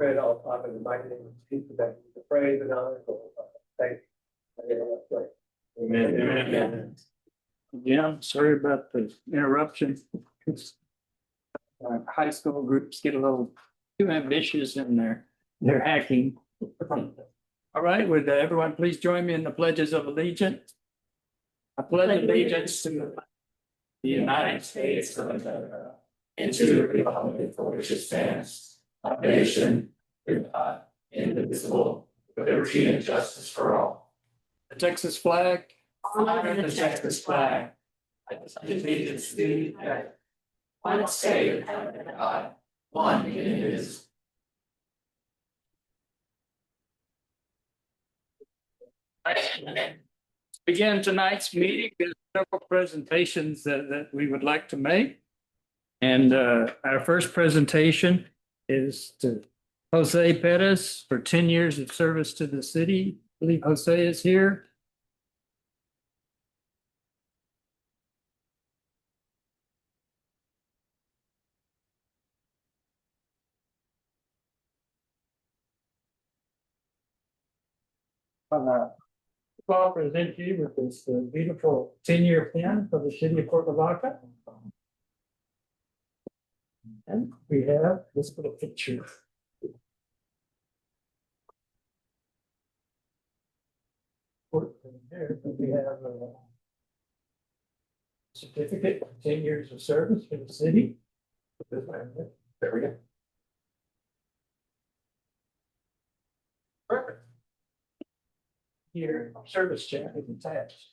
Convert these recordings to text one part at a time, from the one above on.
pray at all time in the mighty name of Jesus, that the praise and honor and glory. Thank you. Amen. Amen. Yeah, I'm sorry about the interruption. High school groups get a little too ambitious in their hacking. All right, would everyone please join me in the pledges of allegiance? I pledge allegiance to the United States of America and to the republic for which it stands, a nation under God, indivisible, with liberty and justice for all. The Texas flag. Honor the Texas flag. I pledge allegiance to the flag, one state under God, one indivisible. Begin tonight's meeting. There's several presentations that we would like to make. And our first presentation is to Jose Perez for 10 years of service to the city. I believe Jose is here. I'll present you with this beautiful 10-year plan for the city of Port Lavaca. And we have this little picture. There, we have a certificate for 10 years of service for the city. There we go. Perfect. Here, service check is attached.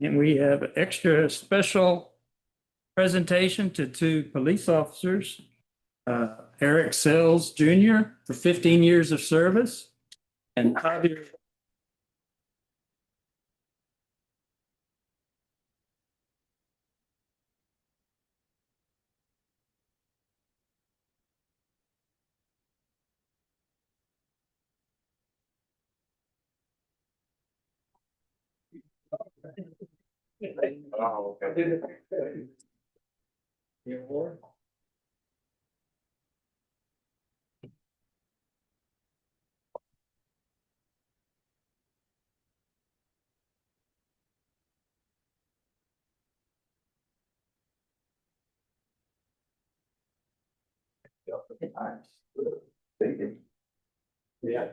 And we have an extra special presentation to two police officers. Eric Sells Jr. for 15 years of service. And Javier. Oh, okay. The award. Thank you. Yeah.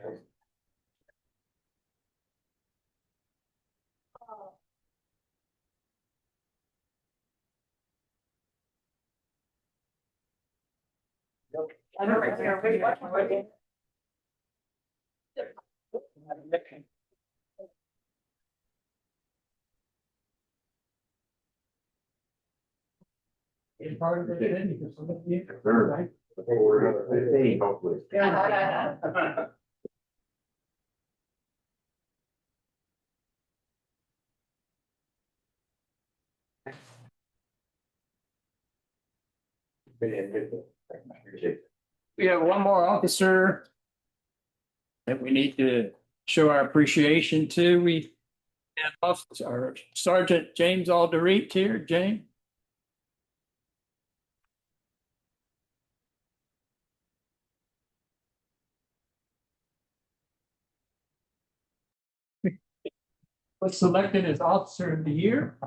I know right there. Wait. In part of it, then you can submit the Sure. right? We're another 15, hopefully. Yeah. We have one more officer that we need to show our appreciation to. We have our Sergeant James Alderete here. James. Was selected as Officer of the Year.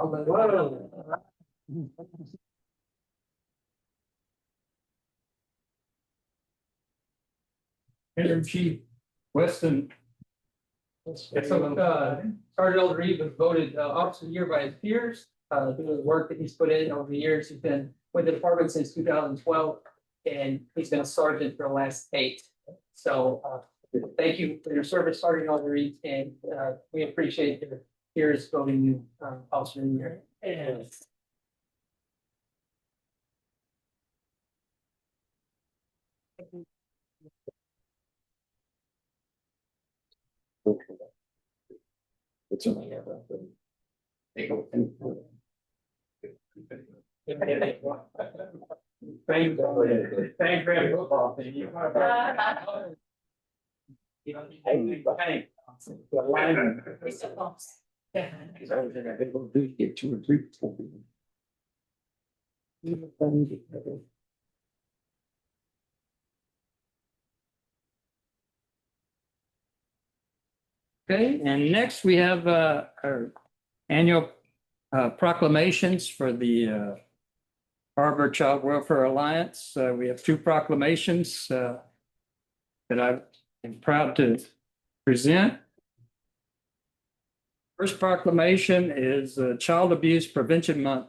Interim Chief Weston. Sergeant Alderete was voted Officer of the Year by his peers. Due to the work that he's put in over the years, he's been with the department since 2012, and he's been a sergeant for the last 8. So thank you for your service, Sergeant Alderete, and we appreciate your peers voting you Officer of the Year. Yes. It's only Famed football team. You know, hey, the lineman. Because I was in a big old dude, get 2 or 3 people. Okay, and next we have our annual proclamations for the Harbor Child Welfare Alliance. We have 2 proclamations that I am proud to present. First proclamation is Child Abuse Prevention Month.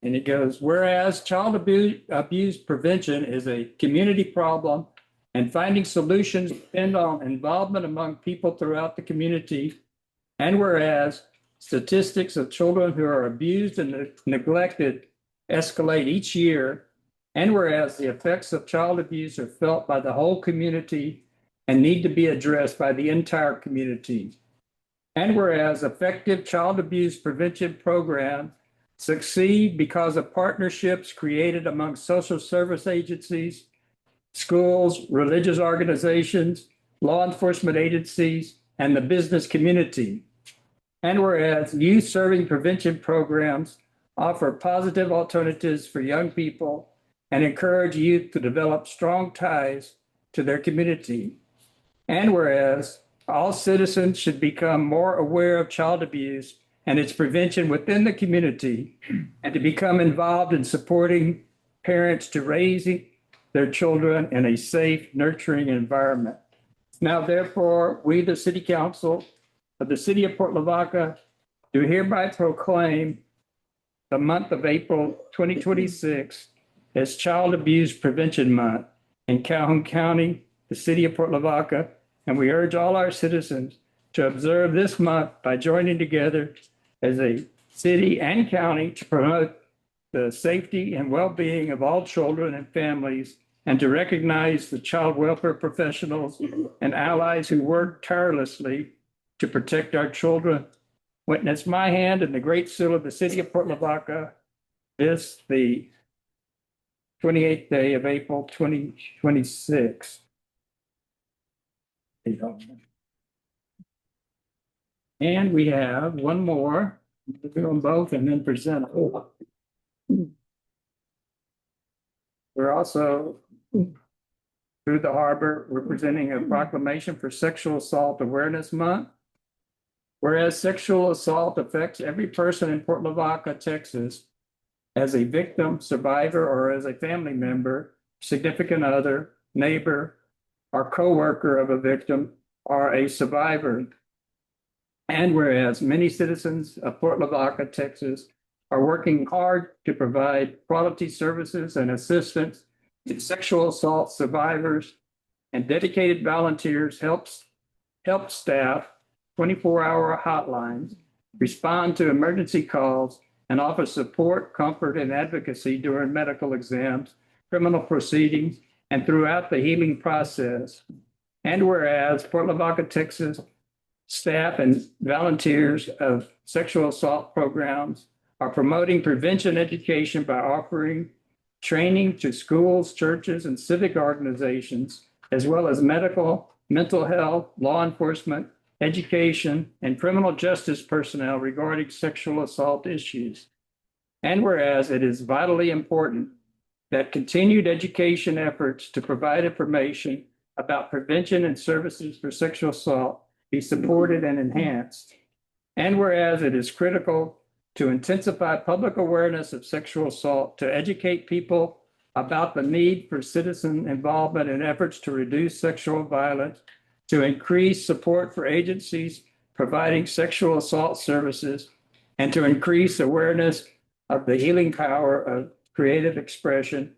And it goes, whereas child abuse prevention is a community problem and finding solutions depend on involvement among people throughout the community. And whereas statistics of children who are abused and neglected escalate each year. And whereas the effects of child abuse are felt by the whole community and need to be addressed by the entire community. And whereas effective child abuse prevention programs succeed because of partnerships created among social service agencies, schools, religious organizations, law enforcement agencies, and the business community. And whereas youth serving prevention programs offer positive alternatives for young people and encourage youth to develop strong ties to their community. And whereas all citizens should become more aware of child abuse and its prevention within the community and to become involved in supporting parents to raising their children in a safe, nurturing environment. Now, therefore, we, the City Council of the City of Port Lavaca, do hereby proclaim the month of April 2026 as Child Abuse Prevention Month in Calhoun County, the City of Port Lavaca, and we urge all our citizens to observe this month by joining together as a city and county to promote the safety and well-being of all children and families and to recognize the child welfare professionals and allies who work tirelessly to protect our children. Witness my hand and the great seal of the City of Port Lavaca, this the 28th day of April 2026. And we have one more. We'll do them both and then present them. We're also, through the harbor, we're presenting a proclamation for Sexual Assault Awareness Month. Whereas sexual assault affects every person in Port Lavaca, Texas, as a victim, survivor, or as a family member, significant other, neighbor, or co-worker of a victim, or a survivor. And whereas many citizens of Port Lavaca, Texas, are working hard to provide quality services and assistance to sexual assault survivors, and dedicated volunteers help staff 24-hour hotlines, respond to emergency calls, and offer support, comfort, and advocacy during medical exams, criminal proceedings, and throughout the healing process. And whereas Port Lavaca, Texas, staff and volunteers of sexual assault programs are promoting prevention education by offering training to schools, churches, and civic organizations, as well as medical, mental health, law enforcement, education, and criminal justice personnel regarding sexual assault issues. And whereas it is vitally important that continued education efforts to provide information about prevention and services for sexual assault be supported and enhanced. And whereas it is critical to intensify public awareness of sexual assault, to educate people about the need for citizen involvement in efforts to reduce sexual violence, to increase support for agencies providing sexual assault services, and to increase awareness of the healing power of creative expression.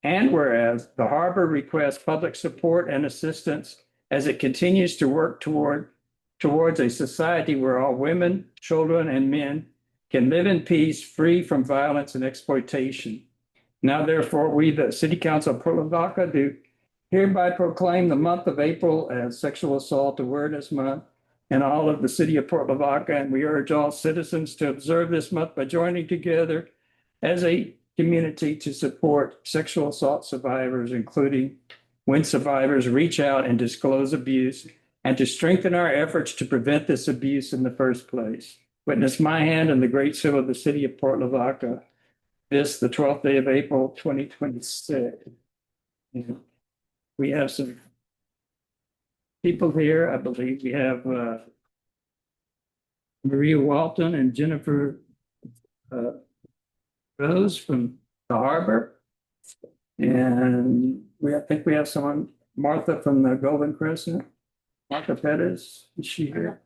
And whereas the harbor requests public support and assistance as it continues to work towards a society where all women, children, and men can live in peace, free from violence and exploitation. Now, therefore, we, the City Council of Port Lavaca, do hereby proclaim the month of April as Sexual Assault Awareness Month in all of the City of Port Lavaca, and we urge all citizens to observe this month by joining together as a community to support sexual assault survivors, including when survivors reach out and disclose abuse, and to strengthen our efforts to prevent this abuse in the first place. Witness my hand in the Great Seal of the City of Port Lavaca, this the 12th day of April, 2026. We have some people here. I believe we have Maria Walton and Jennifer Rose from the Harbor. And I think we have someone, Martha from the Golden Crescent. Martha Pettis, is she here?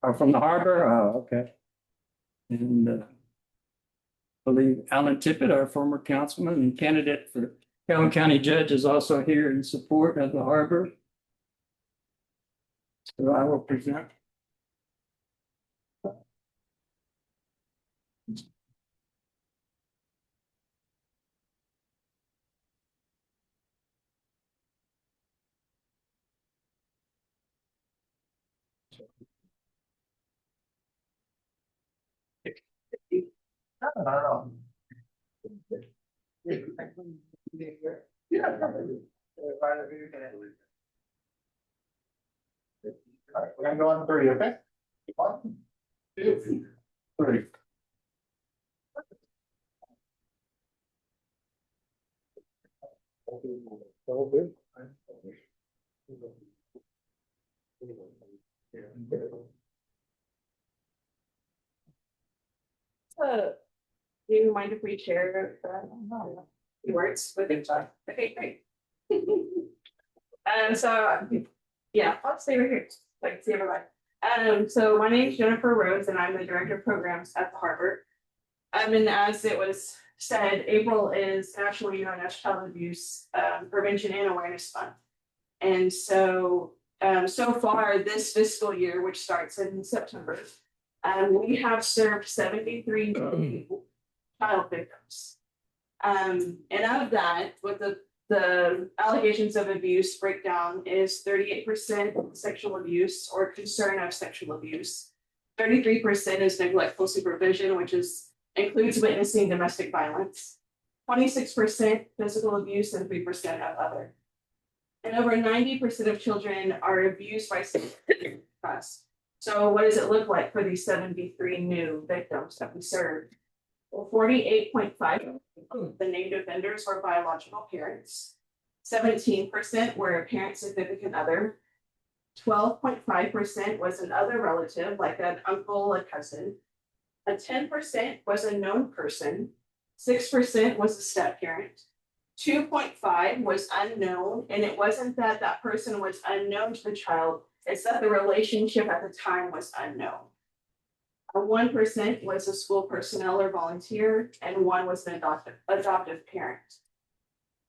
Or from the Harbor? Oh, okay. And I believe Alan Tippett, our former councilman and candidate for Calhoun County Judge, is also here in support of the Harbor. So I will present. We're gonna go on 3, okay? 1, 2, 3. Do you mind if we share the words with each other? Okay, great. So, yeah, I'll stay right here, like, see everybody. So my name is Jennifer Rose and I'm the Director of Programs at the Harbor. And as it was said, April is National Youth and Child Abuse Prevention and Awareness Month. And so, so far this fiscal year, which starts in September, we have served 73 child victims. And of that, with the allegations of abuse breakdown is 38% sexual abuse or concern of sexual abuse. 33% is neglectful supervision, which includes witnessing domestic violence. 26% physical abuse and 3% of other. And over 90% of children are abused by us. So what does it look like for these 73 new victims that we served? Well, 48.5% of the named offenders were biological parents. 17% were a parent significant other. 12.5% was an other relative, like an uncle, a cousin. A 10% was a known person. 6% was a step parent. 2.5 was unknown, and it wasn't that that person was unknown to the child, it's that the relationship at the time was unknown. 1% was a school personnel or volunteer, and 1 was an adoptive parent.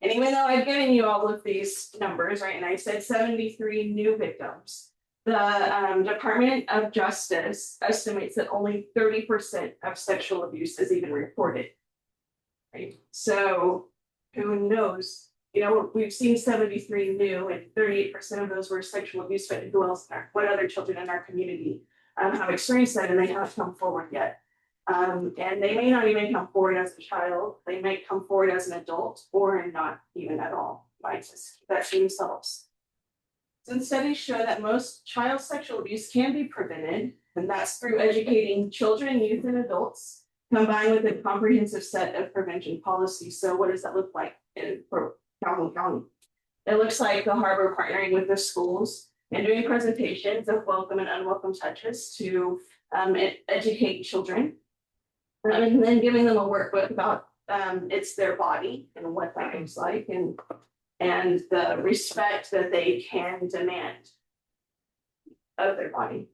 And even though I've given you all of these numbers, right, and I said 73 new victims, the Department of Justice estimates that only 30% of sexual abuse is even reported. Right? So who knows? You know, we've seen 73 new, and 38% of those were sexual abuse, but who else, what other children in our community have experienced that, and they haven't come forward yet. And they may not even come forward as a child, they might come forward as an adult or not even at all, might just keep that to themselves. Some studies show that most child sexual abuse can be prevented, and that's through educating children, youth, and adults, combined with a comprehensive set of prevention policies. So what does that look like for Calhoun County? It looks like the Harbor partnering with the schools and doing presentations of welcome and unwelcome touches to educate children. And then giving them a workbook about it's their body and what that looks like, and the respect that they can demand of their body.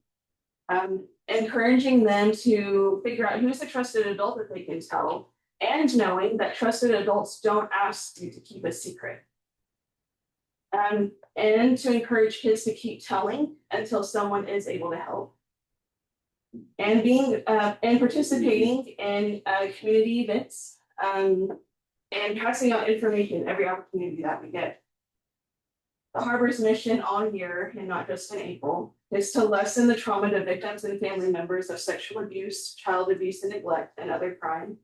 Encouraging them to figure out who's a trusted adult that they can tell, and knowing that trusted adults don't ask you to keep a secret. And to encourage kids to keep telling until someone is able to help. And being and participating in community events and passing out information every opportunity that we get. The Harbor's mission all year, and not just in April, is to lessen the trauma to victims and family members of sexual abuse, child abuse and neglect, and other crime.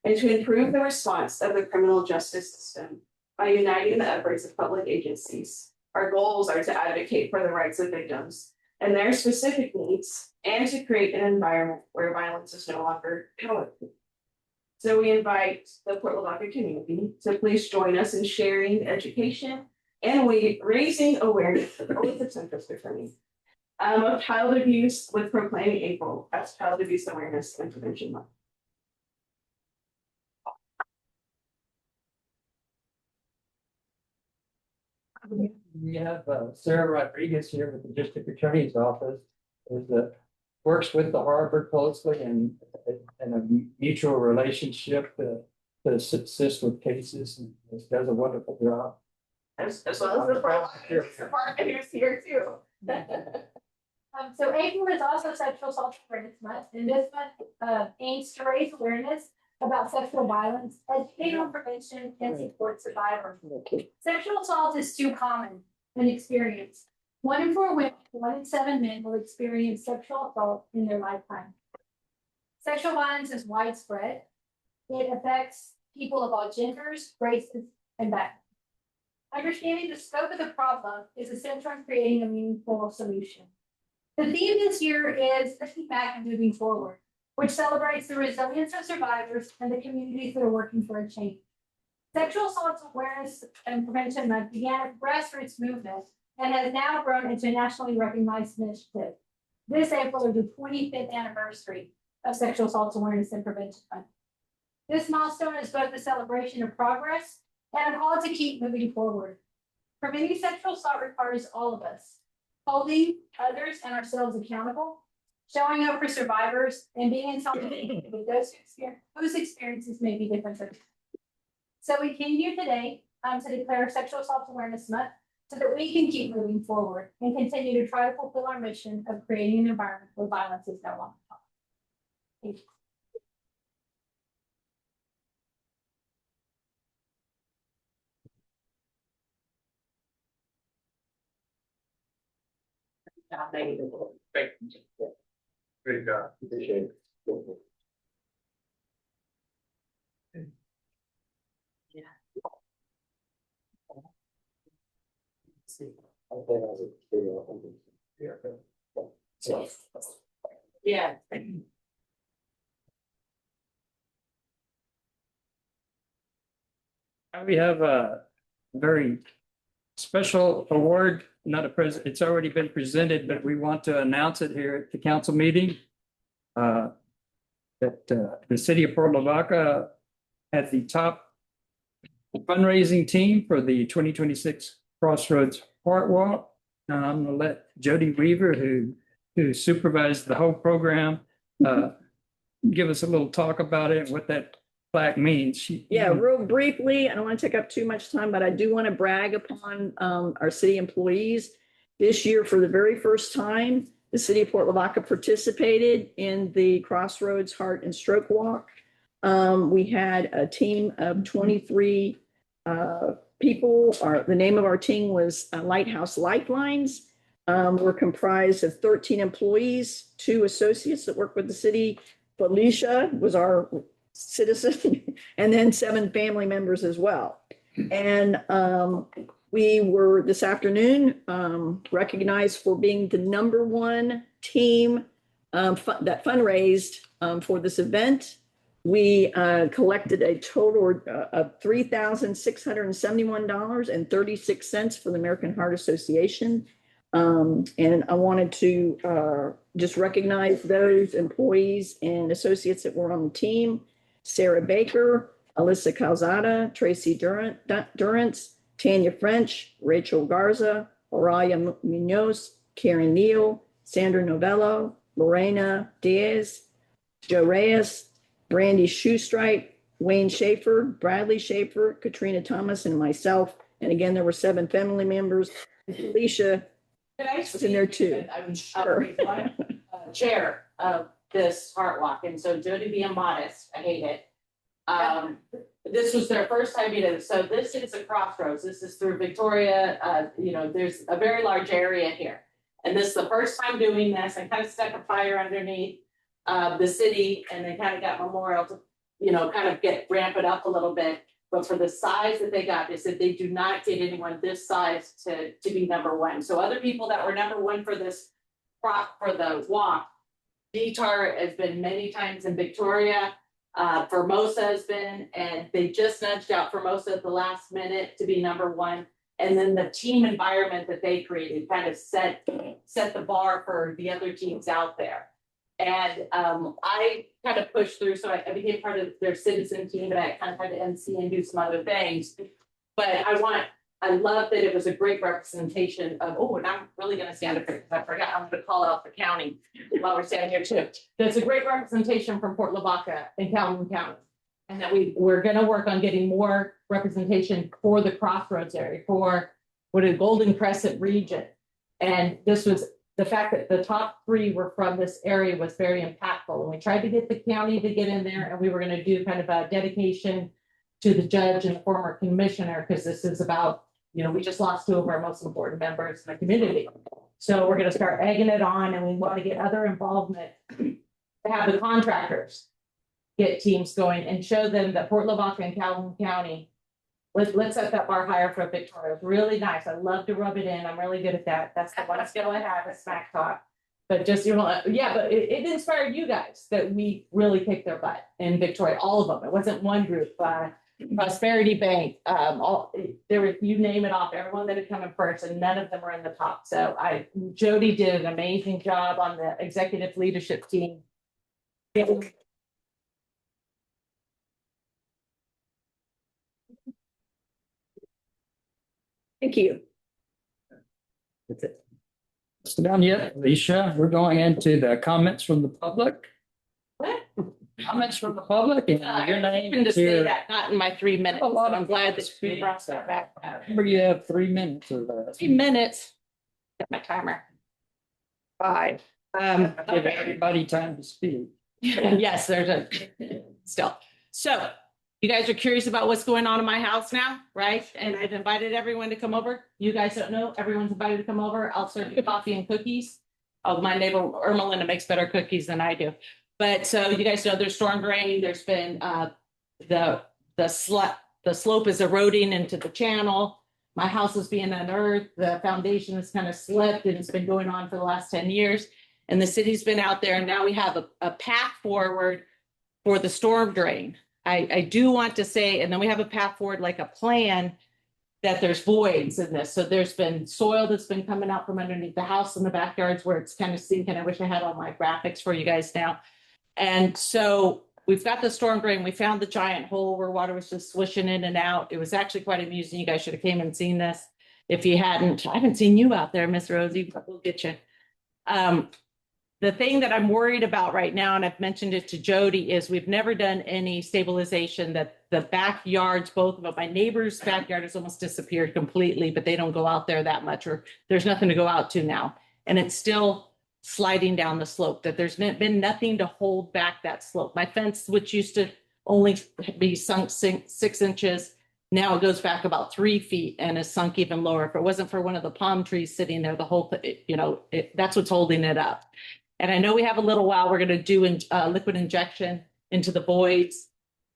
and to improve the response of the criminal justice system by uniting the efforts of public agencies. Our goals are to advocate for the rights of victims and their specific needs, and to create an environment where violence is no longer tolerated. So we invite the Port Lavaca community to please join us in sharing education and raising awareness. Oh, it's a tongue twister for me. Of child abuse with proclaiming April as Child Abuse Awareness and Prevention Month. We have Sarah Rodriguez here with the district attorney's office, who's works with the harbor closely and a mutual relationship to assist with cases, and does a wonderful job. As well as the department who's here too. So April is also Sexual Assault Awareness Month, and this month aims to raise awareness about sexual violence, educate on prevention, and support survivors. Sexual assault is too common an experience. 1 in 4 women, 1 in 7 men will experience sexual assault in their lifetime. Sexual violence is widespread. It affects people of all genders, races, and backgrounds. Understanding the scope of the problem is essential in creating a meaningful solution. The theme this year is looking back and moving forward, which celebrates the resilience of survivors and the communities that are working for a change. Sexual Assault Awareness and Prevention Month began a grassroots movement and has now grown into a nationally recognized initiative. This April is the 25th anniversary of Sexual Assault Awareness and Prevention Month. This milestone is both a celebration of progress and a call to keep moving forward. Preventing sexual assault requires all of us, holding others and ourselves accountable, showing up for survivors, and being in solidarity with those whose experiences may be different. So we came here today to declare Sexual Assault Awareness Month so that we can keep moving forward and continue to try to fulfill our mission of creating an environment where violence is no longer tolerated. Thank you. Great job. Appreciate it. Yeah. We have a very special award, not a present, it's already been presented, but we want to announce it here at the council meeting. That the city of Port Lavaca had the top fundraising team for the 2026 Crossroads Heart Walk. I'm gonna let Jody Weaver, who supervised the whole program, give us a little talk about it and what that plaque means. Yeah, real briefly, I don't want to take up too much time, but I do want to brag upon our city employees. This year, for the very first time, the city of Port Lavaca participated in the Crossroads Heart and Stroke Walk. We had a team of 23 people. The name of our team was Lighthouse Lifelines. We're comprised of 13 employees, 2 associates that work with the city. Felicia was our citizen, and then 7 family members as well. And we were this afternoon recognized for being the #1 team that fundraised for this event. We collected a total of $3,671.36 for the American Heart Association. And I wanted to just recognize those employees and associates that were on the team: Sarah Baker, Alyssa Calzada, Tracy Durance, Tanya French, Rachel Garza, Aurelia Munoz, Karen Neal, Sandra Novello, Lorena Diaz, Joe Reyes, Brandy Shoestrike, Wayne Schaefer, Bradley Schaefer, Katrina Thomas, and myself. And again, there were 7 family members. Alicia was in there too. I'm Sure. chair of this heart walk, and so Jody being modest, I hate it. This was their first time being it. So this is a crossroads. This is through Victoria. There's a very large area here, and this is the first time doing this. I kind of stuck a fire underneath the city, and they kind of got memorial to kind of ramp it up a little bit. But for the size that they got, they said they do not get anyone this size to be number one. So other people that were number one for this for the walk, DTAR has been many times in Victoria. Formosa has been, and they just nudged out Formosa at the last minute to be number one. And then the team environment that they created kind of set the bar for the other teams out there. And I kind of pushed through, so I became part of their citizen team, but I kind of had to MC and do some other things. But I love that it was a great representation of, and I'm really gonna stand up here because I forgot, I'm gonna call out the county while we're standing here too. There's a great representation from Port Lavaca and Calhoun County. And that we're gonna work on getting more representation for the Crossroads area, for Golden Crescent region. And this was the fact that the top 3 were from this area was very impactful. And we tried to get the county to get in there, and we were gonna do kind of a dedication to the judge and former commissioner, because this is about, we just lost 2 of our most important members in the community. So we're gonna start egging it on, and we want to get other involvement to have the contractors get teams going and show them that Port Lavaca and Calhoun County, let's set that bar higher for Victoria. It's really nice. I love to rub it in. I'm really good at that. That's the one skill I have is smack talk. But just, but it inspired you guys that we really kicked their butt in Victoria, all of them. It wasn't one group. Prosperity Bank, you name it off, everyone that had come in first, and none of them were in the top. So Jody did an amazing job on the executive leadership team. Thank you. That's it. It's done yet, Alicia. We're going into the comments from the public. What? Comments from the public and your name. To say that, not in my 3 minutes. I'm glad that you brought that back. Remember, you have 3 minutes of that. 3 minutes. Get my timer. 5. Give everybody time to speak. Yes, still. So you guys are curious about what's going on in my house now, right? And I've invited everyone to come over. You guys don't know, everyone's invited to come over. I'll serve you coffee and cookies. Oh, my neighbor Ermelinda makes better cookies than I do. But so you guys know there's storm drain. There's been the slope is eroding into the channel. My house is being unearthed. The foundation has kind of slipped, and it's been going on for the last 10 years. And the city's been out there, and now we have a path forward for the storm drain. I do want to say, and then we have a path forward, like a plan, that there's voids in this. So there's been soil that's been coming out from underneath the house in the backyards where it's kind of sinking. I wish I had all my graphics for you guys now. And so we've got the storm drain. We found the giant hole where water was just swishing in and out. It was actually quite amusing. You guys should have came and seen this. If you hadn't, I haven't seen you out there, Miss Rosie, but we'll get you. The thing that I'm worried about right now, and I've mentioned it to Jody, is we've never done any stabilization. That the backyards, both of them, my neighbor's backyard has almost disappeared completely, but they don't go out there that much, or there's nothing to go out to now. And it's still sliding down the slope, that there's been nothing to hold back that slope. My fence, which used to only be sunk 6 inches, now it goes back about 3 feet and is sunk even lower. If it wasn't for one of the palm trees sitting there, the whole, that's what's holding it up. And I know we have a little while, we're going to do liquid injection into the voids,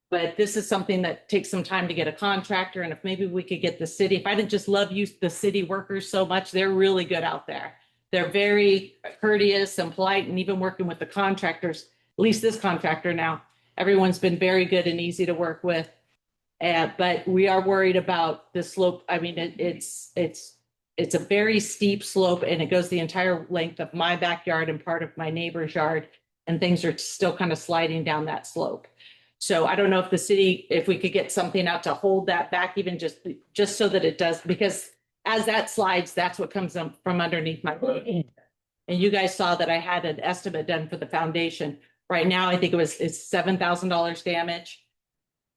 but this is something that takes some time to get a contractor. And if maybe we could get the city, if I didn't just love the city workers so much, they're really good out there. They're very courteous and polite, and even working with the contractors, at least this contractor now, everyone's been very good and easy to work with. But we are worried about the slope. I mean, it's a very steep slope, and it goes the entire length of my backyard and part of my neighbor's yard, and things are still kind of sliding down that slope. So I don't know if the city, if we could get something out to hold that back, even just so that it does, because as that slides, that's what comes up from underneath my roof. And you guys saw that I had an estimate done for the foundation. Right now, I think it's $7,000 damage.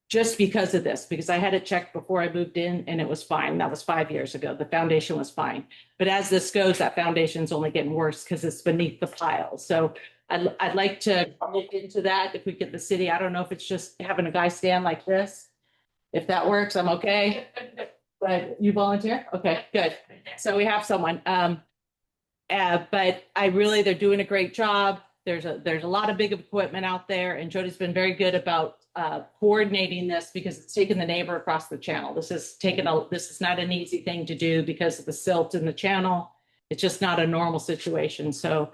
Just because of this, because I had it checked before I moved in and it was fine. That was 5 years ago. The foundation was fine. But as this goes, that foundation's only getting worse because it's beneath the pile. So I'd like to look into that if we get the city. I don't know if it's just having a guy stand like this. If that works, I'm okay. But you volunteer? Okay, good. So we have someone. But they're doing a great job. There's a lot of big equipment out there, and Jody's been very good about coordinating this because it's taken the neighbor across the channel. This is not an easy thing to do because of the silt in the channel. It's just not a normal situation. So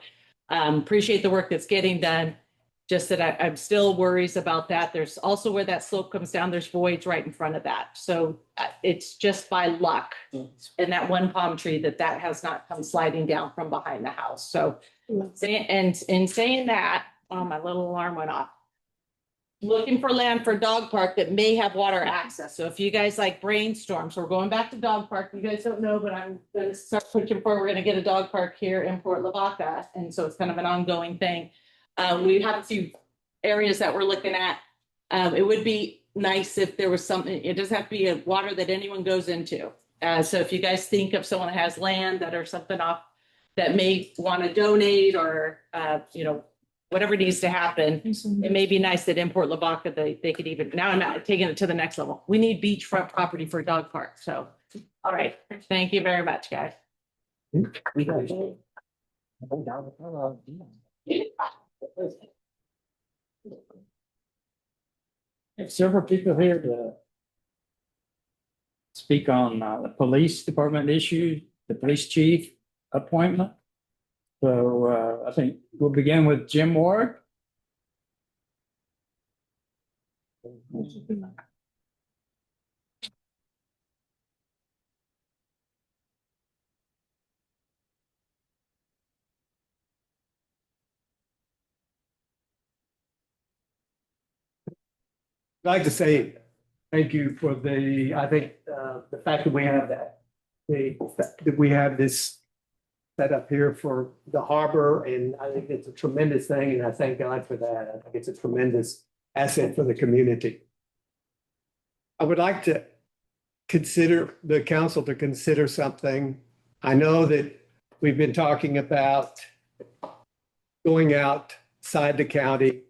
appreciate the work that's getting done. Just that I'm still worries about that. There's also where that slope comes down, there's voids right in front of that. So it's just by luck in that one palm tree that has not come sliding down from behind the house. So, and in saying that, my little alarm went off. Looking for land for dog park that may have water access. So if you guys like brainstorms, we're going back to dog park. You guys don't know, but I'm gonna start pushing for, we're gonna get a dog park here in Port Lavaca. And so it's kind of an ongoing thing. We have a few areas that we're looking at. It would be nice if there was something, it doesn't have to be a water that anyone goes into. So if you guys think of someone that has land that or something off that may want to donate or, whatever needs to happen, it may be nice that in Port Lavaca, they could even, now I'm not taking it to the next level. We need beachfront property for a dog park. So, all right. Thank you very much, guys. There's several people here to speak on the police department issue, the police chief appointment. So I think we'll begin with Jim Ward. I'd like to say thank you for the fact that we have that. That we have this set up here for the harbor, and I think it's a tremendous thing, and I thank God for that. I think it's a tremendous asset for the community. I would like to consider the council to consider something. I know that we've been talking about going outside the county,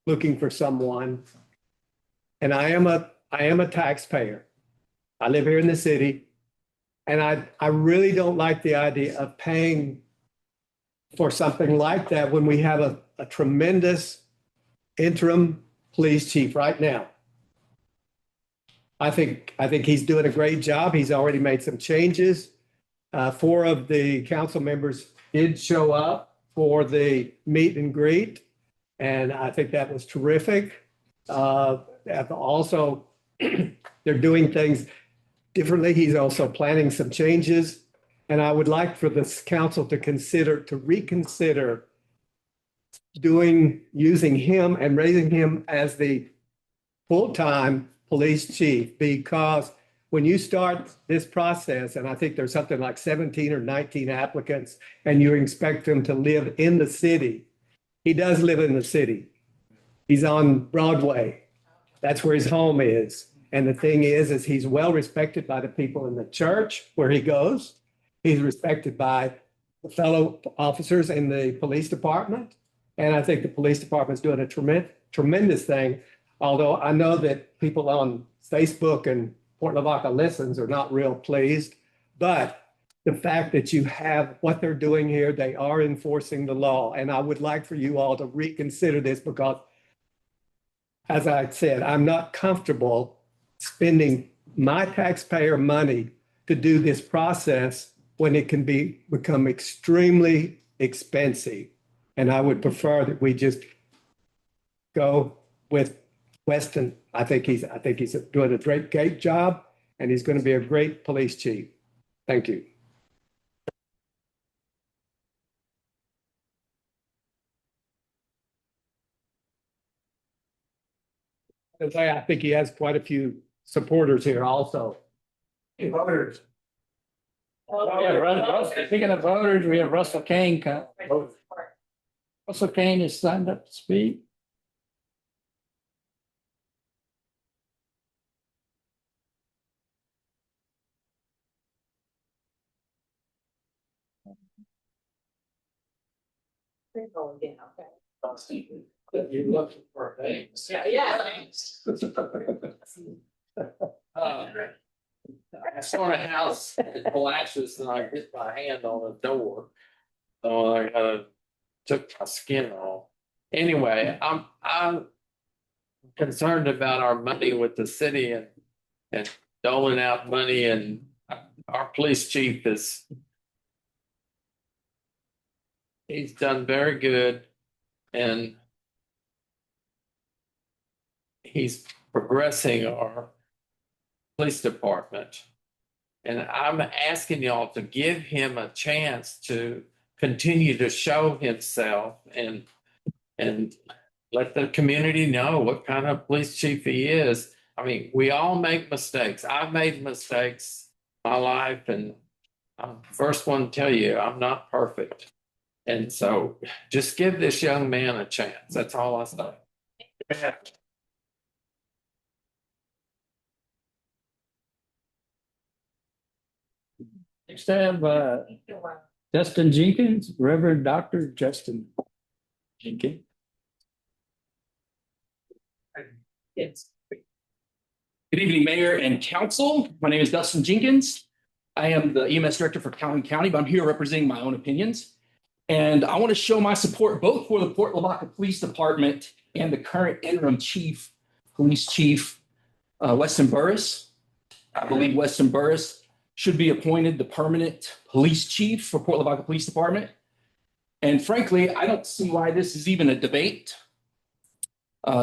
looking for someone. And I am a taxpayer. I live here in the city. And I really don't like the idea of paying for something like that when we have a tremendous interim police chief right now. I think he's doing a great job. He's already made some changes. 4 of the council members did show up for the meet and greet, and I think that was terrific. Also, they're doing things differently. He's also planning some changes, and I would like for this council to reconsider using him and raising him as the full-time police chief, because when you start this process, and I think there's something like 17 or 19 applicants, and you expect them to live in the city, he does live in the city. He's on Broadway. That's where his home is. And the thing is he's well respected by the people in the church where he goes. He's respected by the fellow officers in the police department. And I think the police department's doing a tremendous thing. Although I know that people on Facebook and Port Lavaca Listens are not real pleased. But the fact that you have what they're doing here, they are enforcing the law. And I would like for you all to reconsider this, because as I said, I'm not comfortable spending my taxpayer money to do this process when it can become extremely expensive. And I would prefer that we just go with Weston. I think he's doing a great job, and he's going to be a great police chief. Thank you. I think he has quite a few supporters here also. Voters. Speaking of voters, we have Russell Kane. Russell Kane is signed up to speak. You're looking for things. Yeah. I saw a house that collapses and I hit my hand on the door. So I took my skin off. Anyway, concerned about our money with the city and doling out money, and our police chief he's done very good, and he's progressing our police department. And I'm asking y'all to give him a chance to continue to show himself and let the community know what kind of police chief he is. I mean, we all make mistakes. I've made mistakes in my life, and I'm the first one to tell you I'm not perfect. And so just give this young man a chance. That's all I say. Next I have Justin Jenkins, Reverend Dr. Justin Jenkins. Yes. Good evening, Mayor and Council. My name is Dustin Jenkins. I am the EMS Director for Calhoun County, but I'm here representing my own opinions. And I want to show my support both for the Port Lavaca Police Department and the current interim police chief, Weston Burris. I believe Weston Burris should be appointed the permanent police chief for Port Lavaca Police Department. And frankly, I don't see why this is even a debate.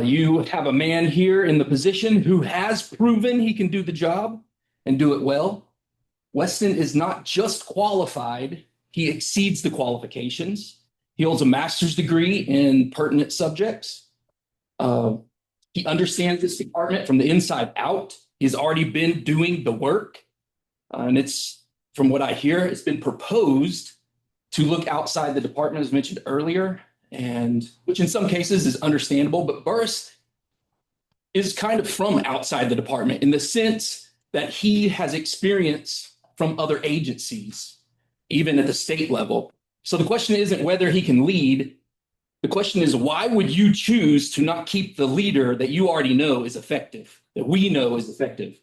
You have a man here in the position who has proven he can do the job and do it well. Weston is not just qualified, he exceeds the qualifications. He holds a master's degree in pertinent subjects. He understands this department from the inside out. He's already been doing the work. And it's, from what I hear, it's been proposed to look outside the department, as mentioned earlier, and which in some cases is understandable, but Burris is kind of from outside the department in the sense that he has experience from other agencies, even at the state level. So the question isn't whether he can lead. The question is, why would you choose to not keep the leader that you already know is effective, that we know is effective?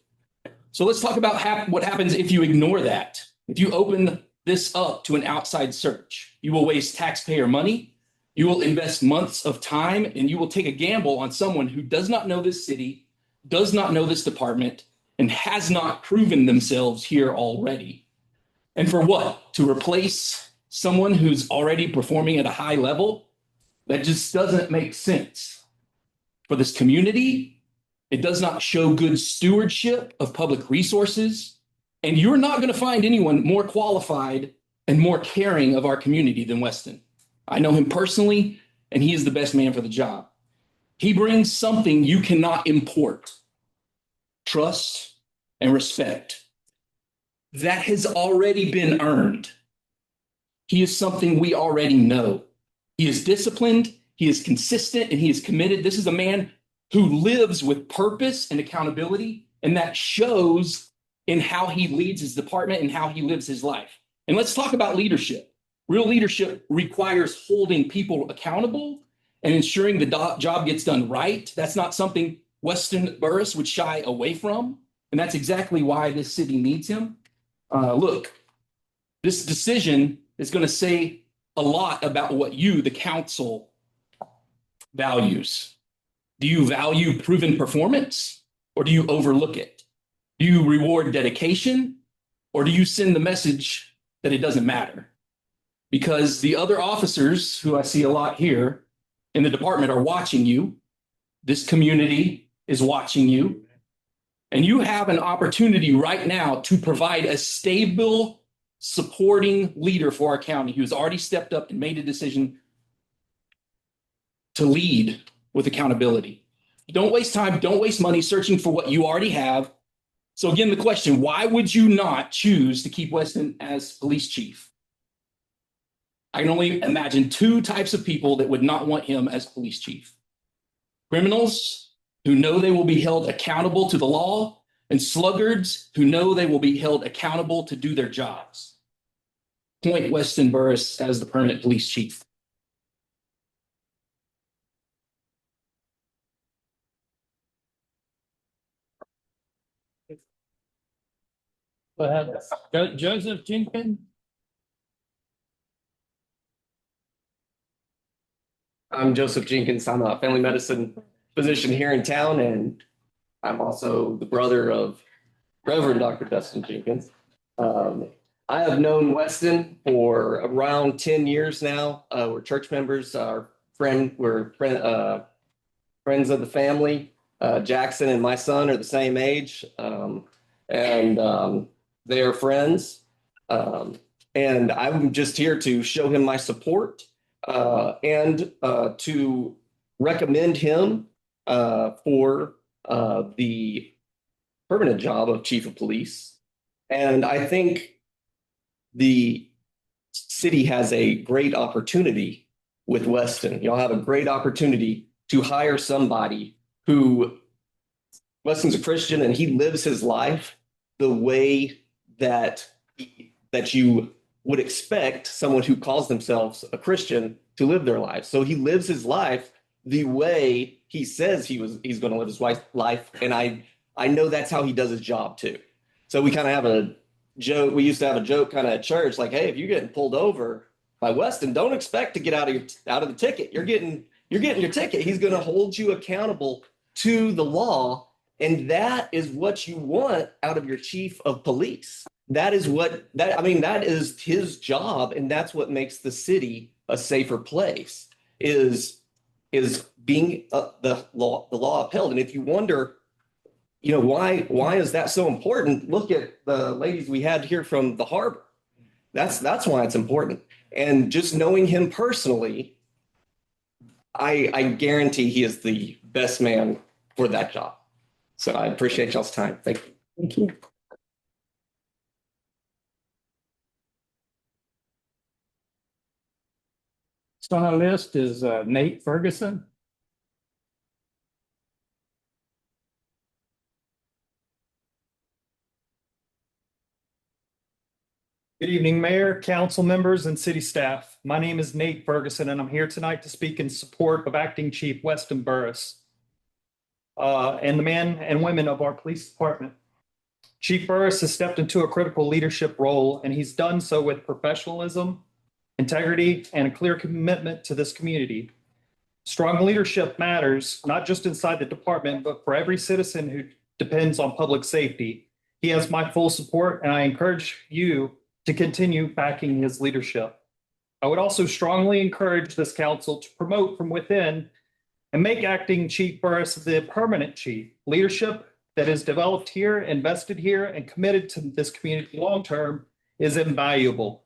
So let's talk about what happens if you ignore that. If you open this up to an outside search, you will waste taxpayer money. You will invest months of time, and you will take a gamble on someone who does not know this city, does not know this department, and has not proven themselves here already. And for what? To replace someone who's already performing at a high level? That just doesn't make sense. For this community, it does not show good stewardship of public resources, and you're not going to find anyone more qualified and more caring of our community than Weston. I know him personally, and he is the best man for the job. He brings something you cannot import: trust and respect. That has already been earned. He is something we already know. He is disciplined, he is consistent, and he is committed. This is a man who lives with purpose and accountability, and that shows in how he leads his department and how he lives his life. And let's talk about leadership. Real leadership requires holding people accountable and ensuring the job gets done right. That's not something Weston Burris would shy away from. And that's exactly why this city needs him. Look, this decision is going to say a lot about what you, the council, values. Do you value proven performance, or do you overlook it? Do you reward dedication, or do you send the message that it doesn't matter? Because the other officers, who I see a lot here in the department, are watching you. This community is watching you. And you have an opportunity right now to provide a stable, supporting leader for our county who's already stepped up and made a decision to lead with accountability. Don't waste time, don't waste money searching for what you already have. So again, the question, why would you not choose to keep Weston as police chief? I can only imagine two types of people that would not want him as police chief: criminals who know they will be held accountable to the law, and sluggards who know they will be held accountable to do their jobs. Appoint Weston Burris as the permanent police chief. Joseph Jenkins. I'm Joseph Jenkins. I'm a family medicine position here in town, and I'm also the brother of Reverend Dr. Dustin Jenkins. I have known Weston for around 10 years now. We're church members, we're friends of the family. Jackson and my son are the same age, and they are friends. And I'm just here to show him my support and to recommend him for the permanent job of chief of police. And I think the city has a great opportunity with Weston. You'll have a great opportunity to hire somebody who, Weston's a Christian and he lives his life the way that you would expect someone who calls themselves a Christian to live their life. So he lives his life the way he says he's going to live his life. And I know that's how he does his job too. So we kind of have a joke. We used to have a joke kind of at church, like, hey, if you're getting pulled over by Weston, don't expect to get out of the ticket. You're getting your ticket. He's going to hold you accountable to the law. And that is what you want out of your chief of police. That is his job. And that's what makes the city a safer place is being the law upheld. And if you wonder, why is that so important? Look at the ladies we had here from the harbor. That's why it's important. And just knowing him personally, I guarantee he is the best man for that job. So I appreciate y'all's time. Thank you. Thank you. So on our list is Nate Ferguson. Good evening, Mayor, council members, and city staff. My name is Nate Ferguson, and I'm here tonight to speak in support of Acting Chief Weston Burris and the men and women of our police department. Chief Burris has stepped into a critical leadership role, and he's done so with professionalism, integrity, and a clear commitment to this community. Strong leadership matters, not just inside the department, but for every citizen who depends on public safety. He has my full support, and I encourage you to continue backing his leadership. I would also strongly encourage this council to promote from within and make Acting Chief Burris the permanent chief. Leadership that is developed here, invested here, and committed to this community long-term is invaluable.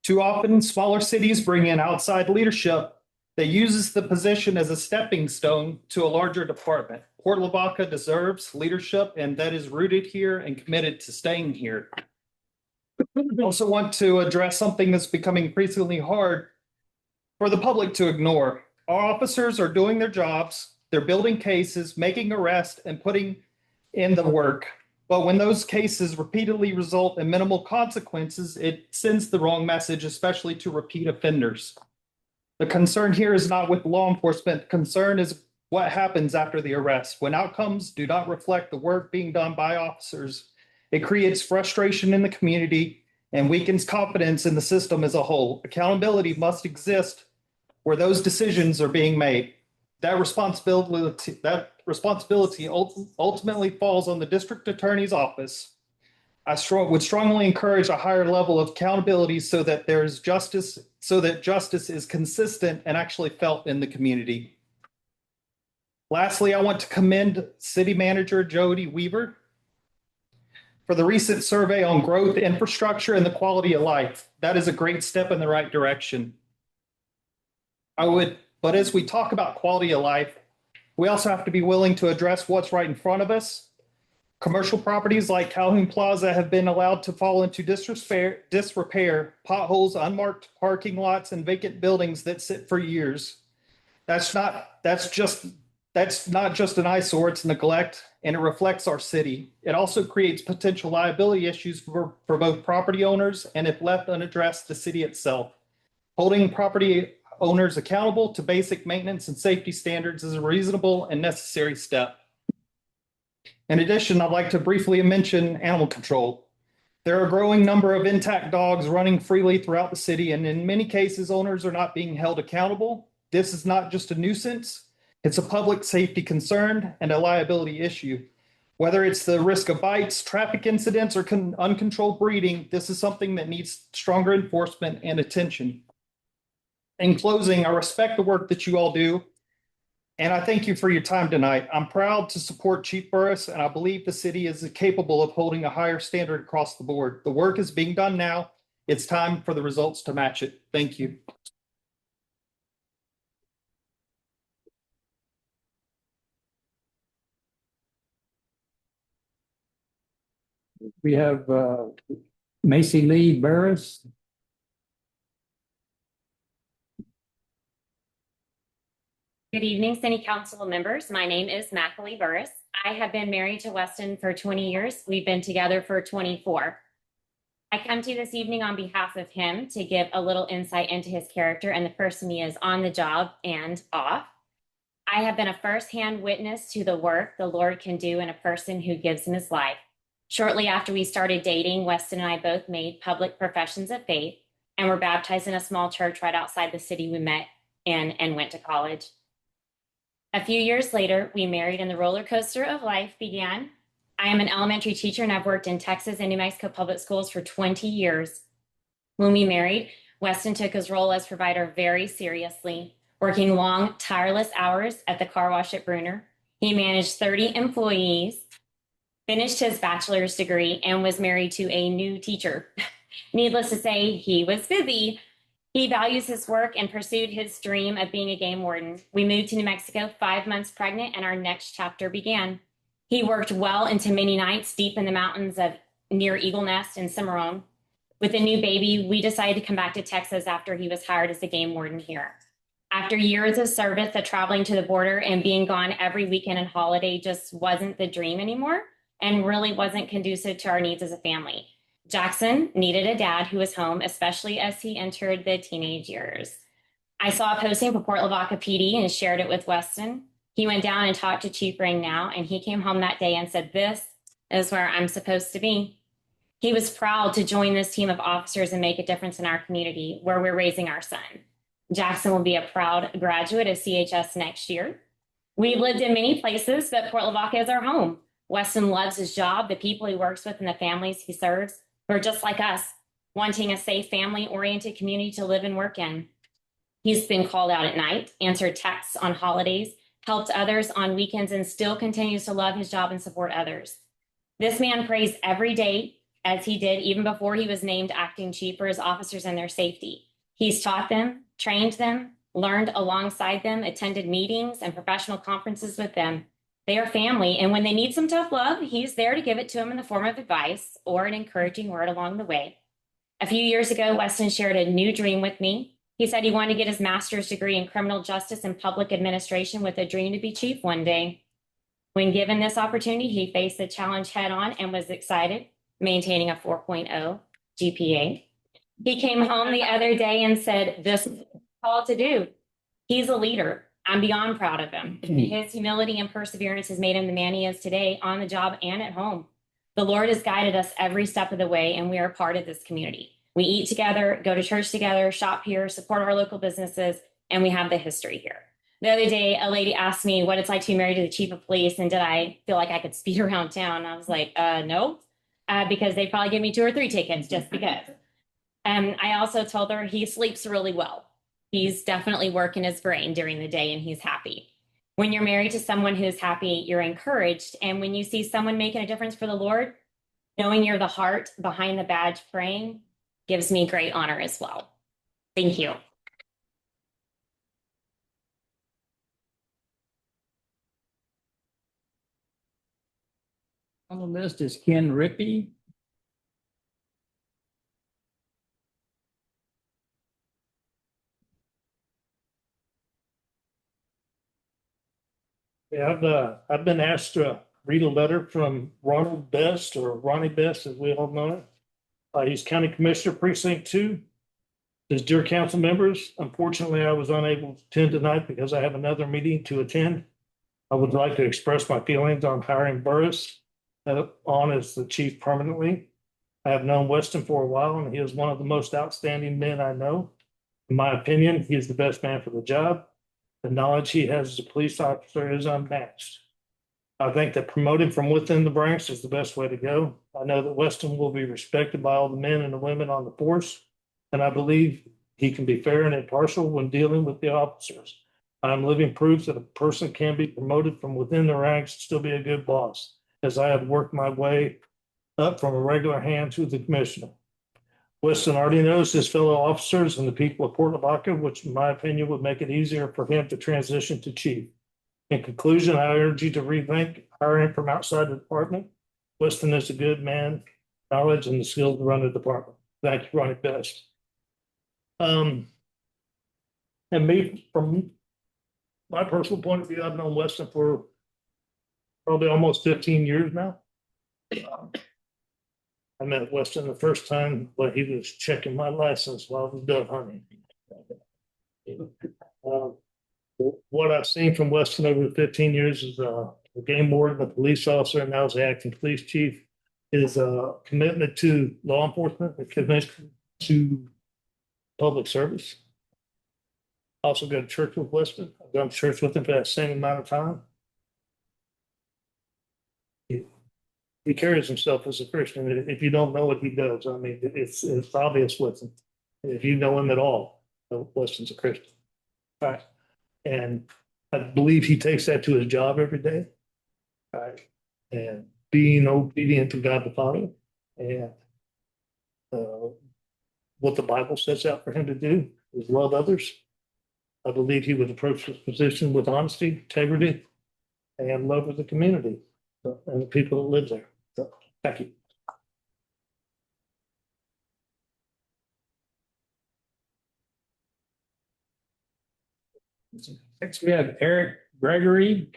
Too often, smaller cities bring in outside leadership that uses the position as a stepping stone to a larger department. Port Lavaca deserves leadership, and that is rooted here and committed to staying here. I also want to address something that's becoming increasingly hard for the public to ignore. Our officers are doing their jobs, they're building cases, making arrests, and putting in the work. But when those cases repeatedly result in minimal consequences, it sends the wrong message, especially to repeat offenders. The concern here is not with law enforcement. The concern is what happens after the arrest. When outcomes do not reflect the work being done by officers, it creates frustration in the community and weakens confidence in the system as a whole. Accountability must exist where those decisions are being made. That responsibility ultimately falls on the district attorney's office. I would strongly encourage a higher level of accountability so that there's justice, so that justice is consistent and actually felt in the community. Lastly, I want to commend City Manager Jody Weaver for the recent survey on growth, infrastructure, and the quality of life. That is a great step in the right direction. But as we talk about quality of life, we also have to be willing to address what's right in front of us. Commercial properties like Calhoun Plaza have been allowed to fall into disrepair, potholes, unmarked parking lots, and vacant buildings that sit for years. That's not just an eyesore, it's neglect, and it reflects our city. It also creates potential liability issues for both property owners and, if left unaddressed, the city itself. Holding property owners accountable to basic maintenance and safety standards is a reasonable and necessary step. In addition, I'd like to briefly mention animal control. There are a growing number of intact dogs running freely throughout the city, and in many cases, owners are not being held accountable. This is not just a nuisance, It's a public safety concern and a liability issue. Whether it's the risk of bites, traffic incidents, or uncontrolled breeding, this is something that needs stronger enforcement and attention. In closing, I respect the work that you all do, and I thank you for your time tonight. I'm proud to support Chief Burris, and I believe the city is capable of holding a higher standard across the board. The work is being done now. It's time for the results to match it. Thank you. We have Macy Lee Burris. Good evening, City Council members. My name is Mackley Burris. I have been married to Weston for 20 years. We've been together for 24. I come to you this evening on behalf of him to give a little insight into his character and the person he is on the job and off. I have been a firsthand witness to the work the Lord can do in a person who gives him his life. Shortly after we started dating, Weston and I both made public professions of faith and were baptized in a small church right outside the city we met in and went to college. A few years later, we married and the roller coaster of life began. I am an elementary teacher and I've worked in Texas and New Mexico public schools for 20 years. When we married, Weston took his role as provider very seriously, working long, tireless hours at the car wash at Bruner. He managed 30 employees, finished his bachelor's degree, and was married to a new teacher. Needless to say, he was busy. He values his work and pursued his dream of being a game warden. We moved to New Mexico 5 months pregnant, and our next chapter began. He worked well into many nights deep in the mountains of near Eagle Nest and Cimarron. With a new baby, we decided to come back to Texas after he was hired as a game warden here. After years of service, of traveling to the border and being gone every weekend and holiday just wasn't the dream anymore and really wasn't conducive to our needs as a family. Jackson needed a dad who was home, especially as he entered the teenage years. I saw a posting for Port Lavaca PD and shared it with Weston. He went down and talked to Chief Ring now, and he came home that day and said, "This is where I'm supposed to be." He was proud to join this team of officers and make a difference in our community where we're raising our son. Jackson will be a proud graduate of CHS next year. We've lived in many places, but Port Lavaca is our home. Weston loves his job, the people he works with, and the families he serves, who are just like us, wanting a safe, family-oriented community to live and work in. He's been called out at night, answered texts on holidays, helped others on weekends, and still continues to love his job and support others. This man prays every day, as he did even before he was named acting chief, for his officers and their safety. He's taught them, trained them, learned alongside them, attended meetings and professional conferences with them. They are family, and when they need some tough love, he's there to give it to them in the form of advice or an encouraging word along the way. A few years ago, Weston shared a new dream with me. He said he wanted to get his master's degree in criminal justice and public administration with a dream to be chief one day. When given this opportunity, he faced the challenge head on and was excited, maintaining a 4.0 GPA. He came home the other day and said, "This is all to do." He's a leader. I'm beyond proud of him. His humility and perseverance has made him the man he is today on the job and at home. The Lord has guided us every step of the way, and we are part of this community. We eat together, go to church together, shop here, support our local businesses, and we have the history here. The other day, a lady asked me what it's like to be married to the chief of police, and did I feel like I could speed around town? I was like, no, because they'd probably give me 2 or 3 tickets just because. I also told her he sleeps really well. He's definitely working his brain during the day and he's happy. When you're married to someone who's happy, you're encouraged. And when you see someone making a difference for the Lord, knowing you're the heart behind the badge praying gives me great honor as well. Thank you. On the list is Ken Rippey. Yeah, I've been asked to read a letter from Ronald Best, or Ronnie Best, as we all know it. He's County Commissioner Precinct 2. Says, "Dear council members, unfortunately, I was unable to attend tonight because I have another meeting to attend. I would like to express my feelings on hiring Burris on as the chief permanently. I have known Weston for a while, and he is one of the most outstanding men I know. In my opinion, he is the best man for the job. The knowledge he has as a police officer is unmatched. I think that promoting from within the ranks is the best way to go. I know that Weston will be respected by all the men and the women on the force, and I believe he can be fair and impartial when dealing with the officers. I'm living proof that a person can be promoted from within the ranks and still be a good boss, as I have worked my way up from a regular hand to the commissioner. Weston already knows his fellow officers and the people of Port Lavaca, which in my opinion would make it easier for him to transition to chief. In conclusion, I urge you to rethink hiring from outside the department. Weston is a good man, knowledge and the skills to run the department. Thank you, Ronnie Best. And me, from my personal point of view, I've known Weston for probably almost 15 years now. I met Weston the first time when he was checking my license while I was dove hunting. What I've seen from Weston over the 15 years is the game warden, the police officer, and now as the acting police chief, is a commitment to law enforcement, a commitment to public service. Also go to church with Weston. I've gone to church with him for that same amount of time. He carries himself as a Christian. If you don't know what he does, I mean, it's obvious with him. If you know him at all, Weston's a Christian. All right. And I believe he takes that to his job every day. All right. And being obedient to God the Father and what the Bible sets out for him to do is love others. I believe he would approach this position with honesty, integrity, and love of the community and the people that live there. So, thank you. Next, we have Eric Gregory.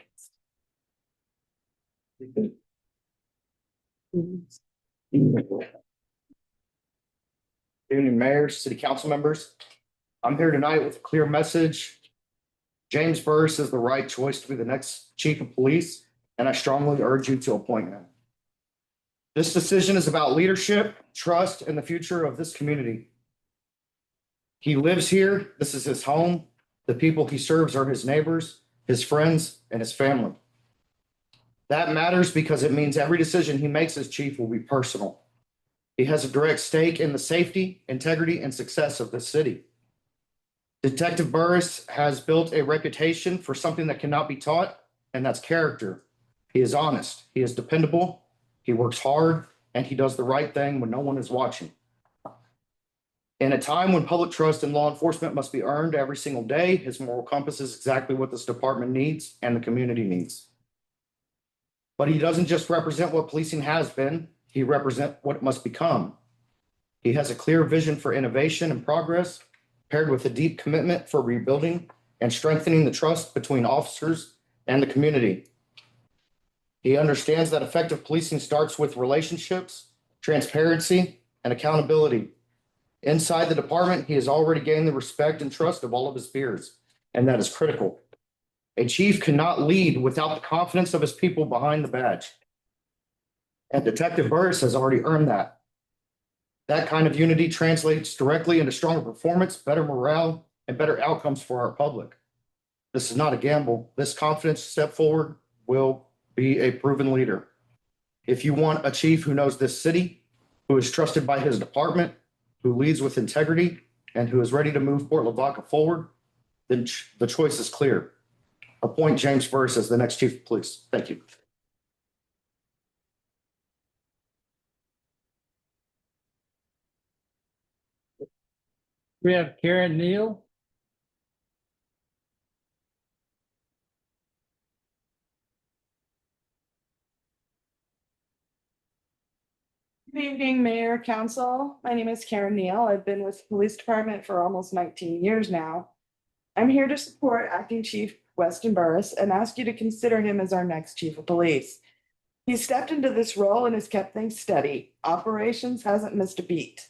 Evening, Mayor, City Council members. I'm here tonight with a clear message. James Burris is the right choice to be the next chief of police, and I strongly urge you to appoint him. This decision is about leadership, trust, and the future of this community. He lives here. This is his home. The people he serves are his neighbors, his friends, and his family. That matters because it means every decision he makes as chief will be personal. He has a direct stake in the safety, integrity, and success of this city. Detective Burris has built a reputation for something that cannot be taught, and that's character. He is honest, he is dependable, he works hard, and he does the right thing when no one is watching. In a time when public trust in law enforcement must be earned every single day, his moral compass is exactly what this department needs and the community needs. But he doesn't just represent what policing has been, he represents what it must become. He has a clear vision for innovation and progress, paired with a deep commitment for rebuilding and strengthening the trust between officers and the community. He understands that effective policing starts with relationships, transparency, and accountability. Inside the department, he has already gained the respect and trust of all of his peers, and that is critical. A chief cannot lead without the confidence of his people behind the badge. And Detective Burris has already earned that. That kind of unity translates directly into stronger performance, better morale, and better outcomes for our public. This is not a gamble. This confidence step forward will be a proven leader. If you want a chief who knows this city, who is trusted by his department, who leads with integrity, and who is ready to move Port Lavaca forward, then the choice is clear. Appoint James Burris as the next chief of police. Thank you. We have Karen Neal. Good evening, Mayor, Council. My name is Karen Neal. I've been with the Police Department for almost 19 years now. I'm here to support Acting Chief Weston Burris and ask you to consider him as our next Chief of Police. He's stepped into this role and has kept things steady. Operations hasn't missed a beat.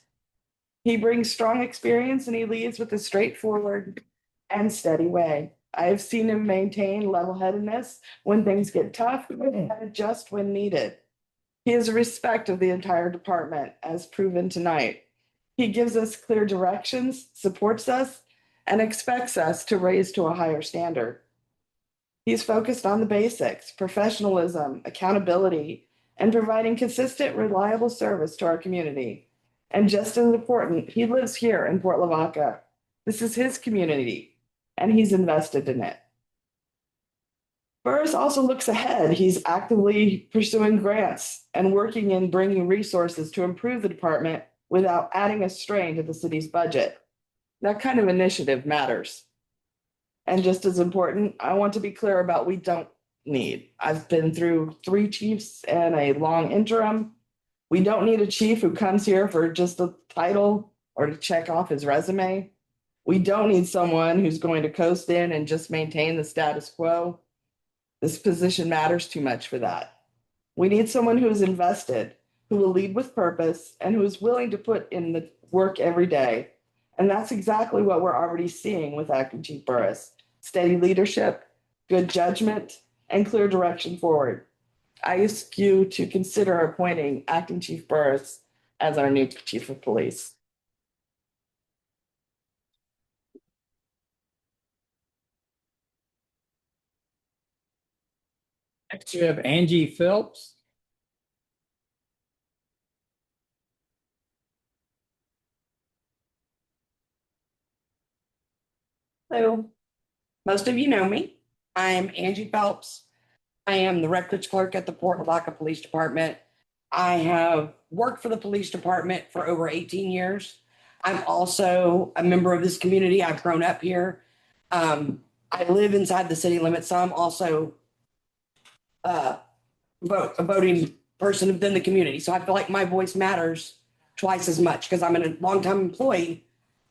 He brings strong experience and he leads with a straightforward and steady way. I have seen him maintain level-headedness when things get tough and adjust when needed. He has respect of the entire department, as proven tonight. He gives us clear directions, supports us, and expects us to raise to a higher standard. He's focused on the basics, professionalism, accountability, and providing consistent, reliable service to our community. And just as important, he lives here in Port Lavaca. This is his community, and he's invested in it. Burris also looks ahead. He's actively pursuing grants and working in bringing resources to improve the department without adding a strain to the city's budget. That kind of initiative matters. And just as important, I want to be clear about we don't need. I've been through 3 chiefs and a long interim. We don't need a chief who comes here for just a title or to check off his resume. We don't need someone who's going to coast in and just maintain the status quo. This position matters too much for that. We need someone who is invested, who will lead with purpose, and who is willing to put in the work every day. And that's exactly what we're already seeing with Acting Chief Burris. Steady leadership, good judgment, and clear direction forward. I ask you to consider appointing Acting Chief Burris as our new Chief of Police. Next, you have Angie Phelps. So most of you know me. I'm Angie Phelps. I am the records clerk at the Port Lavaca Police Department. I have worked for the police department for over 18 years. I'm also a member of this community. I've grown up here. I live inside the city limits, so I'm also a voting person within the community. So I feel like my voice matters twice as much because I'm a longtime employee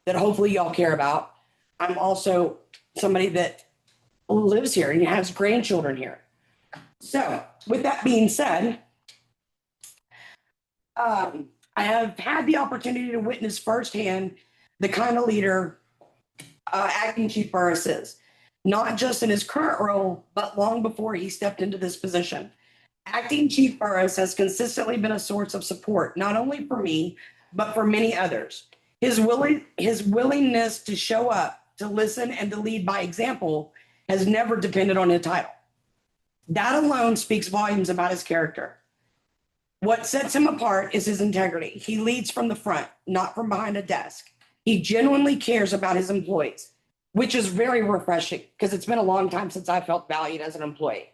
that hopefully y'all care about. I'm also somebody that lives here and has grandchildren here. So with that being said, I have had the opportunity to witness firsthand the kind of leader Acting Chief Burris is, not just in his current role, but long before he stepped into this position. Acting Chief Burris has consistently been a source of support, not only for me, but for many others. His willingness to show up, to listen, and to lead by example has never depended on his title. That alone speaks volumes about his character. What sets him apart is his integrity. He leads from the front, not from behind a desk. He genuinely cares about his employees, which is very refreshing because it's been a long time since I felt valued as an employee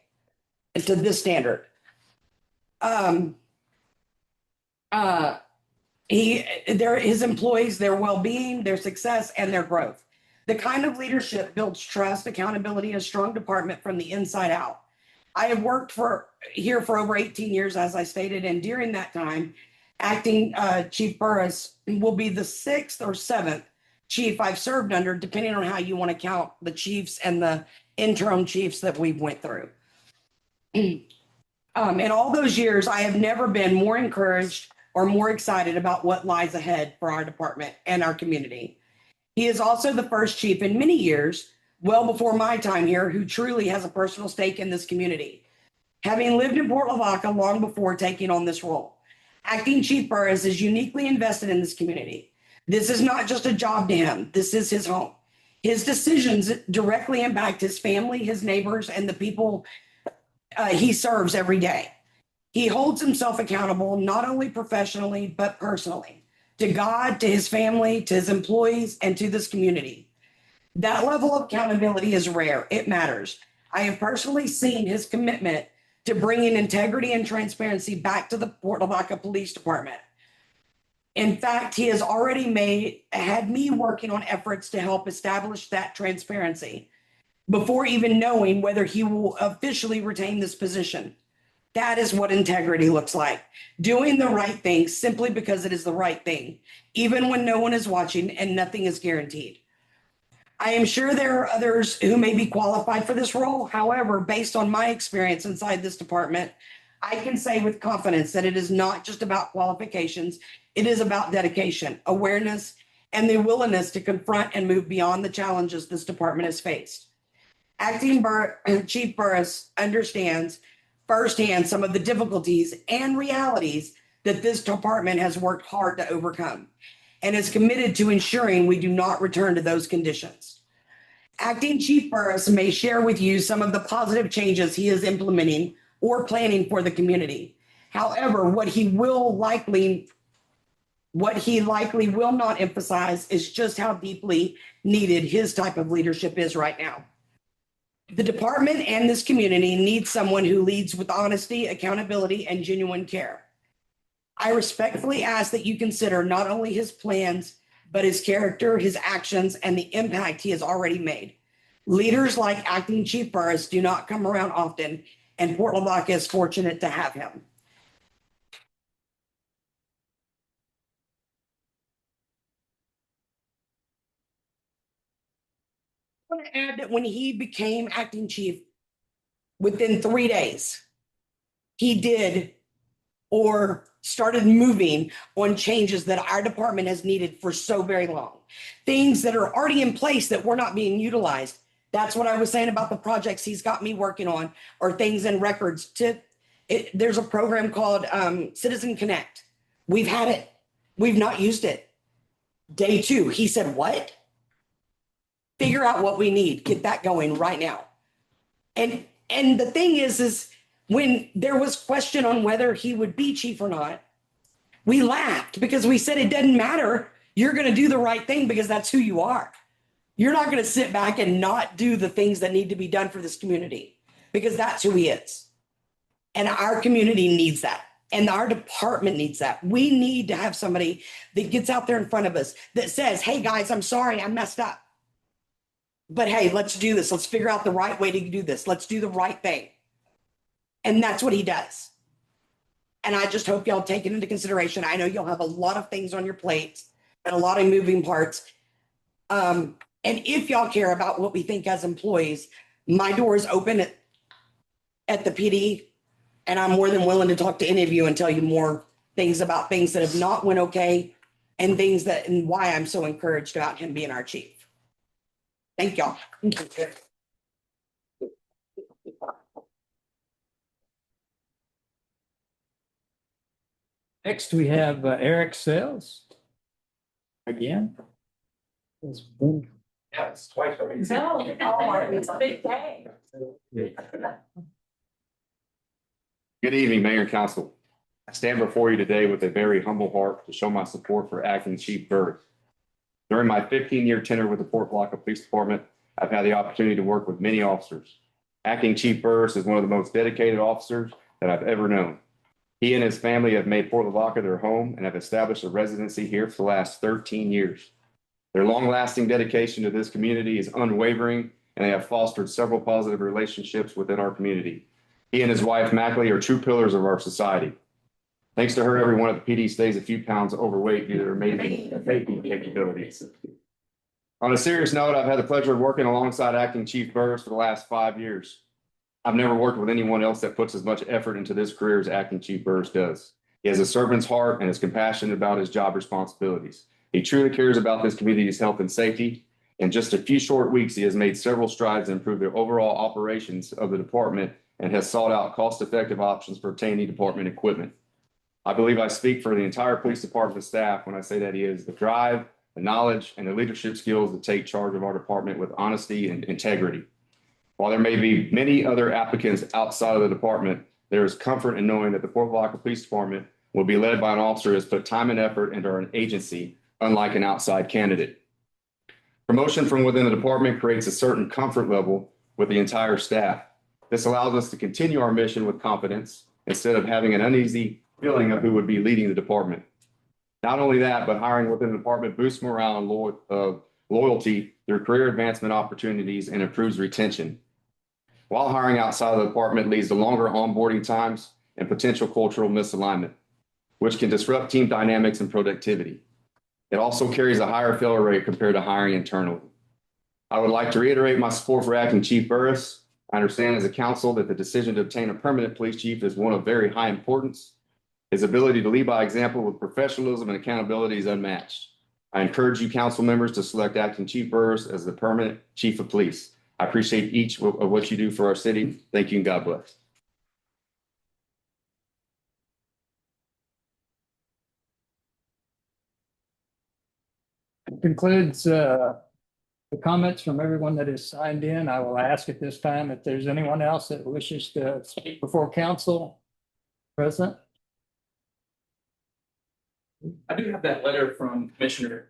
to this standard. His employees, their well-being, their success, and their growth. The kind of leadership builds trust, accountability, and a strong department from the inside out. I have worked here for over 18 years, as I stated, and during that time, Acting Chief Burris will be the 6th or 7th chief I've served under, depending on how you want to count the chiefs and the interim chiefs that we've went through. In all those years, I have never been more encouraged or more excited about what lies ahead for our department and our community. He is also the first chief in many years, well before my time here, who truly has a personal stake in this community, having lived in Port Lavaca long before taking on this role. Acting Chief Burris is uniquely invested in this community. This is not just a job to him. This is his home. His decisions directly impact his family, his neighbors, and the people he serves every day. He holds himself accountable, not only professionally, but personally, to God, to his family, to his employees, and to this community. That level of accountability is rare. It matters. I have personally seen his commitment to bringing integrity and transparency back to the Port Lavaca Police Department. In fact, he has already had me working on efforts to help establish that transparency before even knowing whether he will officially retain this position. That is what integrity looks like. Doing the right thing simply because it is the right thing, even when no one is watching and nothing is guaranteed. I am sure there are others who may be qualified for this role. However, based on my experience inside this department, I can say with confidence that it is not just about qualifications. It is about dedication, awareness, and the willingness to confront and move beyond the challenges this department has faced. Acting Chief Burris understands firsthand some of the difficulties and realities that this department has worked hard to overcome. and is committed to ensuring we do not return to those conditions. Acting Chief Burris may share with you some of the positive changes he is implementing or planning for the community. However, what he likely will not emphasize is just how deeply needed his type of leadership is right now. The department and this community need someone who leads with honesty, accountability, and genuine care. I respectfully ask that you consider not only his plans, but his character, his actions, and the impact he has already made. Leaders like Acting Chief Burris do not come around often, and Port Lavaca is fortunate to have him. I want to add that when he became acting chief, within 3 days, he did or started moving on changes that our department has needed for so very long. Things that are already in place that were not being utilized. That's what I was saying about the projects he's got me working on, or things in records. There's a program called Citizen Connect. We've had it. We've not used it. Day 2, he said, what? Figure out what we need. Get that going right now. And the thing is when there was question on whether he would be chief or not, we laughed because we said it doesn't matter. You're going to do the right thing because that's who you are. You're not going to sit back and not do the things that need to be done for this community because that's who he is. And our community needs that. And our department needs that. We need to have somebody that gets out there in front of us that says, hey guys, I'm sorry, I messed up. But hey, let's do this. Let's figure out the right way to do this. Let's do the right thing. And that's what he does. And I just hope y'all take it into consideration. I know you'll have a lot of things on your plate and a lot of moving parts. And if y'all care about what we think as employees, my door is open at the PD, and I'm more than willing to talk to any of you and tell you more things about things that have not went okay and things that and why I'm so encouraged about him being our chief. Thank y'all. Next, we have Eric Sells. Again. Yeah, it's twice already. No, it's a big day. Good evening, Mayor and Council. I stand before you today with a very humble heart to show my support for Acting Chief Burris. During my 15-year tenure with the Port Lavaca Police Department, I've had the opportunity to work with many officers. Acting Chief Burris is one of the most dedicated officers that I've ever known. He and his family have made Port Lavaca their home and have established a residency here for the last 13 years. Their long-lasting dedication to this community is unwavering, and they have fostered several positive relationships within our community. He and his wife, Mackley, are true pillars of our society. Thanks to her, everyone at the PD stays a few pounds overweight due to their amazing baking capabilities. On a serious note, I've had the pleasure of working alongside Acting Chief Burris for the last 5 years. I've never worked with anyone else that puts as much effort into this career as Acting Chief Burris does. He has a servant's heart and is compassionate about his job responsibilities. He truly cares about this community's health and safety. In just a few short weeks, he has made several strides to improve the overall operations of the department and has sought out cost-effective options for obtaining department equipment. I believe I speak for the entire police department staff when I say that he has the drive, the knowledge, and the leadership skills to take charge of our department with honesty and integrity. While there may be many other applicants outside of the department, there is comfort in knowing that the Port Lavaca Police Department will be led by an officer who has put time and effort into an agency, unlike an outside candidate. Promotion from within the department creates a certain comfort level with the entire staff. This allows us to continue our mission with confidence instead of having an uneasy feeling of who would be leading the department. Not only that, but hiring within the department boosts morale and loyalty through career advancement opportunities and improves retention. While hiring outside of the department leads to longer onboarding times and potential cultural misalignment, which can disrupt team dynamics and productivity. It also carries a higher failure rate compared to hiring internally. I would like to reiterate my support for Acting Chief Burris. I understand as a council that the decision to obtain a permanent police chief is one of very high importance. His ability to lead by example with professionalism and accountability is unmatched. I encourage you council members to select Acting Chief Burris as the permanent chief of police. I appreciate each of what you do for our city. Thank you and God bless. concludes the comments from everyone that is signed in. I will ask at this time if there's anyone else that wishes to speak before council present. I do have that letter from Commissioner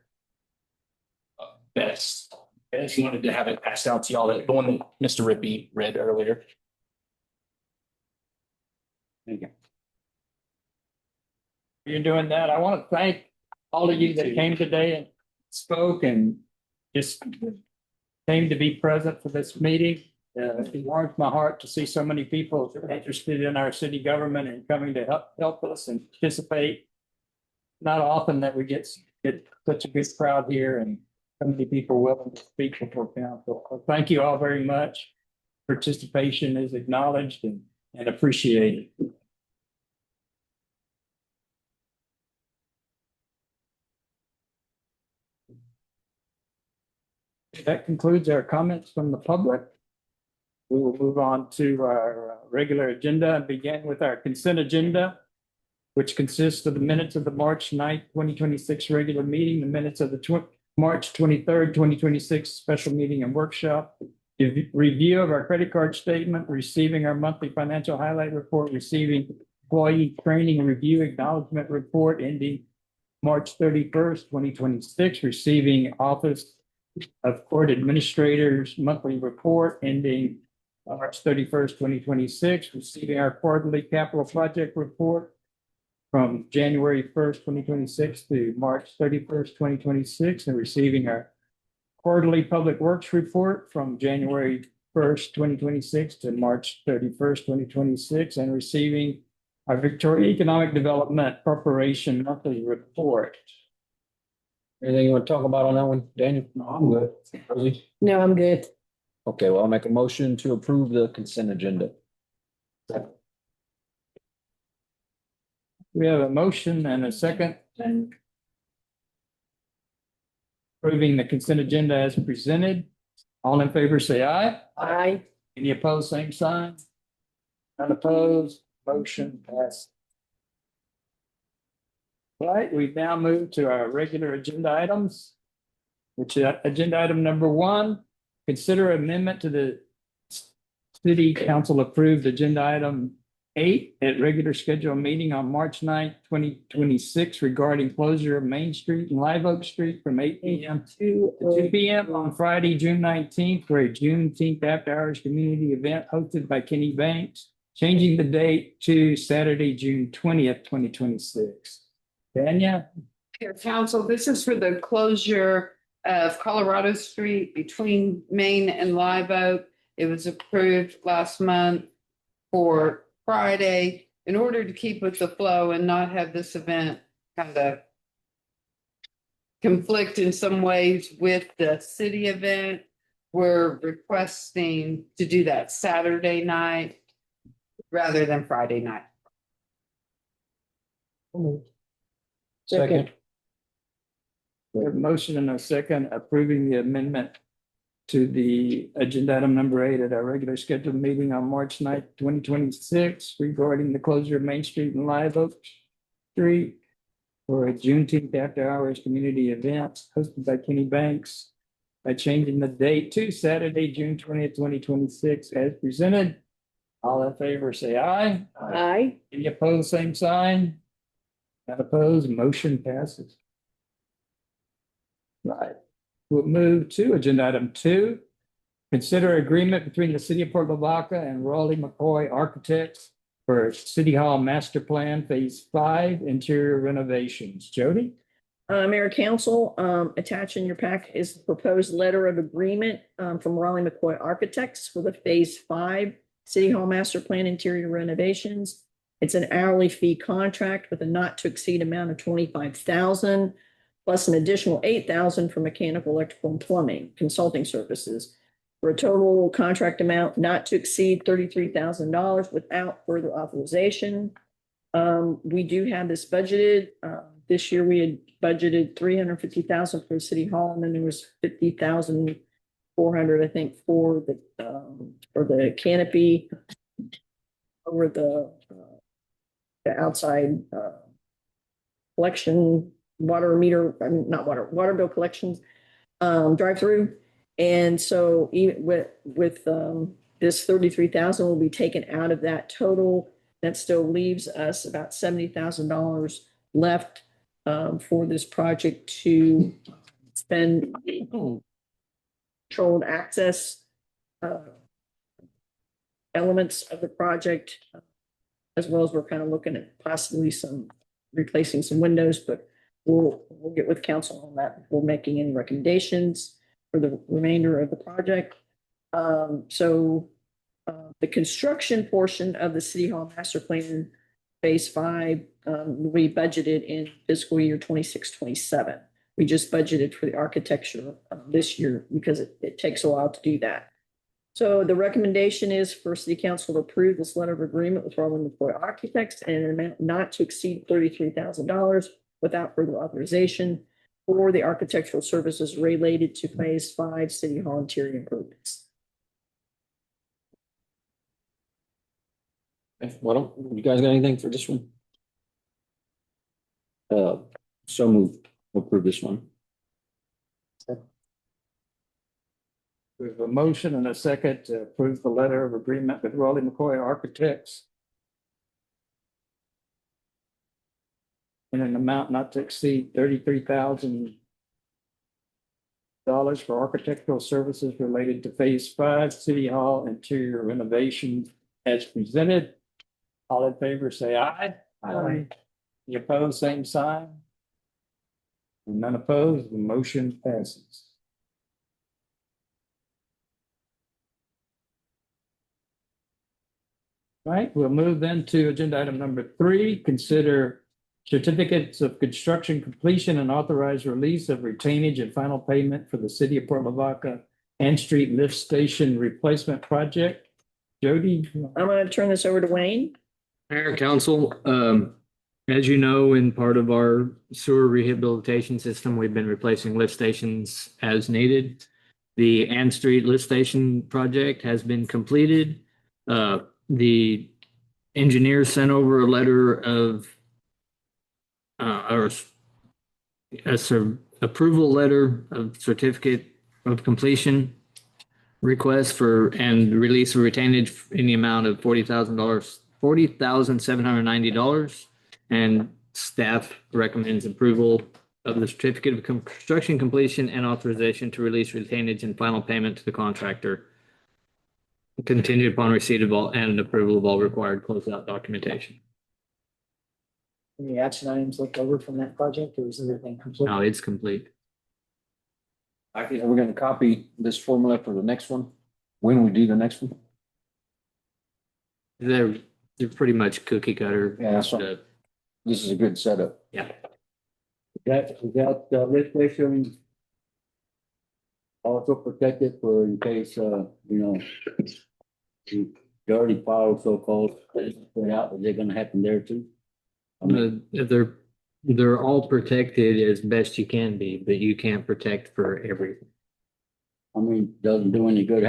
Best. If you wanted to have it passed out to y'all, the one that Mr. Rippey read earlier. There you go. You're doing that. I want to thank all of you that came today and spoke and just came to be present for this meeting. It warms my heart to see so many people interested in our city government and coming to help us and participate. Not often that we get such a good crowd here and so many people willing to speak before council. So thank you all very much. Participation is acknowledged and appreciated. That concludes our comments from the public. We will move on to our regular agenda and begin with our consent agenda, which consists of the minutes of the March 9th, 2026 regular meeting, the minutes of the March 23rd, 2026 special meeting and workshop, review of our credit card statement, receiving our monthly financial highlight report, receiving employee training review acknowledgement report ending March 31st, 2026, receiving Office of Court Administrators monthly report ending March 31st, 2026, receiving our quarterly capital project report from January 1st, 2026 to March 31st, 2026, and receiving our quarterly public works report from January 1st, 2026 to March 31st, 2026, and receiving our Victoria Economic Development Corporation monthly report. Anything you want to talk about on that one, Daniel? No, I'm good. Rosie? No, I'm good. Okay, well, I'll make a motion to approve the consent agenda. We have a motion and a second. Approving the consent agenda as presented. All in favor, say aye. Aye. Any opposed, same sign. None opposed, motion passed. Right, we've now moved to our regular agenda items. Which agenda item number 1, consider amendment to the city council approved agenda item 8 at regular scheduled meeting on March 9th, 2026 regarding closure of Main Street and Live Oak Street from 8 p.m. to 2 p.m. on Friday, June 19th for a Juneteenth after hours community event hosted by Kenny Banks, changing the date to Saturday, June 20th, 2026. Dania? Here, council, this is for the closure of Colorado Street between Main and Live Oak. It was approved last month for Friday in order to keep with the flow and not have this event kind of conflict in some ways with the city event. We're requesting to do that Saturday night rather than Friday night. Second. We have a motion and a second approving the amendment to the agenda item number 8 at our regular scheduled meeting on March 9th, 2026 regarding the closure of Main Street and Live Oak Street for a Juneteenth after hours community event hosted by Kenny Banks by changing the date to Saturday, June 20th, 2026 as presented. All in favor, say aye. Aye. Any opposed, same sign. Not opposed, motion passes. Right. We'll move to agenda item 2. Consider agreement between the city of Port Lavaca and Raleigh McCoy Architects for City Hall Master Plan Phase 5 interior renovations. Jody? Mayor Council, attached in your pack is the proposed letter of agreement from Raleigh McCoy Architects for the Phase 5 City Hall Master Plan interior renovations. It's an hourly fee contract with a not to exceed amount of $25,000 plus an additional $8,000 for mechanical, electrical, and plumbing consulting services for a total contract amount not to exceed $33,000 without further authorization. We do have this budgeted. This year we had budgeted $350,000 for City Hall, and then there was $50,400, I think, for the canopy over the outside collection water meter, I mean, not water bill collections drive-through. And so even with this 33,000 will be taken out of that total. That still leaves us about $70,000 left for this project to spend controlled access elements of the project, as well as we're kind of looking at possibly replacing some windows, but we'll get with council on that before making any recommendations for the remainder of the project. The construction portion of the City Hall Master Plan Phase 5, we budgeted in fiscal year 26-27. We just budgeted for the architecture this year because it takes a while to do that. So the recommendation is for City Council to approve this letter of agreement with Roland McCoy Architects and an amount not to exceed $33,000 without further authorization for the architectural services related to Phase 5 City Hall interior improvements. Well, you guys got anything for this one? So moved, approve this one. We have a motion and a second to approve the letter of agreement with Raleigh McCoy Architects in an amount not to exceed $33,000 for architectural services related to Phase 5 City Hall interior renovation as presented. All in favor, say aye. Aye. You opposed, same sign. And none opposed, the motion passes. Right, we'll move then to agenda item number 3, consider certificates of construction completion and authorized release of retainage and final payment for the City of Port Lavaca Ann Street Lift Station Replacement Project. Jody? I'm going to turn this over to Wayne. Mayor, council, as you know, in part of our sewer rehabilitation system, we've been replacing lift stations as needed. The Ann Street Lift Station project has been completed. The engineer sent over a letter of approval letter of certificate of completion request for and release of retainage in the amount of $40,790, and staff recommends approval of the certificate of construction completion and authorization to release retainage and final payment to the contractor, contingent upon receipt of all and approval of all required closeout documentation. Any action items left over from that project, or is everything complete? No, it's complete. I think we're gonna copy this formula for the next one, when we do the next one. They're pretty much cookie cutter. Yeah, that's right. This is a good setup. Yeah. That lift station also protected for in case, the dirty pile so-called, put out, is it gonna happen there too? They're all protected as best you can be, but you can't protect for everything. I mean, doesn't do any good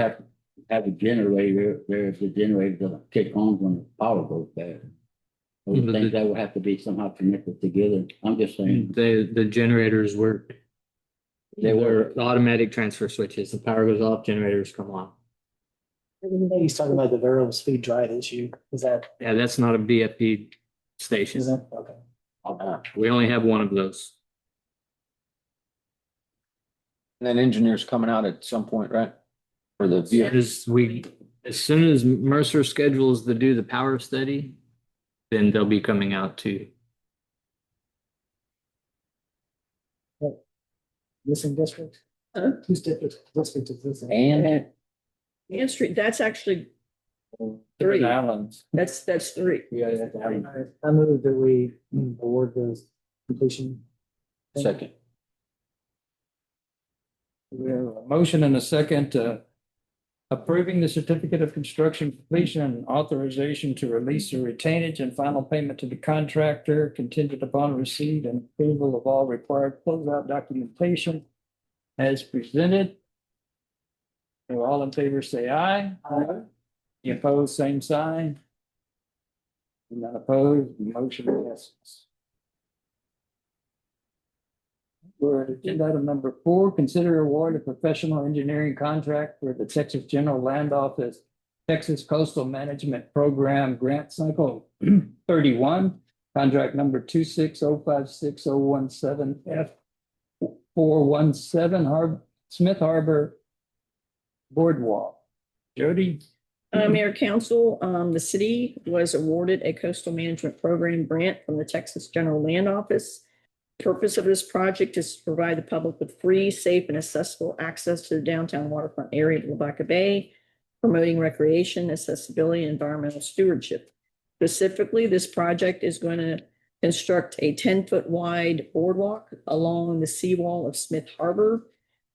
have a generator there if the generator doesn't kick on when the power goes bad. I think that would have to be somehow connected together. I'm just saying. The generators work. They were automatic transfer switches. The power goes off, generators come on. He's talking about the variable speed drive issue. Is that? Yeah, that's not a BFP station. Is that? Okay. We only have one of those. And then engineers coming out at some point, right? For the As soon as Mercer schedules to do the power study, then they'll be coming out too. Missing district? Whose district is this? And Ann Street, that's actually 3. Islands. That's 3. Yeah, I move that we award the completion. second. We have a motion and a second approving the certificate of construction completion and authorization to release the retainage and final payment to the contractor contingent upon receipt and approval of all required closeout documentation as presented. So all in favor say aye. Aye. You opposed, same sign. None opposed, the motion passes. We're at agenda item number 4, consider award a professional engineering contract for the Texas General Land Office, Texas Coastal Management Program Grant Cycle 31, contract number 26056-017F 417 Smith Harbor Boardwalk. Jody? Mayor Council, the city was awarded a coastal management program grant from the Texas General Land Office. Purpose of this project is to provide the public with free, safe, and accessible access to the downtown waterfront area of Lavaca Bay, promoting recreation, accessibility, and environmental stewardship. Specifically, this project is going to construct a 10-foot wide boardwalk along the seawall of Smith Harbor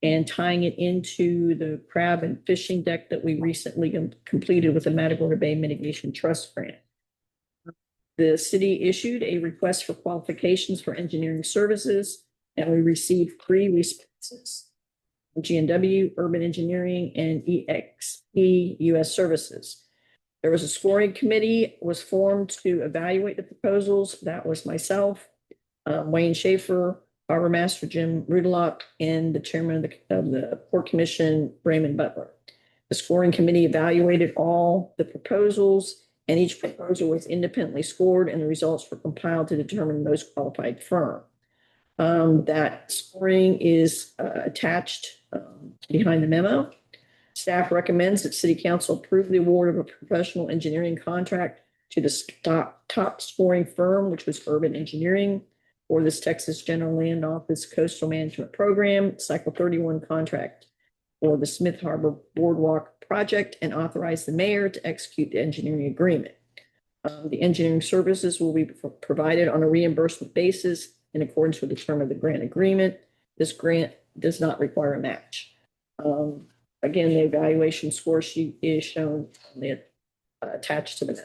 and tying it into the crab and fishing deck that we recently completed with the Matagorda Bay Mitigation Trust Grant. The city issued a request for qualifications for engineering services, and we received 3 responses: GNW, Urban Engineering, and EXE US Services. There was a scoring committee was formed to evaluate the proposals. That was myself, Wayne Schaefer, Harbor Master Jim Rudelock, and the chairman of the Port Commission, Raymond Butler. The scoring committee evaluated all the proposals, and each proposal was independently scored, and the results were compiled to determine the most qualified firm. That scoring is attached behind the memo. Staff recommends that City Council approve the award of a professional engineering contract to the top scoring firm, which was Urban Engineering, for this Texas General Land Office Coastal Management Program, Cycle 31 contract for the Smith Harbor Boardwalk project, and authorize the mayor to execute the engineering agreement. The engineering services will be provided on a reimbursement basis in accordance with the term of the grant agreement. This grant does not require a match. Again, the evaluation score sheet is shown attached to the memo.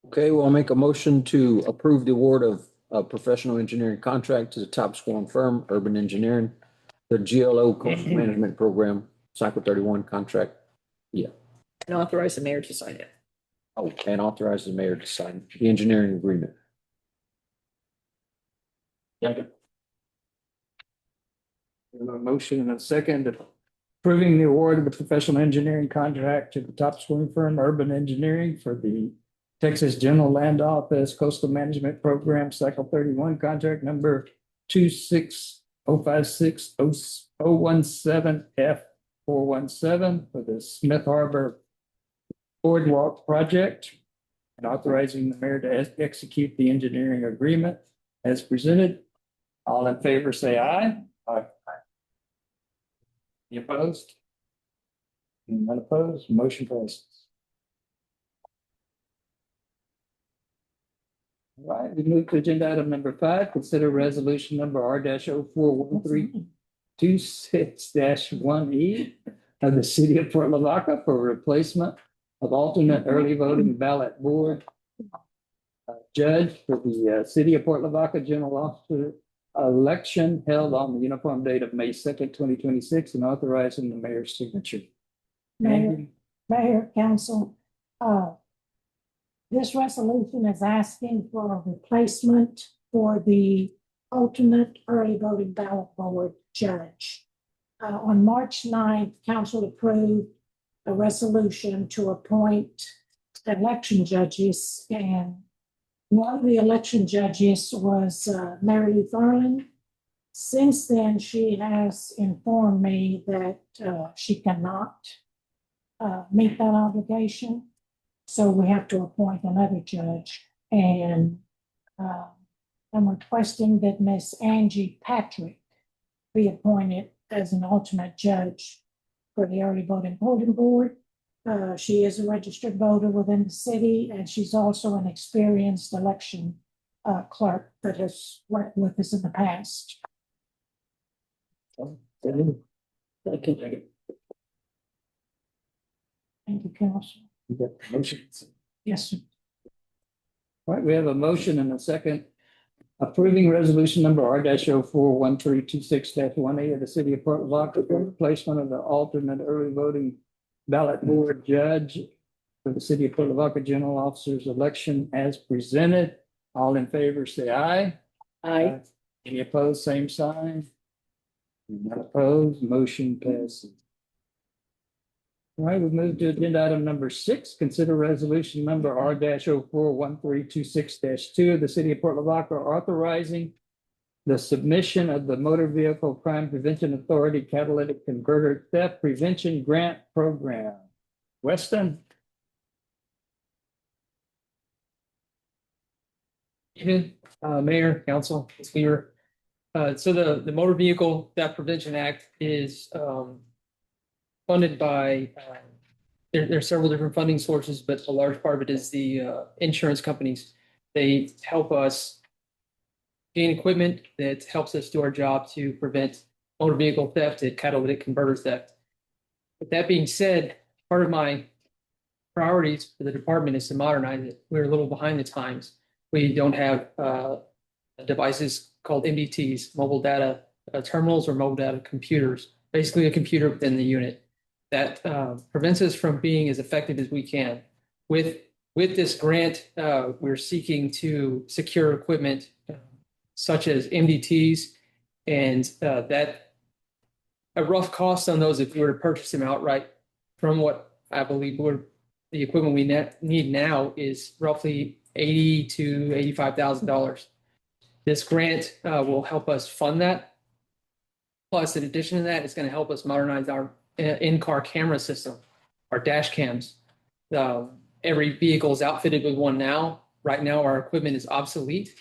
Okay, well, I'll make a motion to approve the award of a professional engineering contract to the top scoring firm, Urban Engineering, the GLO Coastal Management Program, Cycle 31 contract. Yeah. And authorize the mayor to sign it. Oh, and authorize the mayor to sign the engineering agreement. A motion and a second approving the award of the professional engineering contract to the top scoring firm, Urban Engineering, for the Texas General Land Office Coastal Management Program Cycle 31 contract number 26056-017F 417 for the Smith Harbor Boardwalk project, and authorizing the mayor to execute the engineering agreement as presented. All in favor, say aye. Aye. Any opposed? None opposed, motion passes. All right, we move to agenda item number 5, consider resolution number R-041326-1E of the city of Port Lavaca for replacement of alternate early voting ballot board judge for the city of Port Lavaca general officer election held on the uniform date of May 2nd, 2026, and authorizing the mayor's signature. Mayor, Council, this resolution is asking for a replacement for the alternate early voting ballot board judge. On March 9th, council approved a resolution to appoint election judges, and one of the election judges was Mary Lou Thurland. Since then, she has informed me that she cannot meet that obligation. So we have to appoint another judge, and I'm requesting that Miss Angie Patrick be appointed as an alternate judge for the early voting board. She is a registered voter within the city, and she's also an experienced election clerk that has worked with us in the past. Thank you, Council. You got the motion? Yes, sir. All right, we have a motion and a second approving resolution number R-041326-1A of the city of Port Lavaca for replacement of the alternate early voting ballot board judge for the city of Port Lavaca general officers election as presented. All in favor, say aye. Aye. Any opposed, same sign? Not opposed, motion passes. All right, we move to agenda item number 6, consider resolution number R-041326-2 of the city of Port Lavaca authorizing the submission of the Motor Vehicle Crime Prevention Authority Catalytic Converter Theft Prevention Grant Program. Weston? Evening, Mayor, Council, Speaker. So the Motor Vehicle Theft Prevention Act is funded by, there are several different funding sources, but a large part of it is the insurance companies. They help us gain equipment that helps us do our job to prevent motor vehicle theft and catalytic converter theft. With that being said, part of my priorities for the department is to modernize it. We're a little behind the times. We don't have devices called MDTs, mobile data terminals or mobile data computers, basically a computer within the unit that prevents us from being as effective as we can. With this grant, we're seeking to secure equipment such as MDTs, and that a rough cost on those if we were to purchase them outright from what I believe the equipment we need now is roughly $80,000 to $85,000. This grant will help us fund that. Plus, in addition to that, it's going to help us modernize our in-car camera system, our dash cams. Every vehicle is outfitted with one now. Right now, our equipment is obsolete.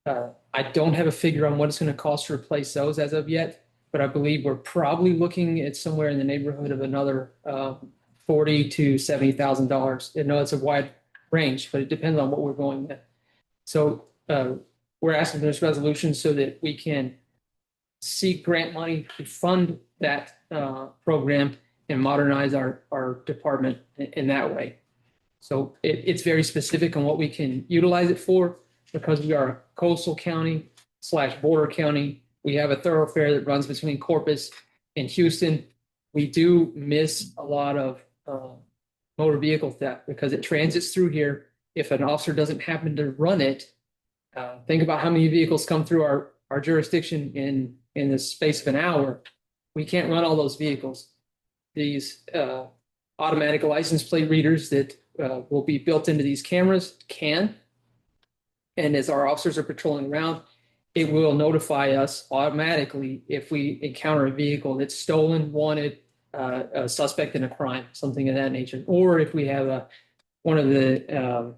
I don't have a figure on what it's going to cost to replace those as of yet, but I believe we're probably looking at somewhere in the neighborhood of another $40,000 to $70,000. I know it's a wide range, but it depends on what we're going with. So we're asking for this resolution so that we can seek grant money to fund that program and modernize our department in that way. So it's very specific on what we can utilize it for, because we are a coastal county / border county. We have a thoroughfare that runs between Corpus and Houston. We do miss a lot of motor vehicle theft because it transits through here. If an officer doesn't happen to run it, think about how many vehicles come through our jurisdiction in the space of an hour. We can't run all those vehicles. These automatic license plate readers that will be built into these cameras can. And as our officers are patrolling around, it will notify us automatically if we encounter a vehicle that's stolen, wanted, a suspect in a crime, something of that nature. Or if we have one of the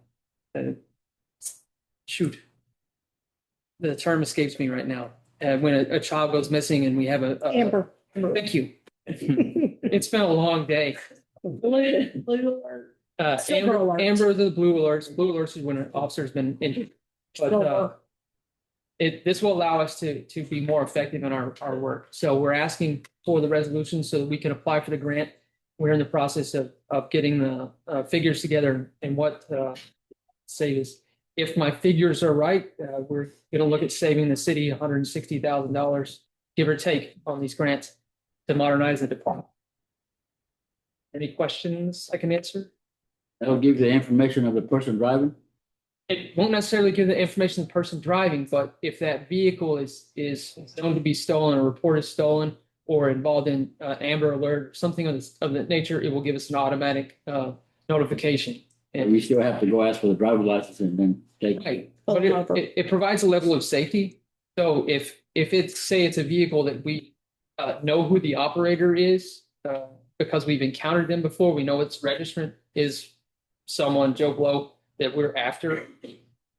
term escapes me right now. When a child goes missing and we have Amber. Thank you. It's been a long day. Blue alert. Silver alerts. Amber are the blue alerts. Blue alerts is when an officer's been injured. But this will allow us to be more effective in our work. So we're asking for the resolution so that we can apply for the grant. We're in the process of getting the figures together and what saves. If my figures are right, we're going to look at saving the city $160,000, give or take, on these grants to modernize the department. Any questions I can answer? That'll give you the information of the person driving? It won't necessarily give the information of the person driving, but if that vehicle is known to be stolen or reported stolen or involved in Amber Alert or something of that nature, it will give us an automatic notification. And we still have to go ask for the driver's license and then take. Right. But it provides a level of safety. So if it's a vehicle that we know who the operator is, because we've encountered them before, we know its registrant is someone, Joe Blow, that we're after,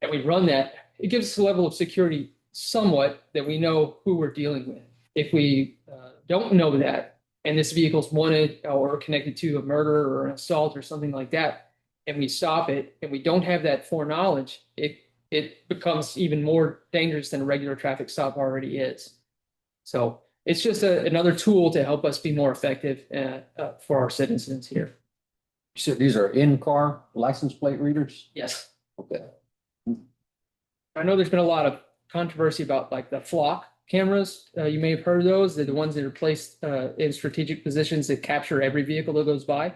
and we run that, it gives us a level of security somewhat that we know who we're dealing with. If we don't know that, and this vehicle's wanted or connected to a murder or an assault or something like that, and we stop it, and we don't have that foreknowledge, it becomes even more dangerous than a regular traffic stop already is. So it's just another tool to help us be more effective for our citizens here. You said these are in-car license plate readers? Yes. Okay. I know there's been a lot of controversy about like the flock cameras. You may have heard of those. They're the ones that are placed in strategic positions that capture every vehicle that goes by.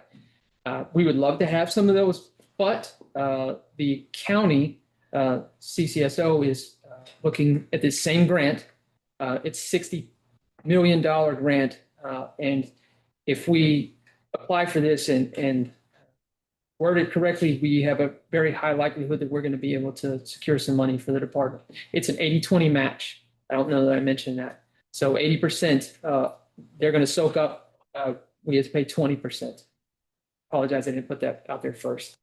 We would love to have some of those, but the county CCSO is looking at this same grant. It's $60 million grant. And if we apply for this and word it correctly, we have a very high likelihood that we're going to be able to secure some money for the department. It's an 80-20 match. I don't know that I mentioned that. So 80%, they're going to soak up. We have to pay 20%. Apologize, I didn't put that out there first.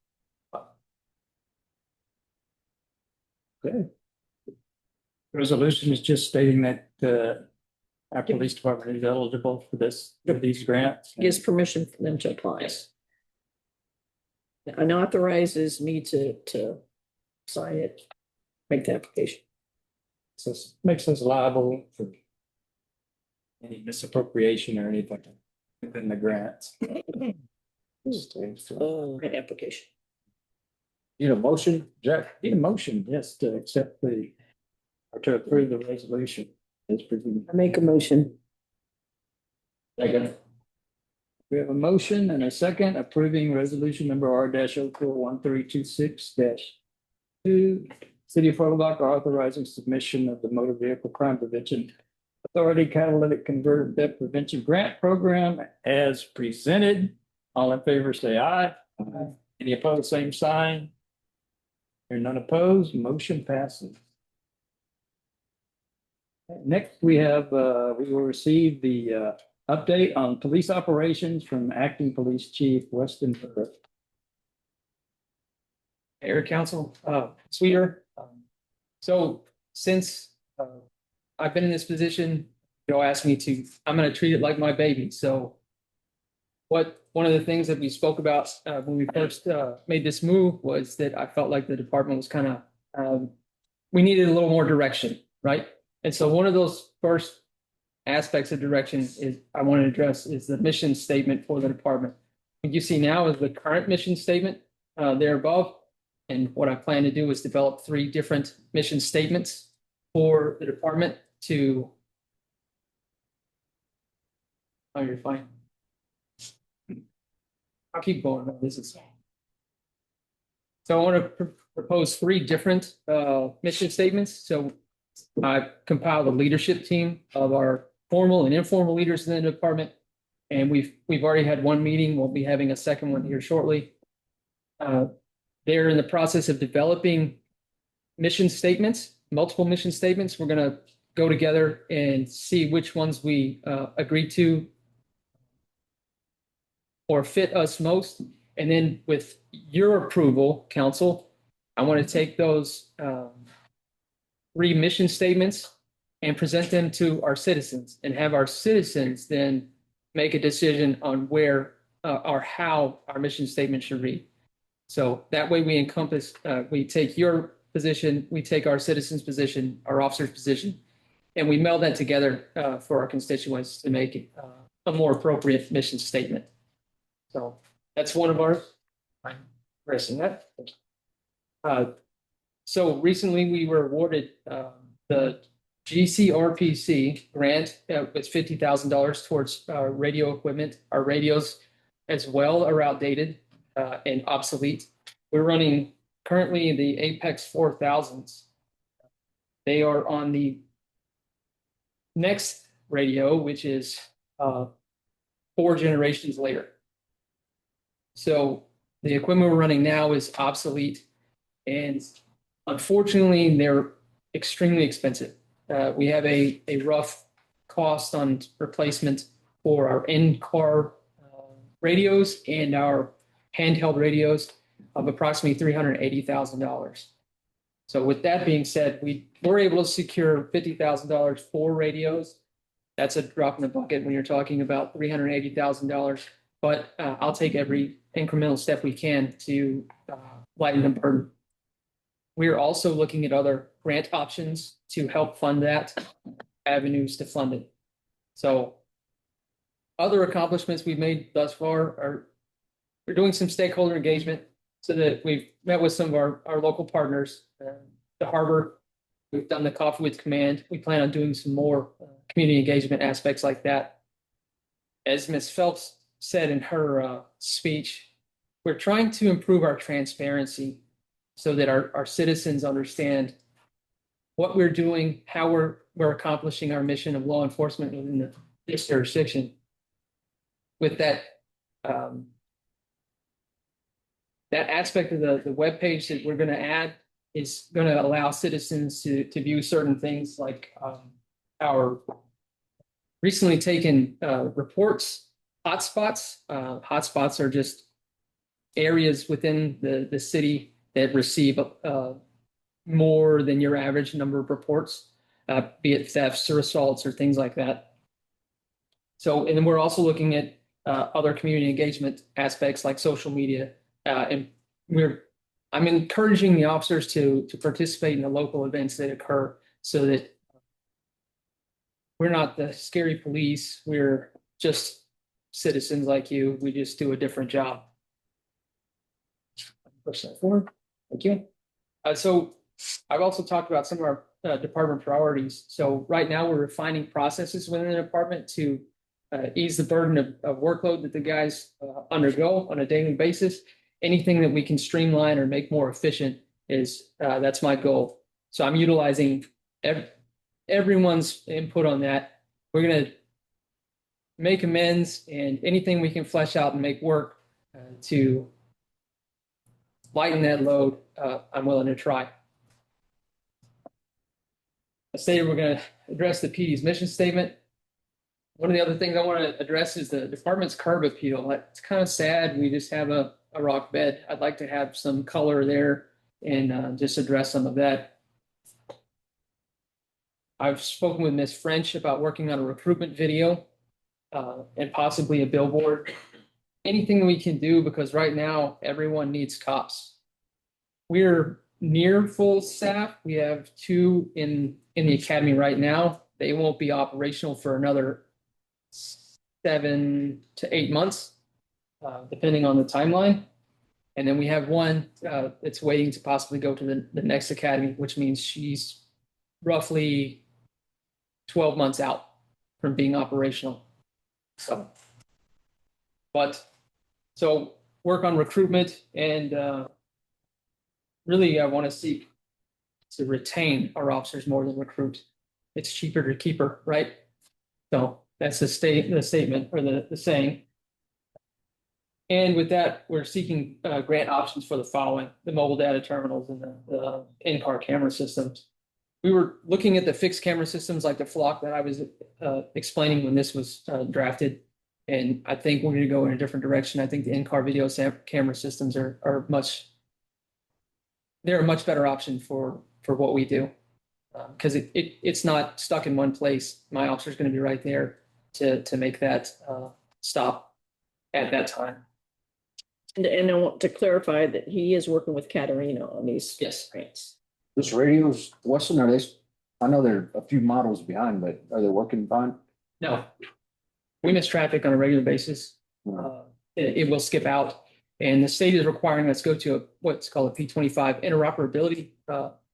Okay. Resolution is just stating that our police department is eligible for these grants. Gives permission for them to apply. Yes. And authorizes me to sign it, make the application. So it makes us liable for any misappropriation or anything within the grants. Grant application. Need a motion, Jack? Need a motion, yes, to accept or to approve the resolution as presented. I make a motion. Second. We have a motion and a second approving resolution number R-041326-2. City of Port Lavaca authorizing submission of the Motor Vehicle Crime Prevention Authority Catalytic Converter Theft Prevention Grant Program as presented. All in favor, say aye. Aye. Any opposed, same sign. Hearing none opposed, motion passes. Next, we will receive the update on police operations from Acting Police Chief Weston Burris. Mayor, Council, Sweeter. So since I've been in this position, you asked me to, I'm going to treat it like my baby. So one of the things that we spoke about when we first made this move was that I felt like the department was kind of, we needed a little more direction, right? And so one of those first aspects of direction is I want to address is the mission statement for the department. What you see now is the current mission statement there above. And what I plan to do is develop 3 different mission statements for the department to. Oh, you're fine. I'll keep going. This is. So I want to propose 3 different mission statements. So I've compiled a leadership team of our formal and informal leaders in the department, and we've already had 1 meeting. We'll be having a second one here shortly. They're in the process of developing mission statements, multiple mission statements. We're going to go together and see which ones we agree to or fit us most. And then with your approval, Council, I want to take those 3 mission statements and present them to our citizens and have our citizens then make a decision on where or how our mission statement should read. So that way we encompass, we take your position, we take our citizens' position, our officers' position, and we meld that together for our constituents to make it a more appropriate mission statement. So that's one of ours. I'm pressing that. So recently we were awarded the GCRPC grant with $50,000 towards radio equipment. Our radios as well are outdated and obsolete. We're running currently the Apex 4000s. They are on the next radio, which is 4 generations later. So the equipment we're running now is obsolete, and unfortunately, they're extremely expensive. We have a rough cost on replacement for our in-car radios and our handheld radios of approximately $380,000. So with that being said, we were able to secure $50,000 for radios. That's a drop in the bucket when you're talking about $380,000, but I'll take every incremental step we can to lighten the burden. We are also looking at other grant options to help fund that, avenues to fund it. So other accomplishments we've made thus far are we're doing some stakeholder engagement so that we've met with some of our local partners, the harbor. We've done the Coffee with Command. We plan on doing some more community engagement aspects like that. As Ms. Phelps said in her speech, we're trying to improve our transparency so that our citizens understand what we're doing, how we're accomplishing our mission of law enforcement within this jurisdiction. With that, that aspect of the webpage that we're going to add is going to allow citizens to view certain things like our recently taken reports, hotspots. Hotspots are just areas within the city that receive more than your average number of reports, be it thefts or assaults or things like that. So, and then we're also looking at other community engagement aspects like social media. And I'm encouraging the officers to participate in the local events that occur so that we're not the scary police. We're just citizens like you. We just do a different job. Push that forward. Thank you. So I've also talked about some of our department priorities. So right now we're refining processes within the department to ease the burden of workload that the guys undergo on a daily basis. Anything that we can streamline or make more efficient is that's my goal. So I'm utilizing everyone's input on that. We're going to make amends, and anything we can flesh out and make work to lighten that load, I'm willing to try. I stated we're going to address the PD's mission statement. One of the other things I want to address is the department's curb appeal. It's kind of sad. We just have a rock bed. I'd like to have some color there and just address some of that. I've spoken with Ms. French about working on a recruitment video and possibly a billboard. Anything we can do, because right now everyone needs cops. We're near full staff. We have 2 in the academy right now. They won't be operational for another 7 to 8 months, depending on the timeline. And then we have 1 that's waiting to possibly go to the next academy, which means she's roughly 12 months out from being operational. So work on recruitment, and really I want to seek to retain our officers more than recruit. It's cheaper to keep her, right? So that's the statement or the saying. And with that, we're seeking grant options for the following: the mobile data terminals and the in-car camera systems. We were looking at the fixed camera systems like the flock that I was explaining when this was drafted. And I think we're going to go in a different direction. I think the in-car video camera systems are they're a much better option for what we do. Because it's not stuck in one place. My officer's going to be right there to make that stop at that time. And I want to clarify that he is working with Katerina on these grants. This radios, Weston, I know they're a few models behind, but are they working fine? No, we miss traffic on a regular basis. It will skip out, and the state is requiring us go to what's called a P25 interoperability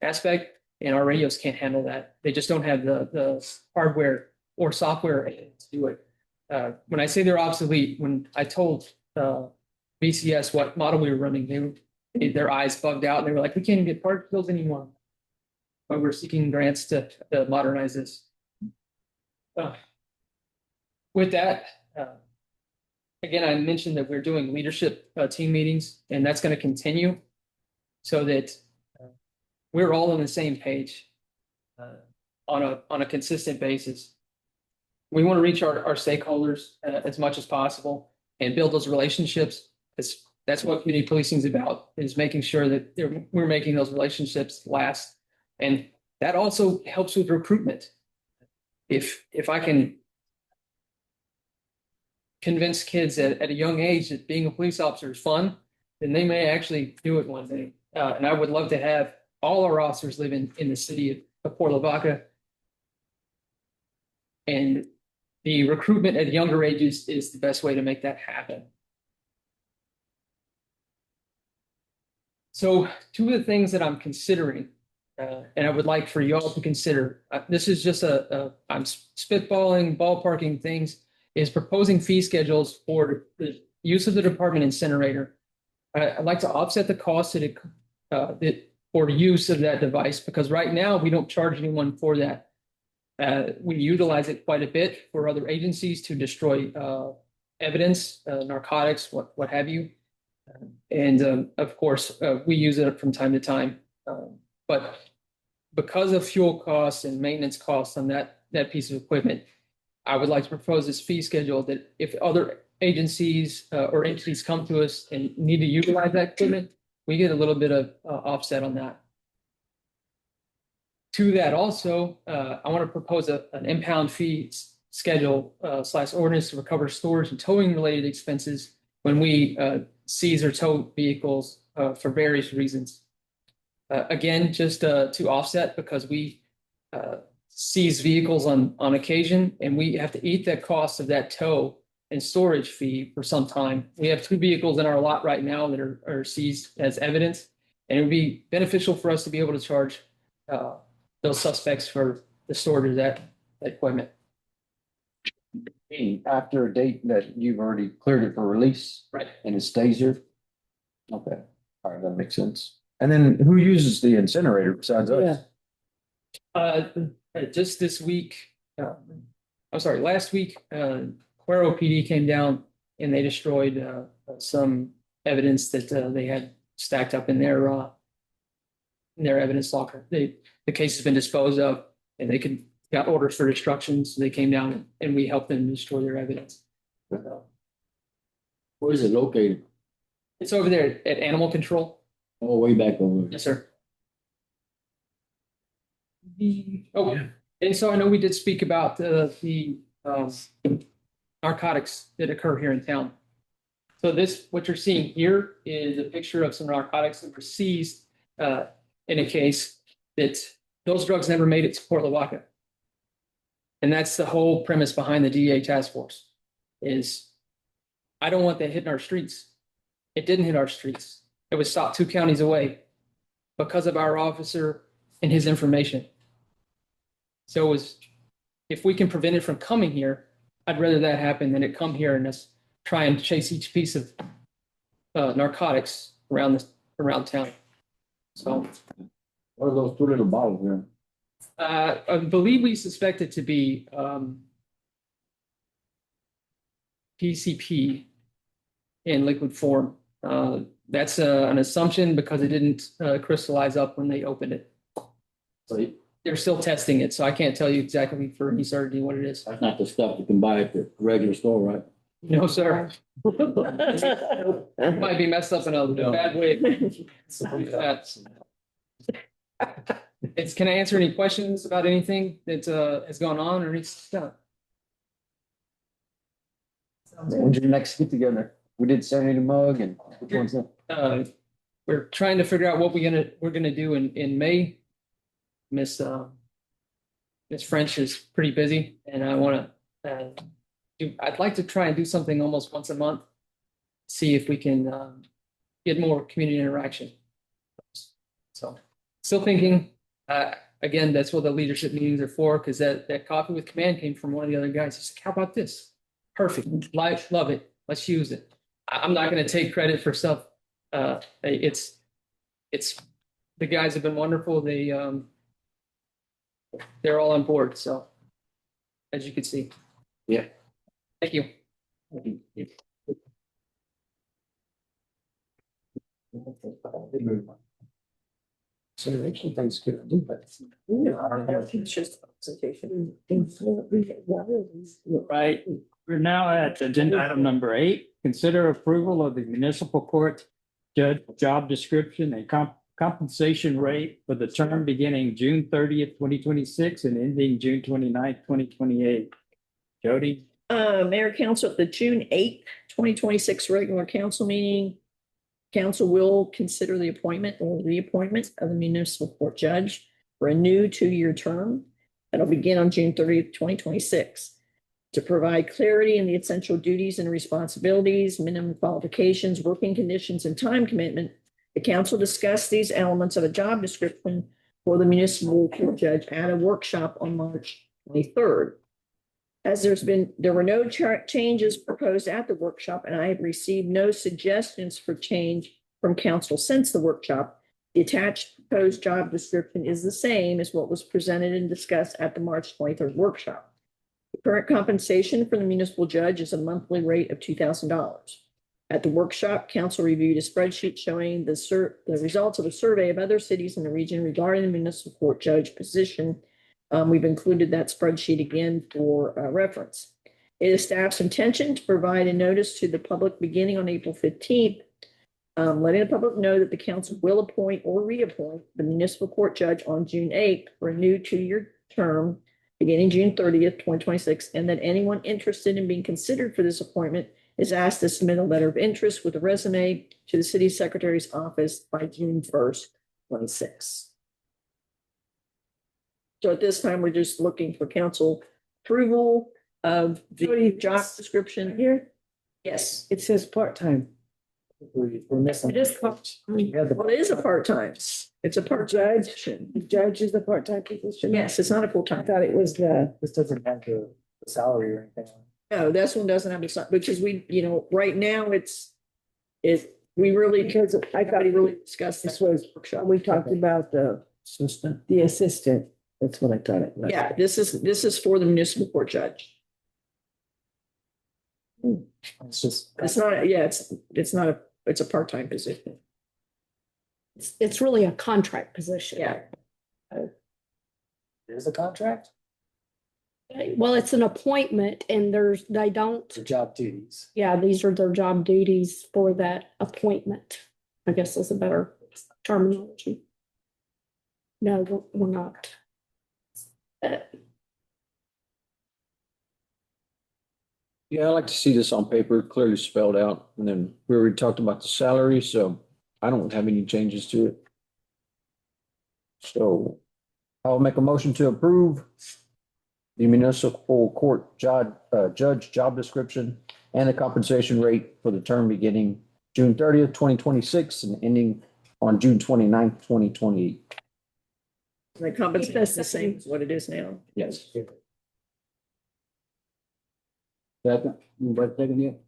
aspect, and our radios can't handle that. They just don't have the hardware or software to do it. When I say they're obsolete, when I told BCS what model we were running, their eyes bugged out and they were like, "We can't even get part fills anymore." But we're seeking grants to modernize this. With that, again, I mentioned that we're doing leadership team meetings, and that's going to continue so that we're all on the same page on a consistent basis. We want to reach our stakeholders as much as possible and build those relationships. That's what community policing is about, is making sure that we're making those relationships last. And that also helps with recruitment. If I can convince kids at a young age that being a police officer is fun, then they may actually do it one day. And I would love to have all our officers live in the city of Port Lavaca. And the recruitment at younger ages is the best way to make that happen. So 2 of the things that I'm considering, and I would like for you all to consider, this is just I'm spitballing, ballparking things, is proposing fee schedules for the use of the department incinerator. I'd like to offset the cost that for use of that device, because right now we don't charge anyone for that. We utilize it quite a bit for other agencies to destroy evidence, narcotics, what have you. And of course, we use it from time to time. But because of fuel costs and maintenance costs on that piece of equipment, I would like to propose this fee schedule that if other agencies or entities come to us and need to utilize that equipment, we get a little bit of offset on that. To that also, I want to propose an impound fee schedule / ordinance to recover storage and towing related expenses when we seize or tow vehicles for various reasons. Again, just to offset, because we seize vehicles on occasion and we have to eat that cost of that tow and storage fee for some time. We have 2 vehicles in our lot right now that are seized as evidence, and it would be beneficial for us to be able to charge those suspects for the storage of that equipment. After a date that you've already cleared it for release? Right. And it stays here? Okay, all right, that makes sense. And then who uses the incinerator besides us? Just this week, last week, Cuero PD came down and they destroyed some evidence that they had stacked up in their evidence locker. The case has been disposed of, and they got orders for destruction, so they came down and we helped them destroy their evidence. Where is it located? It's over there at Animal Control. Oh, way back over. Yes, sir. And so I know we did speak about the narcotics that occur here in town. So what you're seeing here is a picture of some narcotics that were seized in a case that those drugs never made it to Port Lavaca. And that's the whole premise behind the DEA task force is I don't want that hitting our streets. It didn't hit our streets. It was stopped 2 counties away because of our officer and his information. So if we can prevent it from coming here, I'd rather that happen than it come here and us try and chase each piece of narcotics around town. So what are those 2 little bottles here? I believe we suspect it to be PCP in liquid form. That's an assumption because it didn't crystallize up when they opened it. So they're still testing it, so I can't tell you exactly for any certainty what it is. That's not the stuff you can buy at the regular store, right? No, sir. It might be messed up in a bad way. Can I answer any questions about anything that has gone on or needs to be done? When's your next get together? We did Saturday Mug, and which one's that? We're trying to figure out what we're gonna do in May. Miss French is pretty busy, and I want to. I'd like to try and do something almost once a month. See if we can get more community interaction. So, still thinking. Again, that's what the leadership meetings are for, because that coffee with command came from one of the other guys. He's like, "How about this? Perfect, love it. Let's use it." I'm not going to take credit for stuff. It's the guys have been wonderful. They're all on board. So, as you can see, yeah. Thank you. So actually, things could do, but It's just a presentation. Right, we're now at agenda item number 8. Consider approval of the municipal court judge job description and compensation rate for the term beginning June 30th, 2026 and ending June 29th, 2028. Jody? Mayor Council, at the June 8th, 2026 regular council meeting, council will consider the appointment or reappointment of the municipal court judge for a new 2-year term that'll begin on June 30th, 2026. To provide clarity in the essential duties and responsibilities, minimum qualifications, working conditions, and time commitment, the council discussed these elements of a job description for the municipal court judge at a workshop on March 23rd. As there were no changes proposed at the workshop, and I have received no suggestions for change from council since the workshop, The attached proposed job description is the same as what was presented and discussed at the March 23rd workshop. The current compensation for the municipal judge is a monthly rate of $2,000. At the workshop, council reviewed a spreadsheet showing the results of a survey of other cities in the region regarding the municipal court judge position. We've included that spreadsheet again for reference. It is staff's intention to provide a notice to the public beginning on April 15th, letting the public know that the council will appoint or reappoint the municipal court judge on June 8th for a new 2-year term beginning June 30th, 2026, and that anyone interested in being considered for this appointment is asked to submit a letter of interest with a resume to the city secretary's office by June 1st, 26. So at this time, we're just looking for council approval of the job description here. Yes, It says part-time. We're missing. it is. Well, it is a part-time. It's a part-time position. Judge is a part-time position? Yes, it's not a I full-time. thought it was This doesn't have the salary or anything. No, this one doesn't have the, because we, right now we really, because I thought he really discussed this was workshop. we talked about the assistant. That's what I thought it was. Yeah, this is for the municipal court judge. It's just. It's not, it's a part-time position. It's really a contract position. Yeah. There's a contract? Well, it's an appointment and they don't, The job duties. yeah, these are their job duties for that appointment. I guess is a better terminology. No, we're not. Yeah, I like to see this on paper clearly spelled out. And then we already talked about the salary, so I don't have any changes to it. So I'll make a motion to approve the municipal court judge job description and the compensation rate for the term beginning June 30th, 2026 and ending on June 29th, 2028. The compensation is the same as what it is now. Yes. Second, anybody second yet?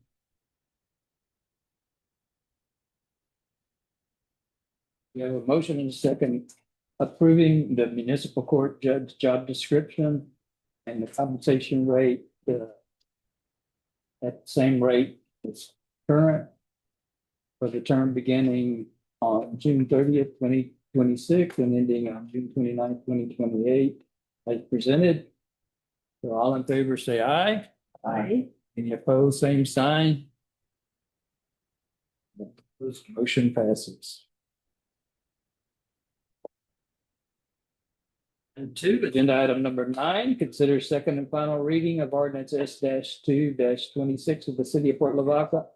We have a motion and a second approving the municipal court judge job description and the compensation rate, at the same rate as current for the term beginning on June 30th, 2026 and ending on June 29th, 2028 as presented. So all in favor, say aye. Aye. Any opposed, same sign. Motion passes. And two, agenda item number 9, consider second and final reading of ordinance S-2-26 of the city of Port Lavaca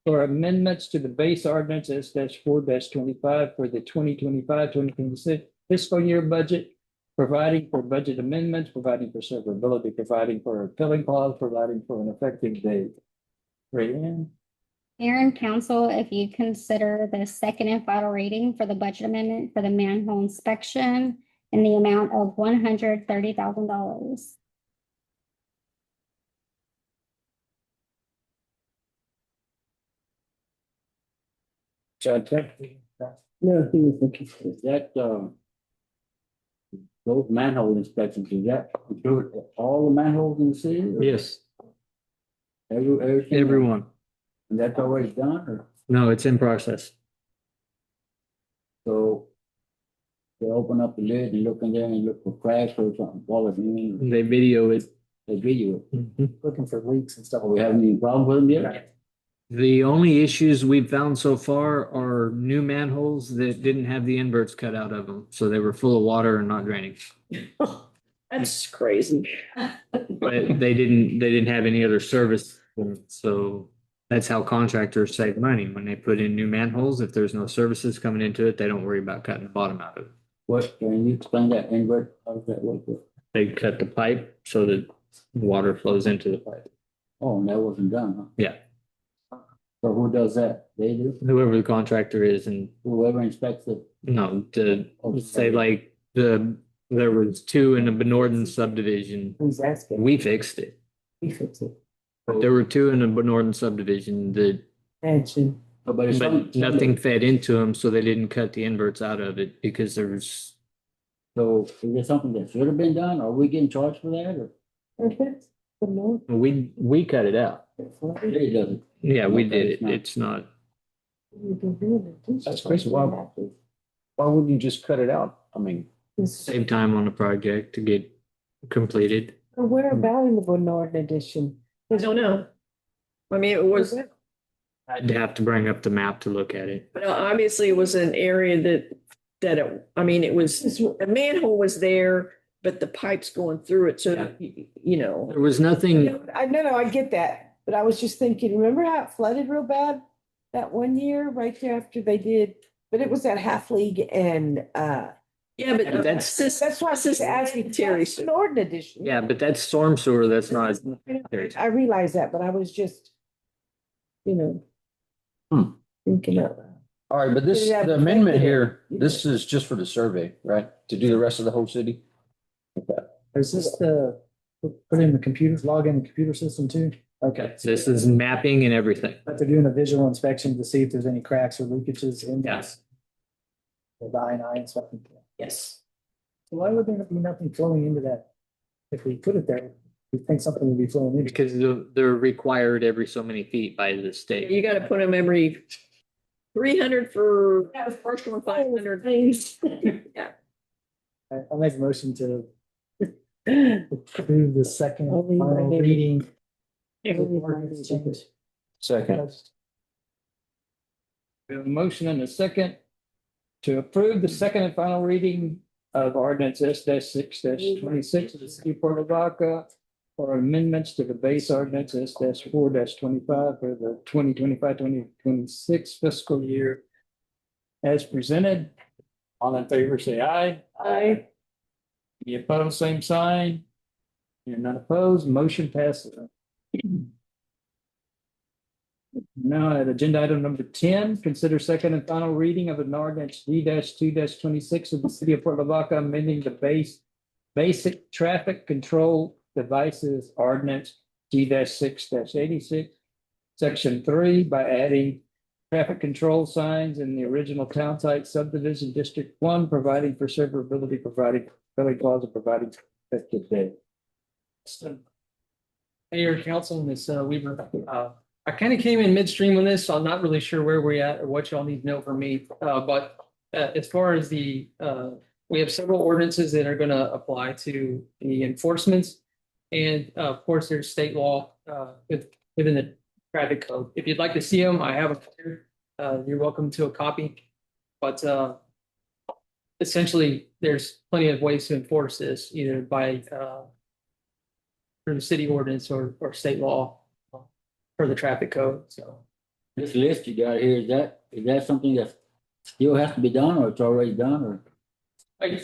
for amendments to the base ordinance S-4-25 for the 2025-2026 fiscal year budget, providing for budget amendments, providing for severability, providing for a filling clause, providing for an effective date. Rayanne? Mayor and council, if you consider the second and final reading for the budget amendment for the manhole inspection in the amount of $130,000. Chad, No, he was looking. Is that, those manhole inspections, is that include all the manholes in the city? or Yes, everything? everyone. And that's always done, or No, it's in process. so? They open up the lid and look in there and look for cracks or something, fall in, They video it. they video it. Mhm. looking for leaks and stuff. Are we having any problem with them yet? The only issues we've found so far are new manholes that didn't have the inverts cut out of them, so they were full of water and not draining. That's crazy. But they didn't have any other service, so that's how contractors save money. When they put in new manholes, if there's no services coming into it, they don't worry about cutting the bottom out of it. What, can you explain that invert, how does that work? They cut the pipe so that water flows into the pipe. Oh, and that wasn't done, huh? Yeah, So who does that? They do? whoever the contractor is, and Whoever inspects it? no, say like there was 2 in the Benorden subdivision. Who's asking? We fixed it. He fixed it. But there were 2 in the Benorden subdivision that Mansion. But it's But nothing fed into them, so they didn't cut the inverts out of it because there's, So is there something that should have been done? Are we getting charged for that or? we cut it out. It doesn't. Yeah, we Okay, did it's it. not. It's not. That's crazy. Why wouldn't you just cut it out? I mean, Save time on the project to get completed. Where about in the Bernard edition? I don't know. I mean, it was, I'd have to bring up the map to look at it. but obviously it was an area I mean, it was, the manhole was there, but the pipes going through it, so, you know. There was nothing, I know, I get that, but I was just thinking, remember how it flooded real bad that one year right there after they did, but it was that half league and, yeah, but that's why I was just asking Terry, it's an ordinance edition. yeah, but that's storm sewer. That's not. I realize that, but I was just, thinking of. all right, but this, the amendment here, this is just for the survey, right? To do the rest of the whole city? Okay. Is this the, put in the computers, log in the computer system too? Okay. This is mapping and everything. But they're doing a visual inspection to see if there's any cracks or leakages in. Yes. The I&I and stuff. Yes. So why would there be nothing flowing into that? If we put it there, we think something would be flowing in. Because they're required every so many feet by the state. You gotta put them every 300 for the first one, 500 things. Yeah. I'll make a motion to approve the second final reading. Second. We have a motion and a second to approve the second and final reading of ordinance S-6-26 of the city of Port Lavaca for amendments to the base ordinance S-4-25 for the 2025-2026 fiscal year as presented. All in favor, say aye. Aye. Any opposed, same sign. You're not opposed, motion passes. Now at agenda item number 10, consider second and final reading of an ordinance D-2-26 of the city of Port Lavaca amending the basic traffic control devices ordinance D-6-86, section 3 by adding traffic control signs in the original town site subdivision district 1, providing for severability, providing billing clause, and providing effective date. Mayor, council, Ms. Weaver, I kind of came in midstream on this, so I'm not really sure where we're at or what y'all need to know from me. But as far as we have several ordinances that are going to apply to the enforcements. And of course, there's state law within the traffic code. If you'd like to see them, I have them here. You're welcome to a copy. But essentially, there's plenty of ways to enforce this, either by through the city ordinance or state law for the traffic code. So This list you got here, is that something that still has to be done or it's already done or?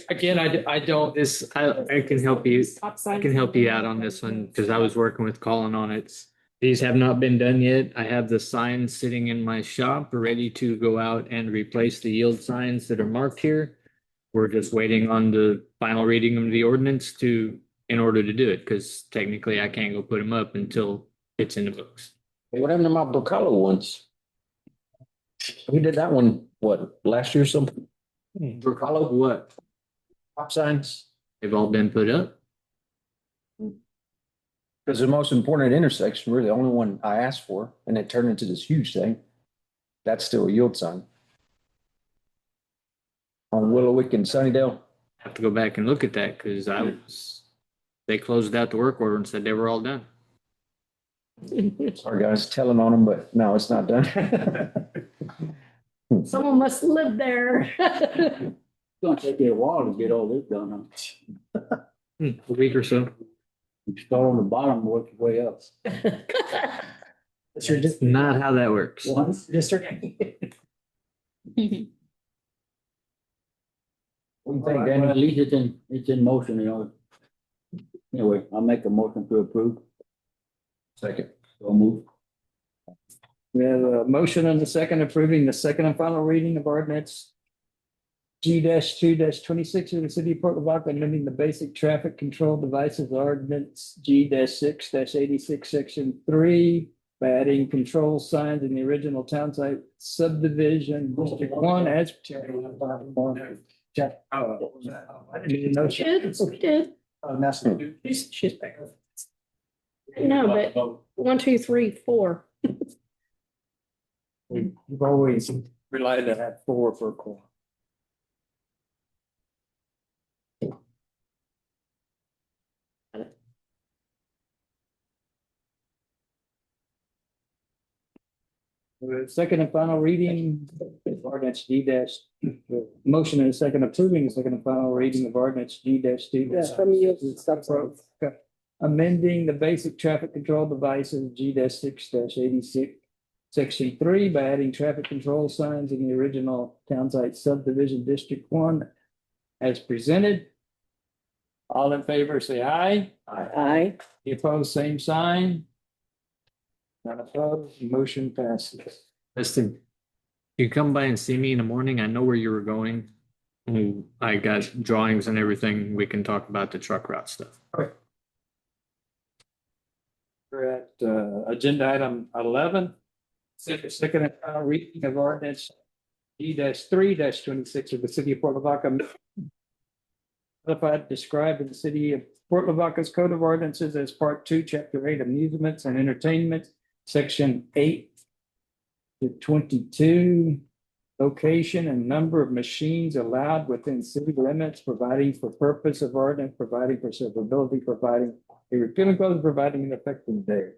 again, I don't. I can help you. I can help you out on this one because I was working with Colin on it. These have not been done yet. I have the signs sitting in my shop ready to go out and replace the yield signs that are marked here. We're just waiting on the final reading of the ordinance in order to do it, because technically I can't go put them up until it's in the books. What happened to my Brocalo ones? We did that one, what, last year or something? Brocalo, what? Stop signs? They've all been put up. Because the most important intersection, we're the only one I asked for, and it turned into this huge thing. That's still a yield sign. On Willowick and Sunnydale. Have to go back and look at that because they closed out the work order and said they were all done. Sorry guys, telling on them, but no, it's not done. Someone must live there. It's gonna take you a while to get all this done. A week or so. You start on the bottom, work your way up. That's not how that works. District. What do you think, Danny? At least it's in motion, you know. Anyway, I'll make a motion to approve. Second. So move. We have a motion and a second approving the second and final reading of ordinance G-2-26 of the city of Port Lavaca, amending the basic traffic control devices ordinance G-6-86, section 3 by adding control signs in the original town site subdivision, District 1 as. I didn't even know. We did. Oh, that's a piece of shit. No, but 1, 2, 3, 4. We've always relied on that 4 for a core. The second and final reading of ordinance D dash, motion and a second approving the second and final reading of ordinance D dash D. From you. Okay. Amending the basic traffic control devices G dash 6-86, section 3 by adding traffic control signs in the original town site subdivision District 1 as presented. All in favor, say aye. Aye. Any opposed, same sign. None opposed, motion passes. Listen, you come by and see me in the morning. I know where you were going. I got drawings and everything. We can talk about the truck route stuff. We're at agenda item 11. Second and final reading of ordinance D-3-26 of the city of Port Lavaca. Modified, described in the city of Port Lavaca's Code of Ordinances as Part 2, Chapter 8, Amusements and Entertainment, Section 8 to 22. Location and number of machines allowed within city limits, providing for purpose of ordinance, providing for severability, providing a repealing clause, providing an effective date.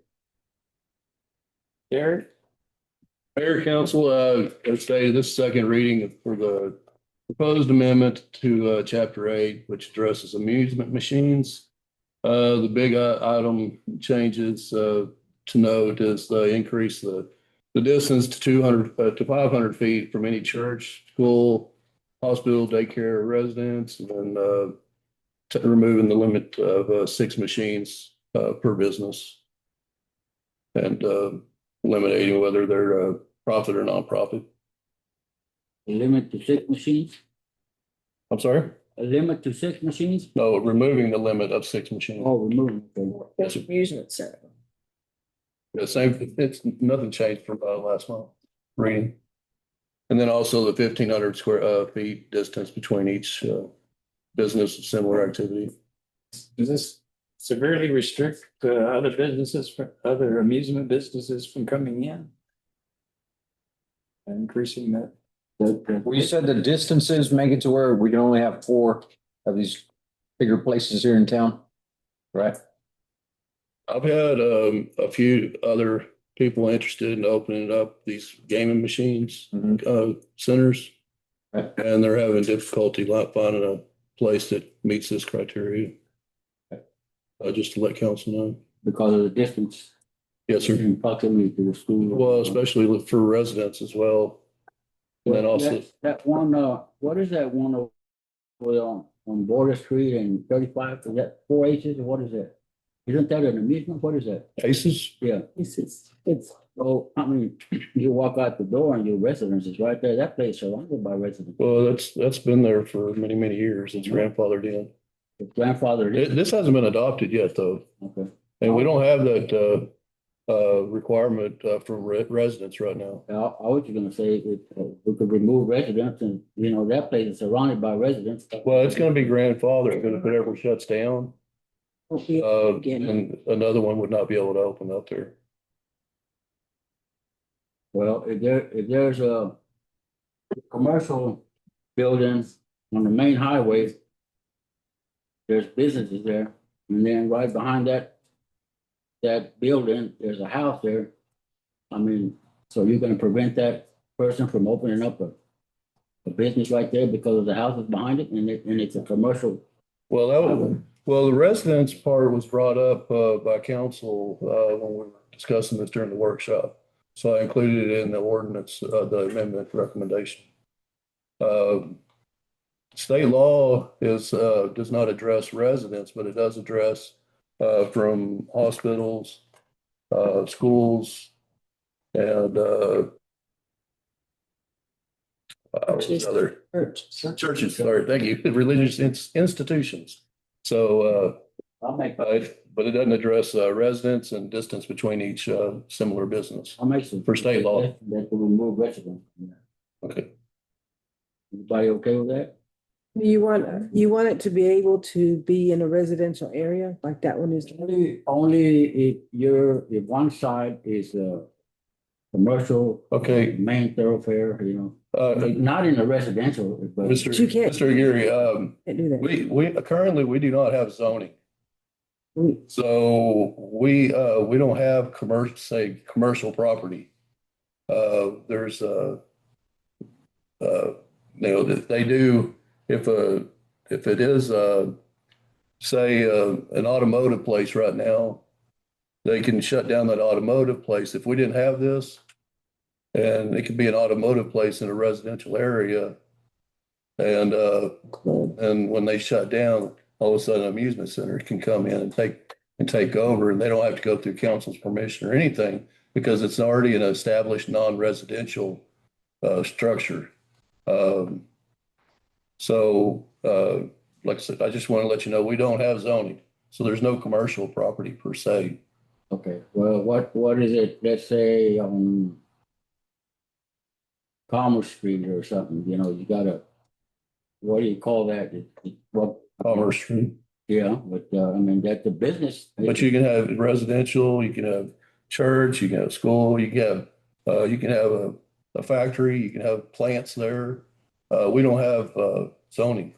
Derek? Mayor, council, as stated, this second reading for the proposed amendment to chapter 8, which addresses amusement machines. The big item changes to note is the increase the distance to 200 to 500 feet from any church, school, hospital, daycare, residence, and removing the limit of 6 machines per business, and eliminating whether they're profit or nonprofit. A limit to 6 machines? I'm sorry? A limit to 6 machines? No, removing the limit of 6 machines. Oh, removing. Yes, sir. Amusement center. The same, it's nothing changed from last month reading. And then also the 1,500 square feet distance between each business of similar activity. Does this severely restrict other businesses, other amusement businesses from coming in? Increasing that. Well, you said the distances make it to where we can only have 4 of these bigger places here in town, right? I've had a few other people interested in opening up these gaming machines centers, and they're having difficulty finding a place that meets this criteria. Just to let council know. Because of the distance. Yes, sir. In proximity to the school. Well, especially for residents as well. And then also that one, what is that one over on Border Street and 35? Is that 4-H's or what is that? Isn't that an amusement? What is that? Aces? Yeah. It's oh, I mean, you walk out the door and your residence is right there. That place is surrounded by residents. Well, that's been there for many, many years. It's grandfathered in. It's grandfathered in. This hasn't been adopted yet, though. Okay. And we don't have that requirement from residents right now. I was gonna say if we could remove residents and, that place is surrounded by residents. Well, it's gonna be grandfathered because if it ever shuts down, and another one would not be able to open up there. Well, if there's a commercial building on the main highway, there's businesses there, and then right behind that building, there's a house there. I mean, so you're gonna prevent that person from opening up a business right there because of the houses behind it, and it's a commercial. Well, the residence part was brought up by council when we were discussing this during the workshop. So I included it in the ordinance, the amendment recommendation. State law does not address residents, but it does address from hospitals, schools, and churches. Sorry, thank you. Religious institutions. So I'll make, But it doesn't address residents and distance between each similar business I'll make some. for state law. That will remove residents. Okay. Everybody okay with that? You want it to be able to be in a residential area like that one is? Only if one side is a commercial. Okay. Main thoroughfare, not in a residential, but. Mr. Aguirre, Can't do that. we currently, we do not have zoning. So we don't have commercial property. There's they do, if it is say an automotive place right now, they can shut down that automotive place. If we didn't have this, and it could be an automotive place in a residential area, and when they shut down, all of a sudden an amusement center can come in and take over, and they don't have to go through council's permission or anything because it's already an established non-residential structure. Like I said, I just want to let you know, we don't have zoning, so there's no commercial property per se. Okay, well, what is it, let's say on Commerce Street or something, you gotta, what do you call that? What? Commerce Street. Yeah, but that's a business. But you can have residential, you can have church, you can have school, you can have a factory, you can have plants there. We don't have zoning.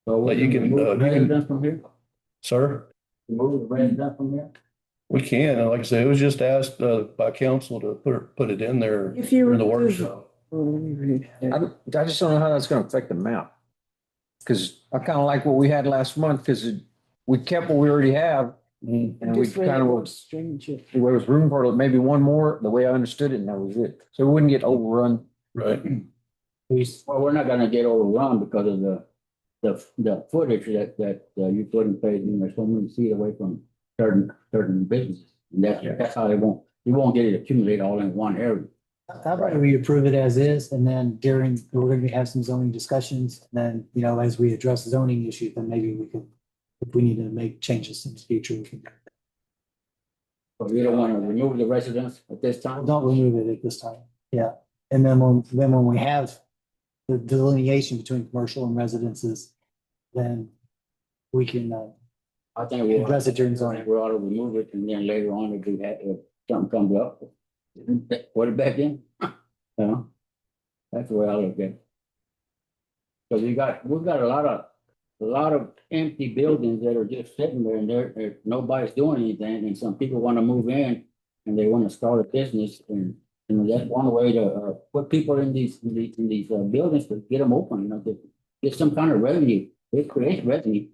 So but you can resident from here? Sir? Remove the resident from here? We can, and like I said, it was just asked by council to put it in there If you in the remove- workshop. I just don't know how that's gonna affect the map. Cause I kind of like what we had last month, cause we kept what we already have. And we Just made kind it more of, stringent. there was room for maybe one more, the way I understood it, and that was it. So we wouldn't get overrun. Right. Well, we're not gonna get overrun because of the footage that you put in place, there's so many feet away from certain businesses. And that's how you won't get it accumulated all in one area. How about we approve it as is, and then we're gonna have some zoning discussions, and then, as we address zoning issues, then maybe we can, if we need to make changes in the future, we can. So you don't want to remove the residents at this time? Don't remove it at this time, yeah. And then when we have the delineation between commercial and residences, then we can, I think we address it during zoning. We ought to remove it, and then later on, if something comes up, put it back in. That's the way I look at it. Because we've got a lot of empty buildings that are just sitting there, and nobody's doing anything, and some people want to move in and they want to start a business, and that's one way to put people in these buildings to get them open, to get some kind of revenue. It creates revenue.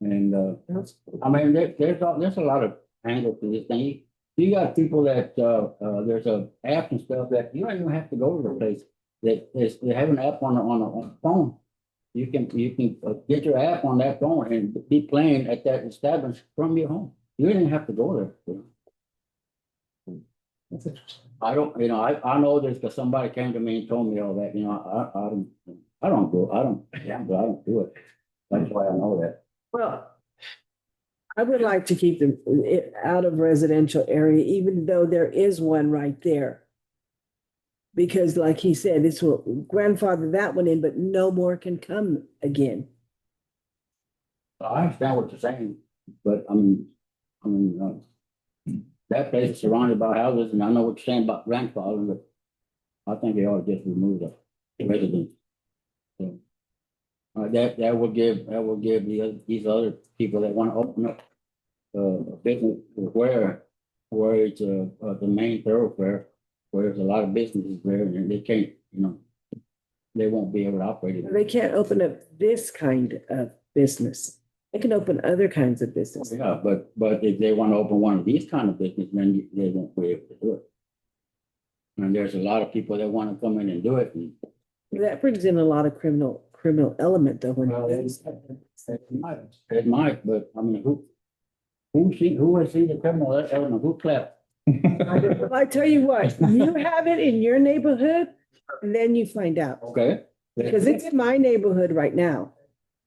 And there's a lot of angles to this thing. You got people that there's a app and stuff that you don't even have to go to the place. They have an app on the phone. You can get your app on that phone and be playing at that establishment from your home. You didn't have to go there. I don't, I know this because somebody came to me and told me all that. I don't do it. That's why I know that. Well, I would like to keep them out of residential area, even though there is one right there. Because like he said, this will grandfather that one in, but no more can come again. I understand what you're saying, but that place is surrounded by houses, and I know what you're saying about grandfather, but I think they ought to just remove the residents. So, that will give these other people that want to open up a business where it's the main thoroughfare, where there's a lot of businesses there, and they can't, they won't be able to operate it. They can't open up this kind of business. They can open other kinds of business. Yeah, but if they want to open one of these kind of business, then they won't be able to do it. And there's a lot of people that want to come in and do it. And that brings in a lot of criminal element though. It might, but who has seen the criminal element? Who clapped? I tell you what, you have it in your neighborhood, and then you find out. Okay. Because it's in my neighborhood right now.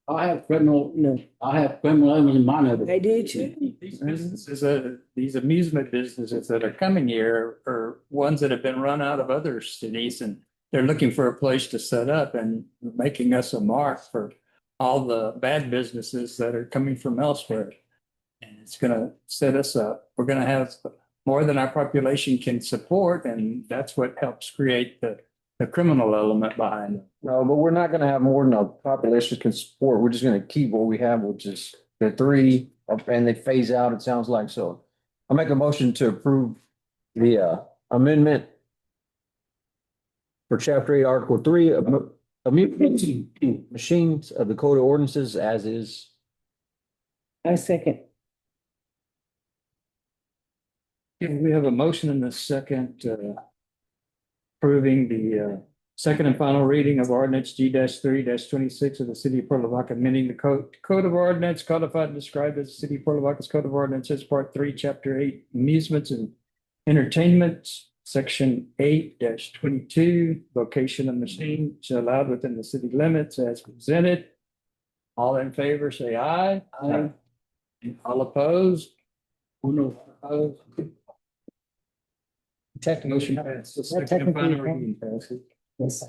I have criminal, I have criminal elements in my neighborhood. They do too. These businesses, these amusement businesses that are coming here are ones that have been run out of other cities and they're looking for a place to set up and making us a mark for all the bad businesses that are coming from elsewhere. And it's gonna set us up. We're gonna have more than our population can support, and that's what helps create the criminal element behind it. No, but we're not gonna have more than our population can support. We're just gonna keep what we have, which is the three, and they phase out, it sounds like. So I'll make a motion to approve the amendment for chapter 8, article 3, amusement machines of the code of ordinances as is. I second. Yeah, we have a motion in the second, approving the second and final reading of ordinance G-3-26 of the city of Port Lavaca, amending the code of ordinance codified and described as the city of Port Lavaca's code of ordinances, part 3, chapter 8, amusements and entertainment, section 8-22, location of machines allowed within the city limits as presented. All in favor, say aye. Aye. All opposed? No opposed? Motion passes. Second and final reading passes. Yes.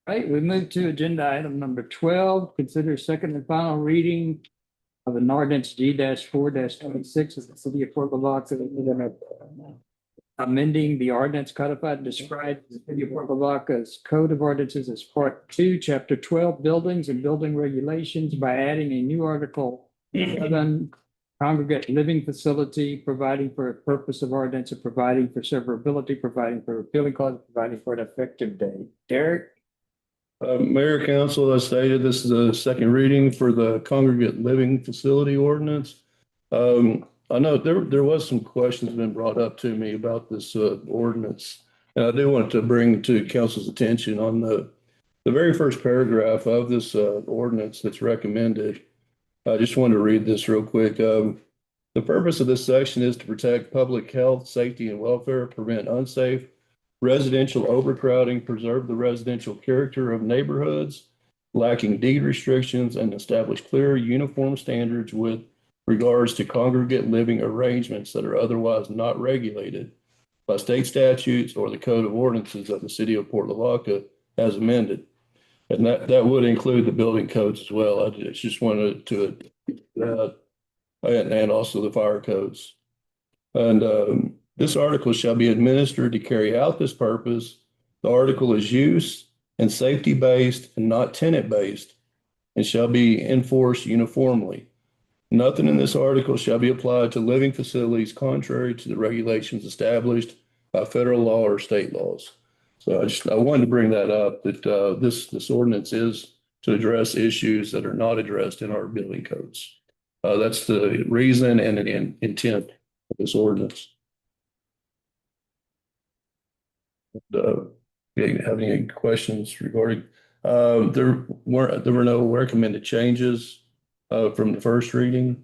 Right, we move to agenda item number 12, consider second and final reading of an ordinance G-4-26 of the city of Port Lavaca, amending the ordinance codified and described as the city of Port Lavaca's code of ordinances as part 2, chapter 12, buildings and building regulations by adding a new article 7, congregate living facility, providing for a purpose of ordinance, and providing for severability, providing for repealing clause, providing for an effective date. Derek? Mayor, council, as stated, this is the second reading for the congregate living facility ordinance. I know there was some questions been brought up to me about this ordinance. And I do want to bring to council's attention on the very first paragraph of this ordinance that's recommended. I just wanted to read this real quick. The purpose of this section is to protect public health, safety, and welfare, prevent unsafe residential overcrowding, preserve the residential character of neighborhoods lacking deed restrictions, and establish clear, uniform standards with regards to congregate living arrangements that are otherwise not regulated by state statutes or the code of ordinances of the city of Port Lavaca as amended. And that would include the building codes as well. I just wanted to, and also the fire codes. And this article shall be administered to carry out this purpose. The article is use and safety based and not tenant based and shall be enforced uniformly. Nothing in this article shall be applied to living facilities contrary to the regulations established by federal law or state laws. So I wanted to bring that up, that this ordinance is to address issues that are not addressed in our building codes. That's the reason and intent of this ordinance. Do you have any questions regarding? There were no recommended changes from the first reading.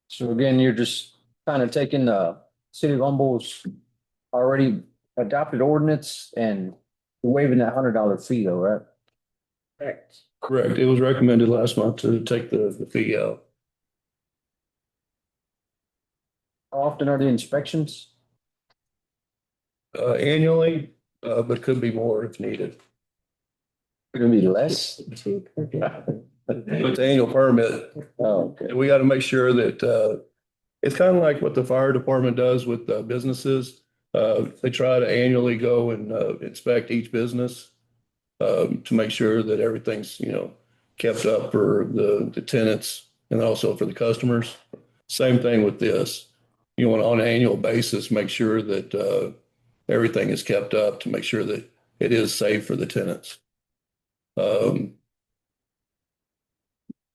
So again, you're just kind of taking the city of Humboldt's already adopted ordinance and waiving that $100 fee though, right? Correct. Correct. It was recommended last month to take the fee out. How often are the inspections? Annually, but could be more if needed. Could it be less? It's the annual permit. Oh, okay. We got to make sure that it's kind of like what the fire department does with businesses. They try to annually go and inspect each business to make sure that everything's, kept up for the tenants and also for the customers. Same thing with this. You want on an annual basis, make sure that everything is kept up to make sure that it is safe for the tenants.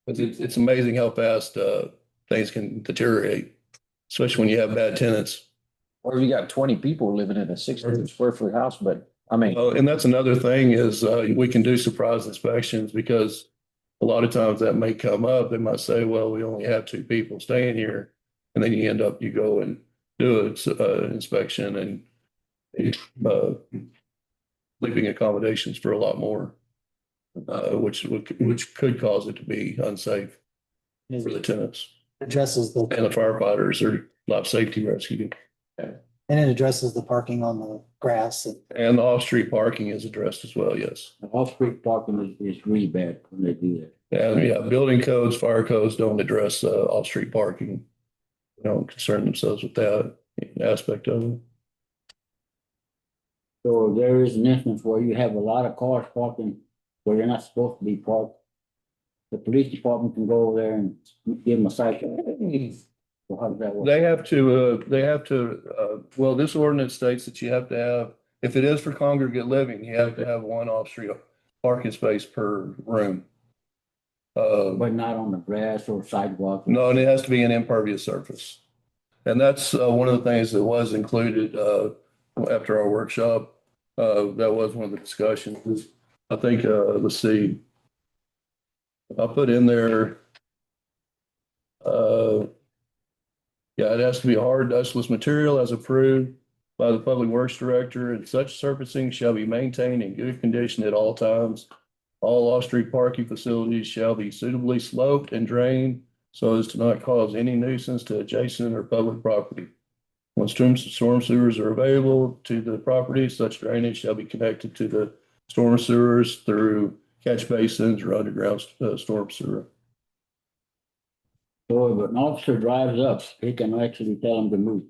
It's amazing how fast things can deteriorate, especially when you have bad tenants. Or you got 20 people living in a 600 square foot house, but I mean. And that's another thing is we can do surprise inspections because a lot of times that may come up. They might say, well, we only have two people staying here. And then you go and do an inspection and sleeping accommodations for a lot more, which could cause it to be unsafe for the tenants. Addresses the. And the firefighters or life safety rescue. And it addresses the parking on the grass. And the off-street parking is addressed as well, yes. The off-street parking is really bad when they do that. And yeah, building codes, fire codes don't address off-street parking. They don't concern themselves with that aspect of it. So there is an instance where you have a lot of cars parking where they're not supposed to be parked. The police department can go over there and give them a citation. So how does that work? They have to, well, this ordinance states that you have to have, if it is for congregate living, you have to have one off-street parking space per room. But not on the grass or sidewalk? No, and it has to be an impervious surface. And that's one of the things that was included after our workshop. That was one of the discussions. I think, let's see. I'll put in there, yeah, it has to be a hard dustless material as approved by the Public Works Director, and such surfacing shall be maintained in good condition at all times. All off-street parking facilities shall be suitably sloped and drained so as to not cause any nuisance to adjacent or public property. When storm sewers are available to the property, such drainage shall be connected to the storm sewers through catch basins or underground storm sewer. So if an officer drives up, he can actually tell them to move.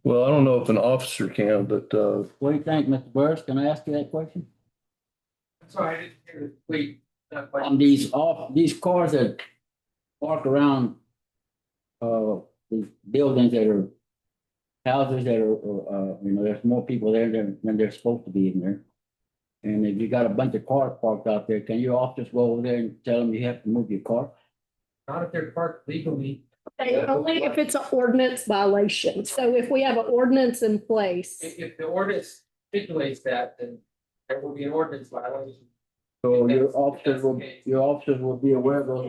Well, I don't know if an officer can, but what do you think, Mr. Burris? Can I ask you that question? Sorry, I didn't hear, wait. On these cars that park around these buildings that are houses that are, there's more people there than they're supposed to be in there. And if you got a bunch of cars parked out there, can your officers go over there and tell them you have to move your car? Not if they're parked legally. Only if it's an ordinance violation. So if we have an ordinance in place. If the ordinance stipulates that, then there will be an ordinance violation. So your officers will be aware of those.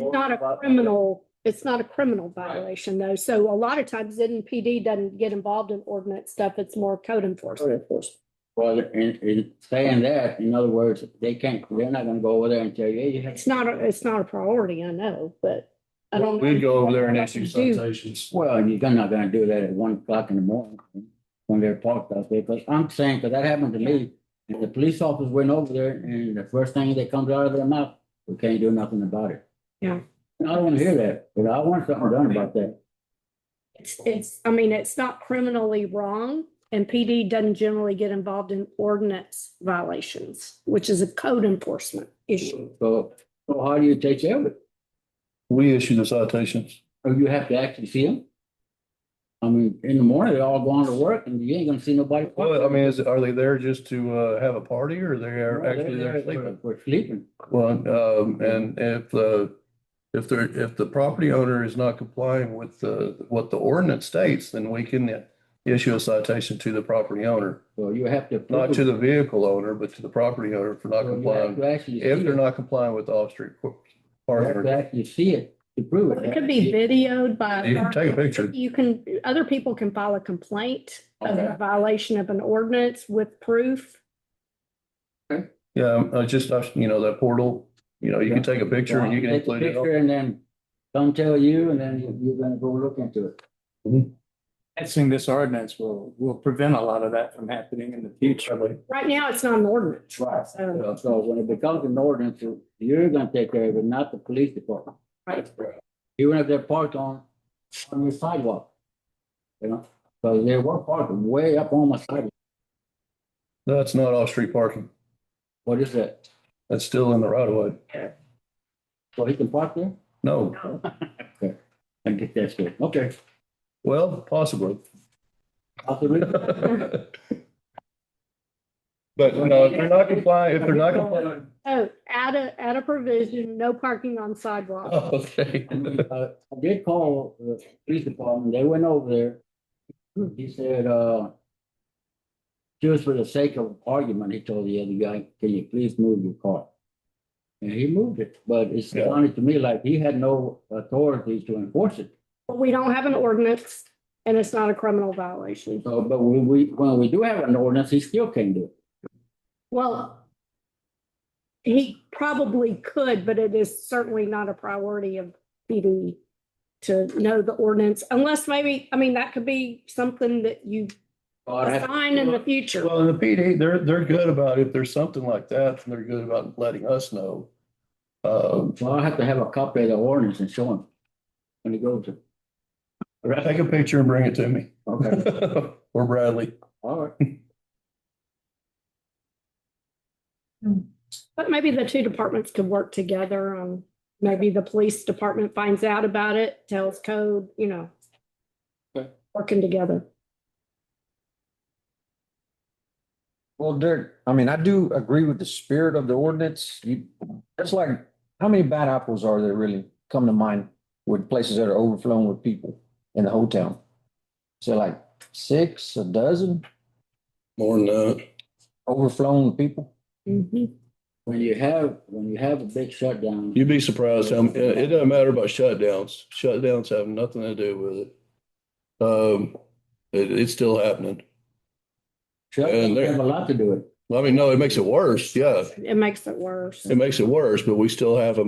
It's not a criminal violation though. So a lot of times PD doesn't get involved in ordinance stuff. It's more code enforcement. Well, in saying that, in other words, they're not gonna go over there and tell you, hey, you have. It's not a priority, I know, but I don't. We'd go over there and issue citations. Well, you're not gonna do that at 1 o'clock in the morning when they're parked out there, because I'm saying, because that happened to me. And the police officers went over there and the first thing that comes out of their mouth, we can't do nothing about it. Yeah. And I don't want to hear that, but I want something done about that. It's not criminally wrong, and PD doesn't generally get involved in ordinance violations, which is a code enforcement issue. So how do you take care of it? We issue the citations. Or you have to actually see them? I mean, in the morning, they're all going to work and you ain't gonna see nobody. Well, I mean, are they there just to have a party, or they are actually there sleeping? We're sleeping. Well, and if the property owner is not complying with what the ordinance states, then we can issue a citation to the property owner. Well, you have to. Not to the vehicle owner, but to the property owner for not complying. If they're not complying with the off-street parking. You have to actually see it to prove it. It could be videoed by. You can take a picture. Other people can file a complaint of a violation of an ordinance with proof. Yeah, that portal, you can take a picture and you can include it. And then come tell you, and then you're gonna go look into it. Passing this ordinance will prevent a lot of that from happening in the future. Right now, it's not an ordinance. Right. So when it becomes an ordinance, you're gonna take care of it, not the police department. Right. Even if they're parked on your sidewalk. So they were parked way up on my sidewalk. That's not off-street parking. What is that? That's still in the right of way. So he can park there? No. Okay. I get that straight. Okay. Well, possibly. Possibly. But no, if they're not complying, Oh, add a provision, no parking on sidewalks. Oh, okay. I did call the police department. They went over there. He said, just for the sake of argument, he told the other guy, can you please move your car? And he moved it, but it sounded to me like he had no authority to enforce it. But we don't have an ordinance and it's not a criminal violation. So, but when we do have an ordinance, he still can't do it. Well, he probably could, but it is certainly not a priority of PD to know the ordinance unless maybe, I mean, that could be something that you assign in the future. Well, the PD, they're good about if there's something like that, and they're good about letting us know. So I'll have to have a copy of the ordinance and show him when he goes to. Take a picture and bring it to me. Okay. Or Bradley. All right. But maybe the two departments could work together. Maybe the police department finds out about it, tells code, Okay. Working together. Well, Dirk, I mean, I do agree with the spirit of the ordinance. It's like, how many bad apples are there really come to mind with places that are overflowing with people in the whole town? So like 6, a dozen? More than that. Overflowing with people? Mm-hmm. When you have a big shutdown. You'd be surprised how, it doesn't matter about shutdowns. Shutdowns have nothing to do with it. It's still happening. Shutdowns have a lot to do with it. Well, I mean, no, it makes it worse. Yeah, It makes it worse. it makes it worse, but we still have a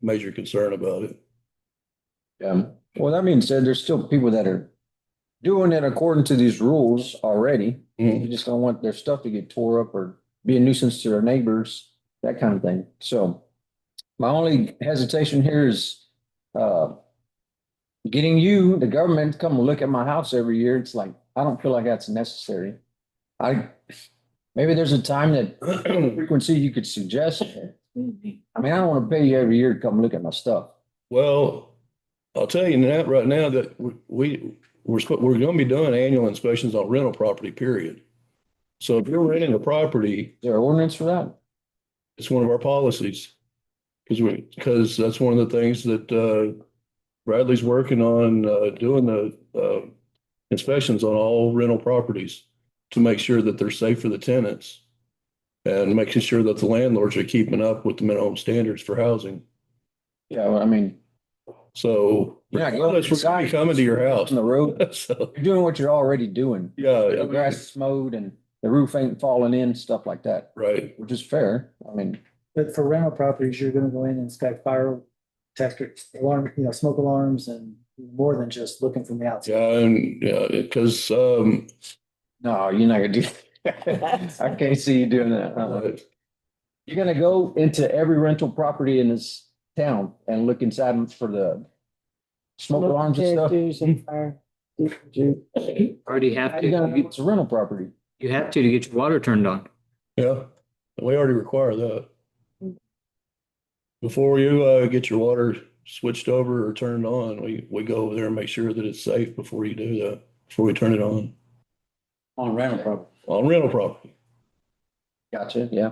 major concern about it. Yeah. Well, that being said, there's still people that are doing it according to these rules already. You just don't want their stuff to get tore up or be a nuisance to their neighbors, that kind of thing. So my only hesitation here is getting you, the government, to come look at my house every year. It's like, I don't feel like that's necessary. Maybe there's a time that frequency you could suggest. I mean, I don't want to pay you every year to come look at my stuff. Well, I'll tell you that right now that we're going to be doing annual inspections on rental property, period. So if you're renting a property, is there an ordinance for that? It's one of our policies. Because that's one of the things that Bradley's working on, doing the inspections on all rental properties to make sure that they're safe for the tenants and making sure that the landlords are keeping up with the minimum standards for housing. Yeah, well, I mean, so regardless, we're going to be coming to your house on the road. So you're doing what you're already doing. Yeah, the grass is mowed and the roof ain't falling in, stuff like that. Right. Which is fair. I mean, But for rental properties, you're gonna go in and inspect fire detectors, alarm, smoke alarms and more than just looking from the outside. Yeah, and because no, you're not gonna do that. I can't see you doing that. You're gonna go into every rental property in this town and look inside them for the smoke alarms and stuff. Already have to. It's a rental property. You have to get your water turned on. Yeah, we already require that. Before you get your water switched over or turned on, we go over there and make sure that it's safe before you do that, before we turn it on. On rental property. On rental property. Gotcha, yeah.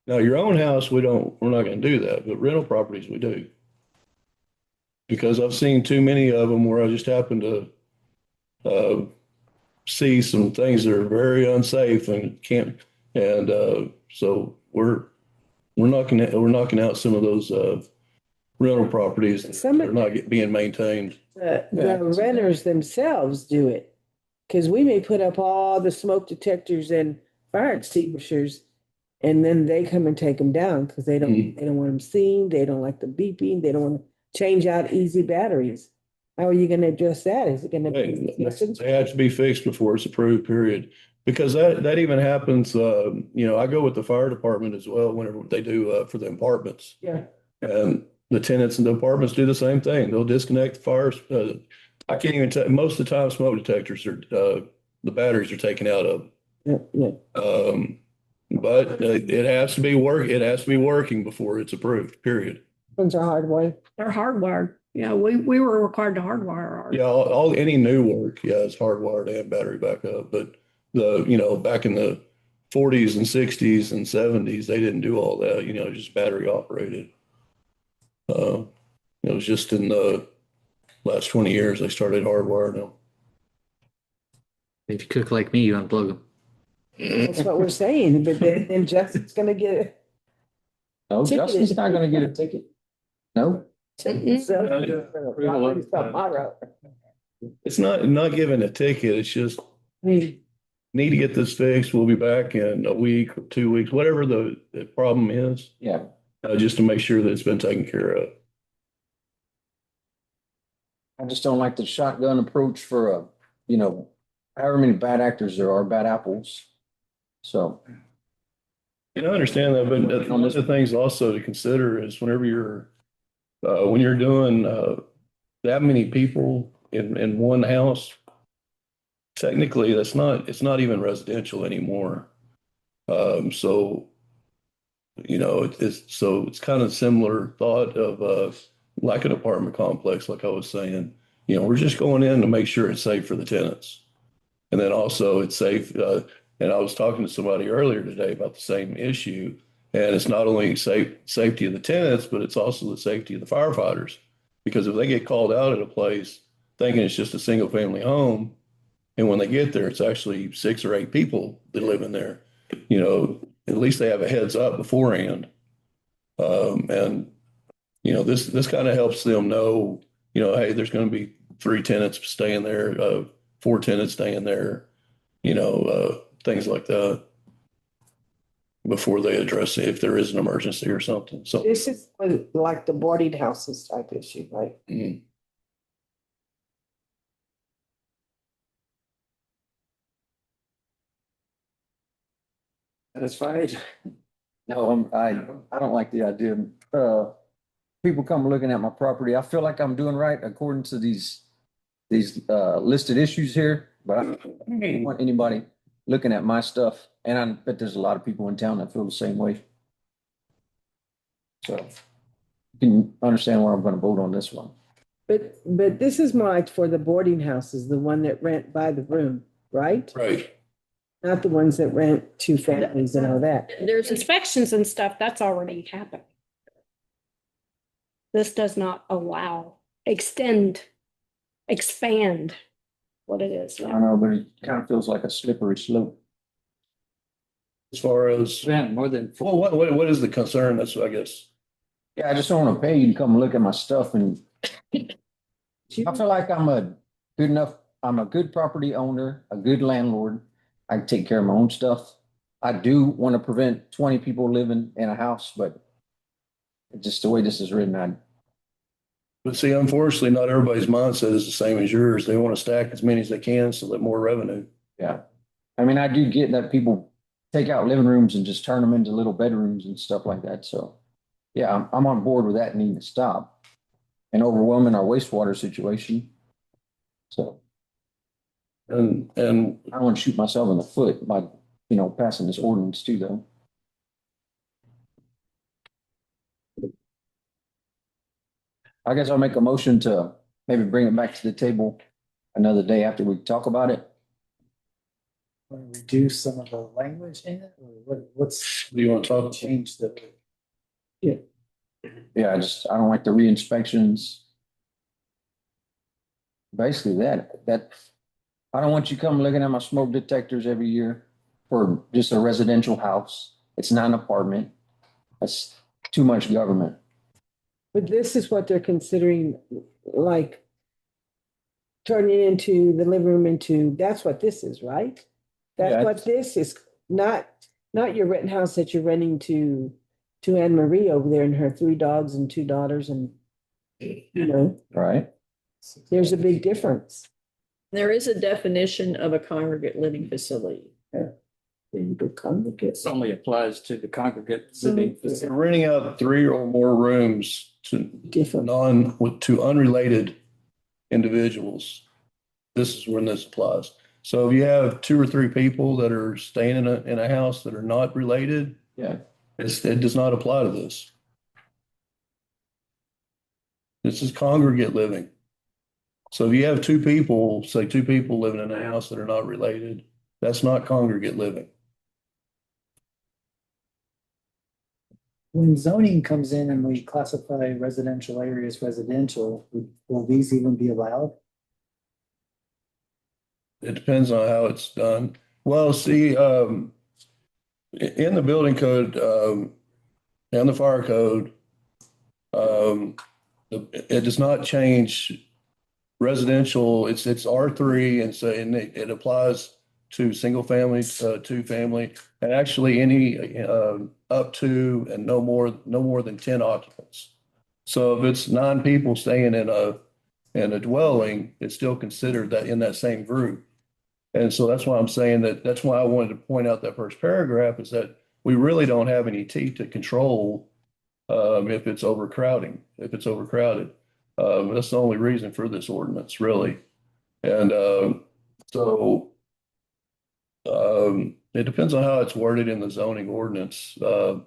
Now, your own house, we're not going to do that, but rental properties we do. Because I've seen too many of them where I just happen to see some things that are very unsafe and can't, and so we're knocking out some of those rental properties that are not being maintained. The renters themselves do it. Because we may put up all the smoke detectors and fire extinguishers, and then they come and take them down because they don't want them seen. They don't like the beeping. They don't want to change out easy batteries. How are you going to address that? Is it going to be? They have to be fixed before it's approved, period. Because that even happens, I go with the fire department as well whenever they do for the apartments. Yeah. And the tenants in the apartments do the same thing. They'll disconnect the fires. I can't even tell, most of the time smoke detectors are, the batteries are taken out of. Yeah. But it has to be working before it's approved, period. Ones are hardwired. They're hardwired. Yeah, we were required to hardwire ours. Yeah, any new work, it's hardwired and battery backup. But back in the 40s and 60s and 70s, they didn't do all that, just battery operated. It was just in the last 20 years, they started hardwiring them. If you cook like me, you unplug them. That's what we're saying, but then Justin's gonna get. No, Ticketed. Justin's not gonna get a ticket. No. Tomorrow. It's not giving a ticket. It's just need to get this fixed. We'll be back in a week or 2 weeks, whatever the problem is. Yeah. Just to make sure that it's been taken care of. I just don't like the shotgun approach for however many bad actors there are, bad apples. So. I understand that, but one of the things also to consider is whenever when you're doing that many people in one house, technically it's not even residential anymore. So it's kind of similar thought of like an apartment complex, like I was saying. We're just going in to make sure it's safe for the tenants, and then also it's safe. And I was talking to somebody earlier today about the same issue. And it's not only safety of the tenants, but it's also the safety of the firefighters. Because if they get called out at a place thinking it's just a single family home, and when they get there, it's actually 6 or 8 people that live in there, at least they have a heads up beforehand. And this kind of helps them know, hey, there's going to be 3 tenants staying there, 4 tenants staying there, things like that before they address it if there is an emergency or something. So This is like the boarding houses type issue, right? Mhm. Satisfied? No, I don't like the idea. People come looking at my property. I feel like I'm doing right according to these listed issues here, but I don't want anybody looking at my stuff. And I bet there's a lot of people in town that feel the same way. So you can understand why I'm going to vote on this one. But this is more like for the boarding houses, the one that rent by the room, right? Right. Not the ones that rent 2 families and all that. There's inspections and stuff, that's already happened. This does not expand what it is I now. don't know, but it kind of feels like a slippery slope. As far as More than well, what is the concern? That's I guess. Yeah, I just don't want to pay you to come look at my stuff, and I feel like I'm a good property owner, a good landlord. I can take care of my own stuff. I do want to prevent 20 people living in a house, but just the way this is written, But see, unfortunately, not everybody's mindset is the same as yours. They want to stack as many as they can so that more revenue. yeah. I mean, I do get that people take out living rooms and just turn them into little bedrooms and stuff like that. So, yeah, I'm on board with that needing to stop and overwhelming our wastewater situation. So, And I don't want to shoot myself in the foot by, passing this ordinance too, though. I guess I'll make a motion to maybe bring it back to the table another day after we talk about it. Want to reduce some of the language in it, or what's? Do you want to talk? Change the. Yeah, I don't like the re-inspections. Basically that I don't want you come looking at my smoke detectors every year for just a residential house. It's not an apartment. That's too much government. But this is what they're considering, like turning into the living room that's what this is, right? That's Yeah, what this is, not your renting house that you're renting to Anne Marie over there and her 3 dogs and 2 daughters and, Right. there's a big difference. There is a definition of a congregate living facility. This only applies to the congregate living facility. Renting out 3 or more rooms to unrelated individuals. This is when this applies. So if you have 2 or 3 people that are staying in a house that are not related, yeah, it does not apply to this. This is congregate living. So if you have 2 people, say 2 people living in a house that are not related, that's not congregate living. When zoning comes in and we classify residential areas residential, will these even be allowed? It depends on how it's done. Well, see, in the building code, and the fire code, it does not change residential. It's R3, and so, and it applies to single family, two family, and actually any, up to and no more than 10 occupants. So if it's 9 people staying in a dwelling, it's still considered that in that same group. And so that's why I'm saying that's why I wanted to point out that first paragraph is that we really don't have any teeth to control if it's overcrowding, if it's overcrowded. That's the only reason for this ordinance, really. And so it depends on how it's worded in the zoning ordinance, or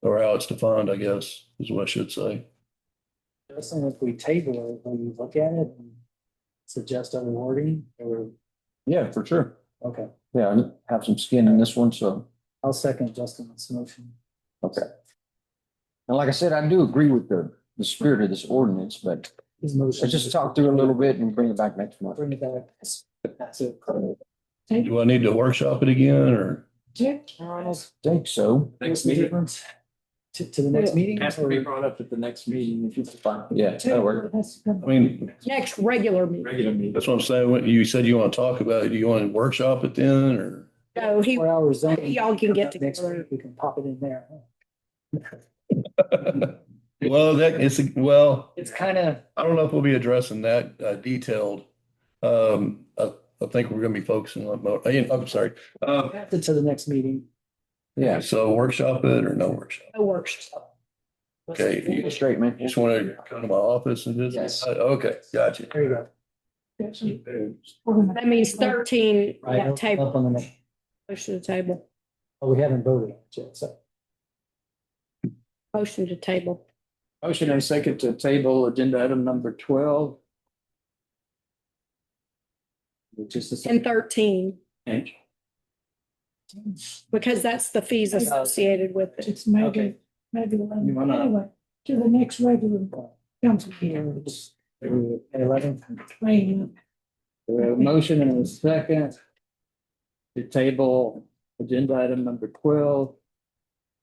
how it's defined, I guess, is what I should say. Justin, if we table it, when you look at it and suggest other wording, or, Yeah, for sure. okay, Yeah, I have some skin in this one, so. I'll second Justin's motion. Okay. And like I said, I do agree with the spirit of this ordinance, but His motion. let's just talk through it a little bit and bring it back next month. Bring it back. That's it. Do I need to workshop it again, or? I think so. Next meeting. To the next meeting? Has to be brought up at the next meeting if you find. Yeah, that'll work. I mean, Next regular meeting. Regular meeting. that's what I'm saying. When you said you want to talk about it, do you want to workshop it then, or? No, 4 hours zoning. y'all can get Next together. week, we can pop it in there. Well, It's kind of, I don't know if we'll be addressing that detailed. I think we're gonna be focusing on, I'm sorry. to the next meeting. Yeah. So workshop it or no workshop? No workshop. Okay, you Straight, man. just want to come to my office and visit? Yes. Okay, gotcha. There you go. That means 13, Right, yeah, up table, on the next, motion to table, oh, we haven't voted yet, so. motion to table. Motion and second to table agenda item number 12. Which is the And 13, same. because that's the fees associated with it. It's maybe, Okay. maybe, You wanna- anyway, to the next regular council meeting. 11. Motion and a second to table agenda item number 12.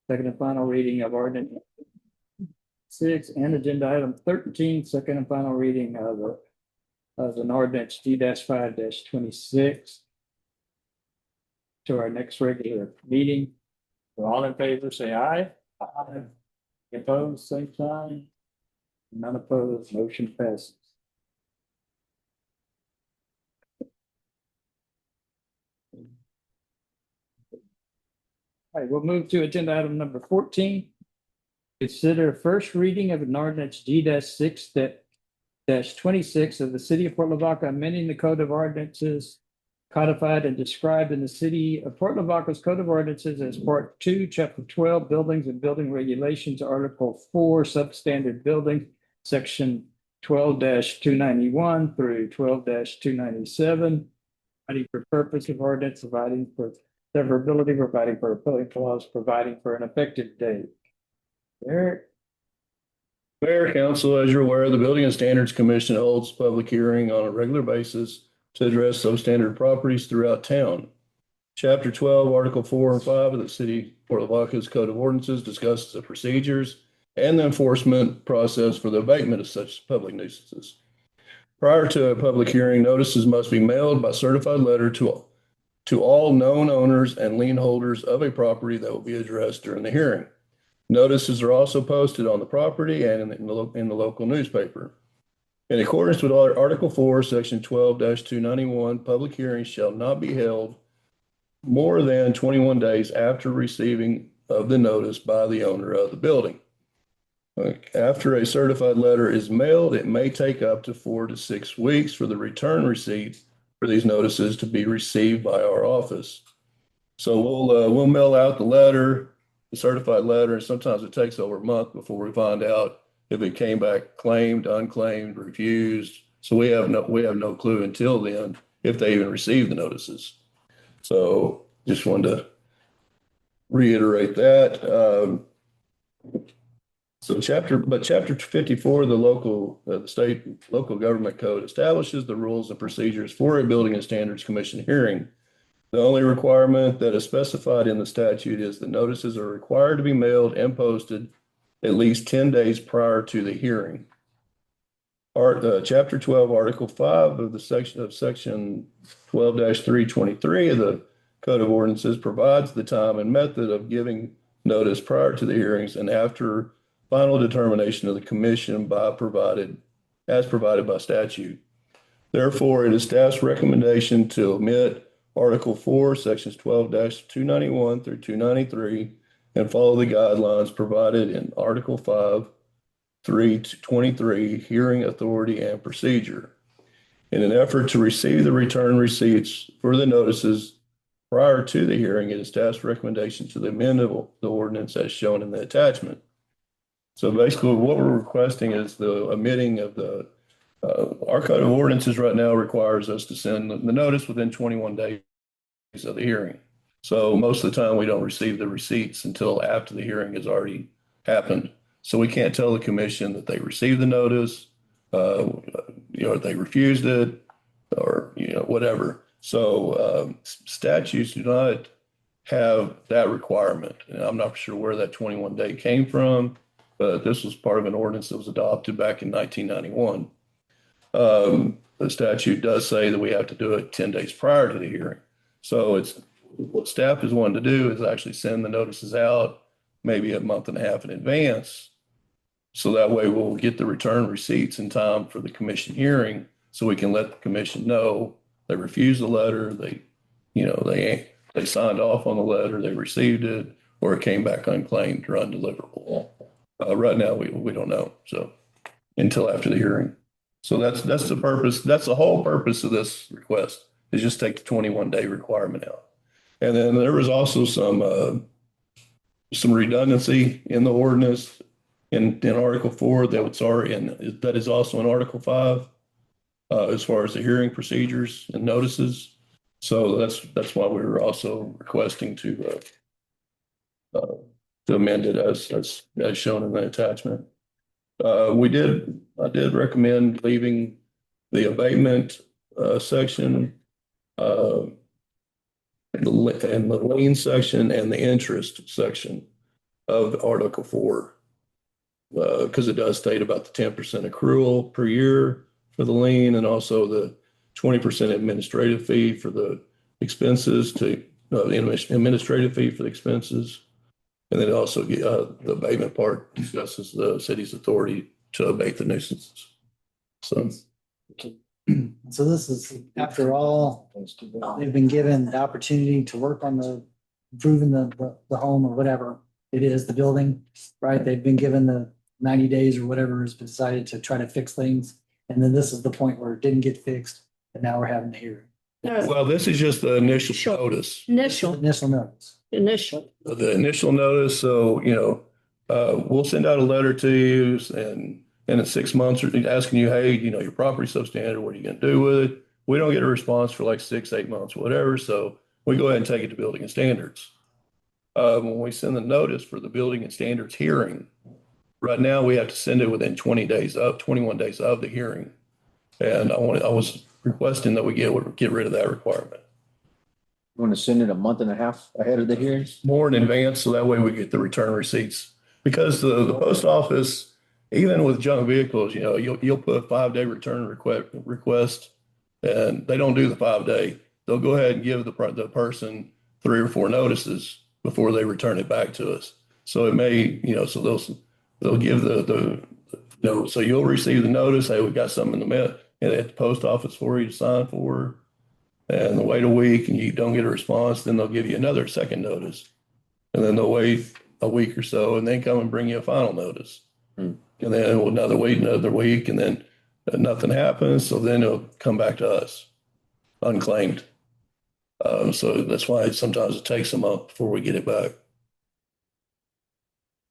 Second and final reading of ordinance 6 and agenda item 13, second and final reading of an ordinance D-5-26 to our next regular meeting. So all in favor, say aye. Aye. Opposed, same sign. None opposed, motion passes. All right, we'll move to agenda item number 14. Consider first reading of an ordinance D-6-26 of the city of Port Lavaca, amending the code of ordinances codified and described in the city of Port Lavaca's code of ordinances as part 2, chapter 12, buildings and building regulations, article 4, substandard building, section 12-291 through 12-297, providing for purpose of ordinance, providing for severability, providing for repealing clause, providing for an effective date. Eric? Mayor, council, as you're aware, the Building and Standards Commission holds public hearing on a regular basis to address substandard properties throughout town. Chapter 12, Article 4 and 5 of the City of Port Lavaca's Code of Ordinances discusses the procedures and the enforcement process for the abatement of such public nuisances. Prior to a public hearing, notices must be mailed by certified letter to all known owners and lien holders of a property that will be addressed during the hearing. Notices are also posted on the property and in the local newspaper. In accordance with Article 4, Section 12-291, public hearings shall not be held more than 21 days after receiving of the notice by the owner of the building. After a certified letter is mailed, it may take up to 4 to 6 weeks for the return receipt for these notices to be received by our office. So we'll mail out the letter, the certified letter, and sometimes it takes over a month before we find out if it came back claimed, unclaimed, refused. So we have no clue until then if they even received the notices. So just wanted to reiterate that. So chapter 54 of the state local government code establishes the rules and procedures for a Building and Standards Commission hearing. The only requirement that is specified in the statute is the notices are required to be mailed and posted at least 10 days prior to the hearing. Chapter 12, Article 5 of the section 12-323 of the Code of Ordinances provides the time and method of giving notice prior to the hearings and after final determination of the commission as provided by statute. Therefore, it is staff's recommendation to omit Article 4, Sections 12-291 through 293, and follow the guidelines provided in Article 5, 323, Hearing Authority and Procedure. In an effort to receive the return receipts for the notices prior to the hearing, it is staff's recommendation to amend the ordinance as shown in the attachment. So basically, what we're requesting is the omitting of our Code of Ordinances right now requires us to send the notice within 21 days of the hearing. So most of the time we don't receive the receipts until after the hearing has already happened. So we can't tell the commission that they received the notice, they refused it or, whatever. So statutes do not have that requirement. And I'm not sure where that 21 day came from, but this was part of an ordinance that was adopted back in 1991. The statute does say that we have to do it 10 days prior to the hearing. So it's what staff is wanting to do is actually send the notices out maybe a month and a half in advance. So that way we'll get the return receipts in time for the commission hearing so we can let the commission know they refused the letter, they signed off on the letter, they received it, or it came back unclaimed or undeliverable. Right now we don't know. So until after the hearing. So that's the purpose. That's the whole purpose of this request is just take the 21 day requirement out. And then there was also some redundancy in the ordinance in Article 4 that is also in Article 5 as far as the hearing procedures and notices. So that's why we were also requesting to amend it as shown in the attachment. I did recommend leaving the abatement section and the lien section and the interest section of Article 4 because it does state about the 10% accrual per year for the lien and also the 20% administrative fee for the expenses administrative fee for the expenses. And then also the abatement part discusses the city's authority to abate the nuisances. So this is after all, they've been given the opportunity to work on improving the home or whatever it is, the building, right? They've been given the 90 days or whatever has been decided to try to fix things. And then this is the point where it didn't get fixed. And now we're having the hearing. well, this is just the initial notice. Initial notice. The initial notice. So, we'll send out a letter to you and in 6 months asking you, hey, your property's substandard. What are you going to do with it? We don't get a response for like 6-8 months, whatever. So we go ahead and take it to building and standards. When we send the notice for the building and standards hearing, right now we have to send it within 21 days of the hearing. And I was requesting that we get rid of that requirement. You want to send it a month and a half ahead of the hearings? More in advance, so that way we get the return receipts. Because the post office, even with junk vehicles, you'll put a 5-day return request, and they don't do the 5-day. They'll go ahead and give the person 3 or 4 notices before they return it back to us. So it may, so they'll give so you'll receive the notice. Hey, we got something in the mail at the post office for you to sign for. And they'll wait a week and you don't get a response, then they'll give you another second notice. And then they'll wait a week or so and then come and bring you a final notice. And then another week and then nothing happens. So then it'll come back to us unclaimed. So that's why sometimes it takes a month before we get it back.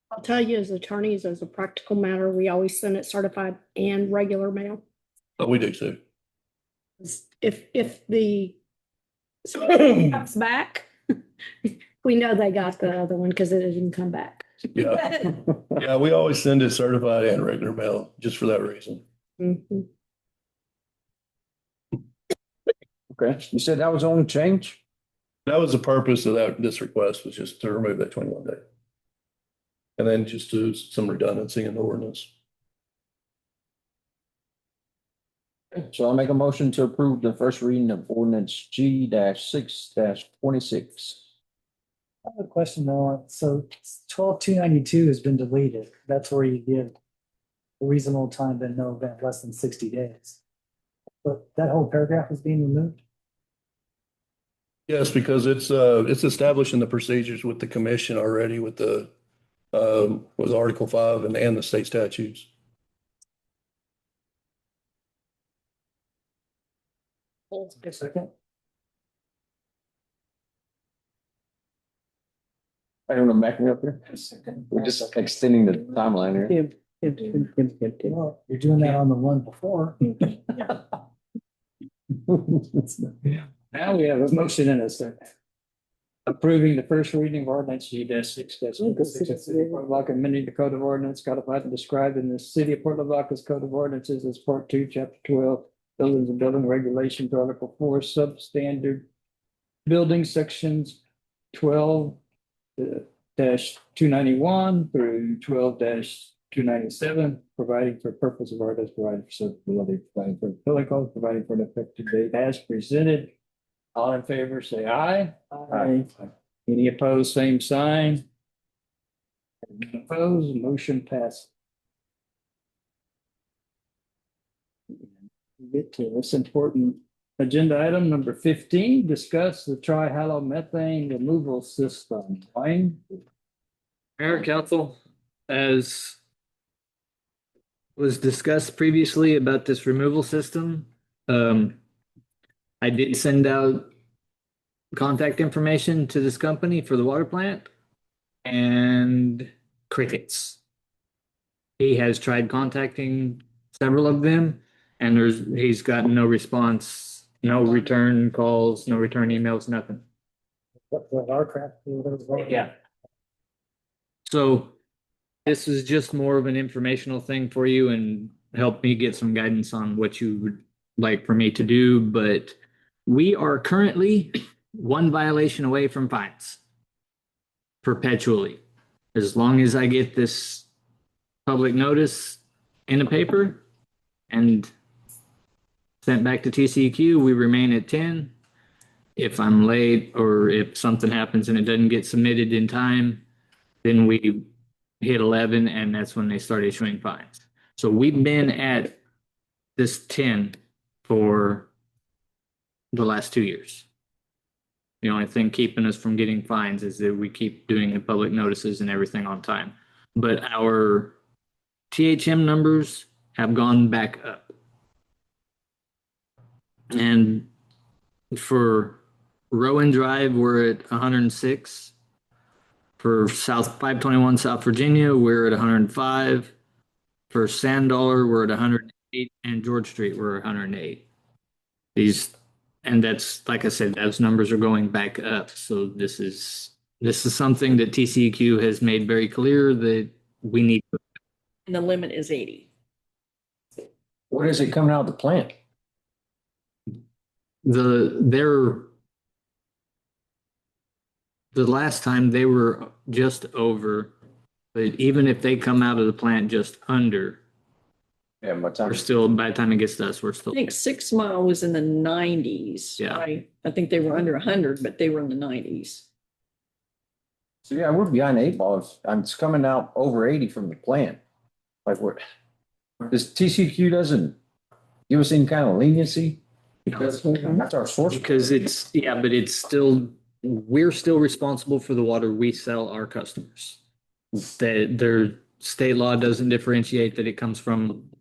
I'll tell you as attorneys, as a practical matter, we always send it certified and regular mail. But we do too. If the comes back, we know they got the other one because it didn't come back. Yeah. Yeah, we always send it certified and regular mail just for that reason. Mm-hmm. Okay, you said that was the only change? That was the purpose of this request, was just to remove that 21 day. And then just do some redundancy in the ordinance. So I'll make a motion to approve the first reading of ordinance G-6-26. I have a question though. So 12-292 has been deleted. That's where you give a reasonable time, but no event less than 60 days. But that whole paragraph is being removed? Yes, because it's establishing the procedures with the commission already with the, was Article 5 and the state statutes. A second. I don't know, back me up here. We're just extending the timeline here. Well, you're doing that on the one before. Now we have a motion and a second. Approving the first reading of ordinance G-6-26, Port Lavaca, amending the code of ordinance codified and described in the city of Port Lavaca's code of ordinances as part 2, chapter 12, buildings and building regulations, article 4, substandard building sections 12-291 through 12-297, providing for purpose of art as provided for suitability, providing for building code, providing for an effective date as presented. All in favor, say aye. Aye. Any opposed, same sign. Any opposed, motion passed. Get to this important agenda item number 15, discuss the trihalomethane removal system. Wayne? Mayor, council, as was discussed previously about this removal system, I did send out contact information to this company for the water plant and crickets. He has tried contacting several of them and he's gotten no response, no return calls, no return emails, nothing. What our crap? Yeah. So this is just more of an informational thing for you and help me get some guidance on what you would like for me to do, but we are currently one violation away from fines perpetually. As long as I get this public notice in the paper and sent back to TCEQ, we remain at 10. If I'm late or if something happens and it doesn't get submitted in time, then we hit 11 and that's when they start issuing fines. So we've been at this 10 for the last 2 years. The only thing keeping us from getting fines is that we keep doing the public notices and everything on time. But our THM numbers have gone back up. And for Rowan Drive, we're at 106. For South 521 South Virginia, we're at 105. For Sand Dollar, we're at 108, and George Street, we're at 108. And that's, like I said, those numbers are going back up. So this is something that TCEQ has made very clear that we need. And the limit is 80. What is it coming out of the plant? The last time they were just over, but even if they come out of the plant just under, yeah, we're still, by the time it gets to us, we're still. I think 6 Mile was in the 90s. Yeah. Right? I think they were under 100, but they were in the 90s. So yeah, we're behind 8 balls. It's coming out over 80 from the plant. Like this TCQ doesn't give us any kind of leniency because that's our source. Because but it's still, we're still responsible for the water we sell our customers. Their state law doesn't differentiate that it comes from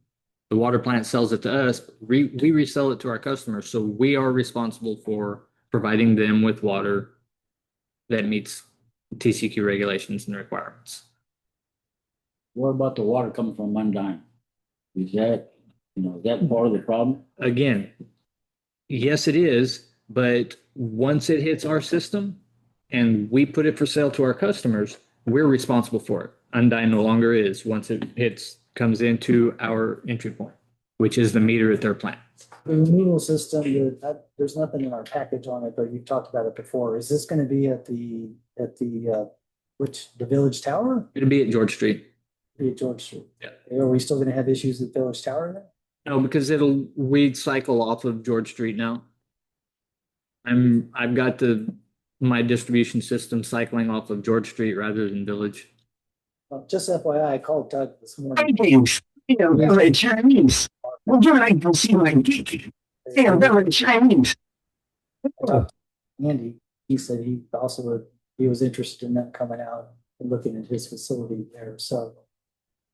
the water plant sells it to us. We resell it to our customers. So we are responsible for providing them with water that meets TCQ regulations and requirements. What about the water coming from Undine? Is that part of the problem? Again, yes, it is. But once it hits our system and we put it for sale to our customers, we're responsible for it. Undine no longer is once it comes into our entry point, which is the meter at their plant. The removal system, there's nothing in our package on it, but you've talked about it before. Is this gonna be at the, the Village Tower? It'll be at George Street. Be at George Street? Yeah. Are we still gonna have issues at Village Tower then? No, because it'll weed cycle off of George Street now. I've got my distribution system cycling off of George Street rather than Village. Just FYI, I called Doug this morning. James, they are very Chinese. Would you like to see my geek? They are very Chinese. Andy, he said he was interested in them coming out and looking at his facility there. So,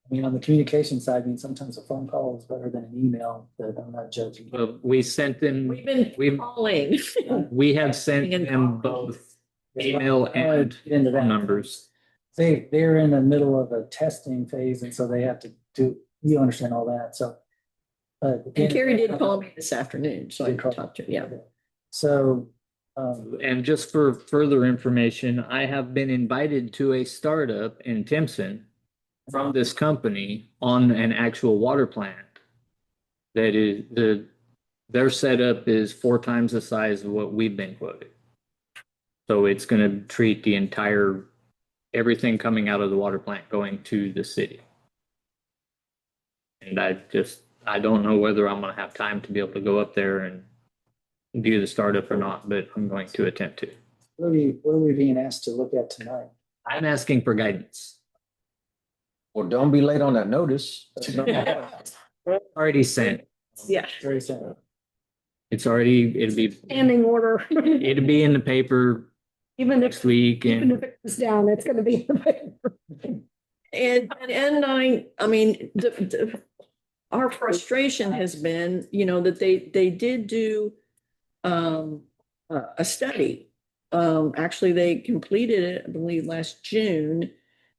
I mean, on the communication side, I mean, sometimes a phone call is better than an email, but I'm not judging. We sent them. We've calling. We have sent them both email and phone numbers. They're in the middle of a testing phase, and so they have to do. You understand all that, so. And Carrie did call me this afternoon, so I could talk to her. Yeah. So. And just for further information, I have been invited to a startup in Timpson from this company on an actual water plant. That is their setup is 4 times the size of what we've been quoted. So it's going to treat the entire everything coming out of the water plant going to the city. And I don't know whether I'm going to have time to be able to go up there and view the startup or not, but I'm going to attempt to. What are we being asked to look at tonight? I'm asking for guidance. Well, don't be late on that notice. Already sent. Yeah. Very sent. It'll be Standing order. it'll be in the paper Even if, next week. even And if it goes down, it's gonna be in the paper. And N9, I mean, our frustration has been, that they did do a study. Actually, they completed it, I believe, last June,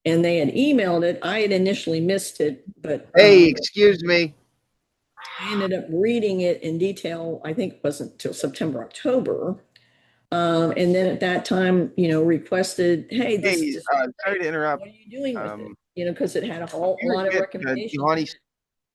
and they had emailed it. I had initially missed it, but Hey, excuse me. I ended up reading it in detail. I think it wasn't until September, October. And then at that time, requested, hey, this Hey, is sorry to interrupt. what are you doing with it? Because it had a whole You're lot of good, recommendations. Johnny.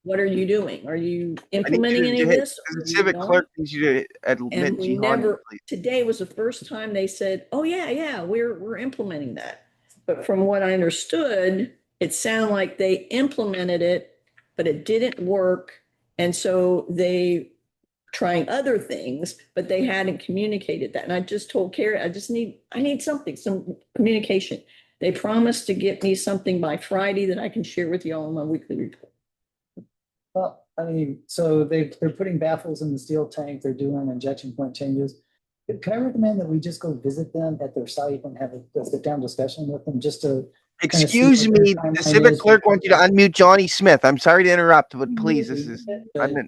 What are you doing? Are you I need implementing you any to of hit- this? The or you civic not? clerk needs you to admit And we Jihani, never, please. today was the first time they said, oh, yeah, we're implementing that. But from what I understood, it sounded like they implemented it, but it didn't work. And so they trying other things, but they hadn't communicated that. And I just told Carrie, I need something, some communication. They promised to get me something by Friday that I can share with you all in my weekly report. Well, I mean, so they're putting baffles in the steel tank, they're doing injection point changes. Can I recommend that we just go visit them at their site and have a sit-down discussion with them just to? Excuse me, the civic clerk wants you to unmute Johnny Smith. I'm sorry to interrupt, but please, this is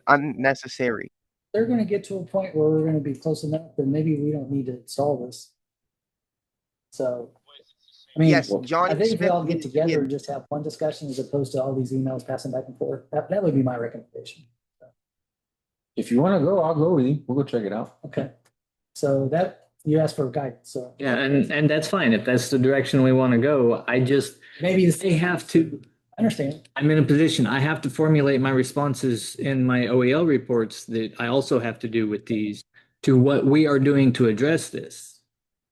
unnecessary. They're gonna get to a point where we're gonna be close enough that maybe we don't need to install this. So, I mean, Yes, Johnny I think we Smith all get needs to together get- and just have one discussion as opposed to all these emails passing back and forth. That would be my recommendation. If you want to go, I'll go with you. We'll go check it out. Okay. So you asked for guidance, so. yeah, and that's fine if that's the direction we want to go. Maybe they have to. I understand. I'm in a position, I have to formulate my responses in my OEL reports that I also have to do with these to what we are doing to address this.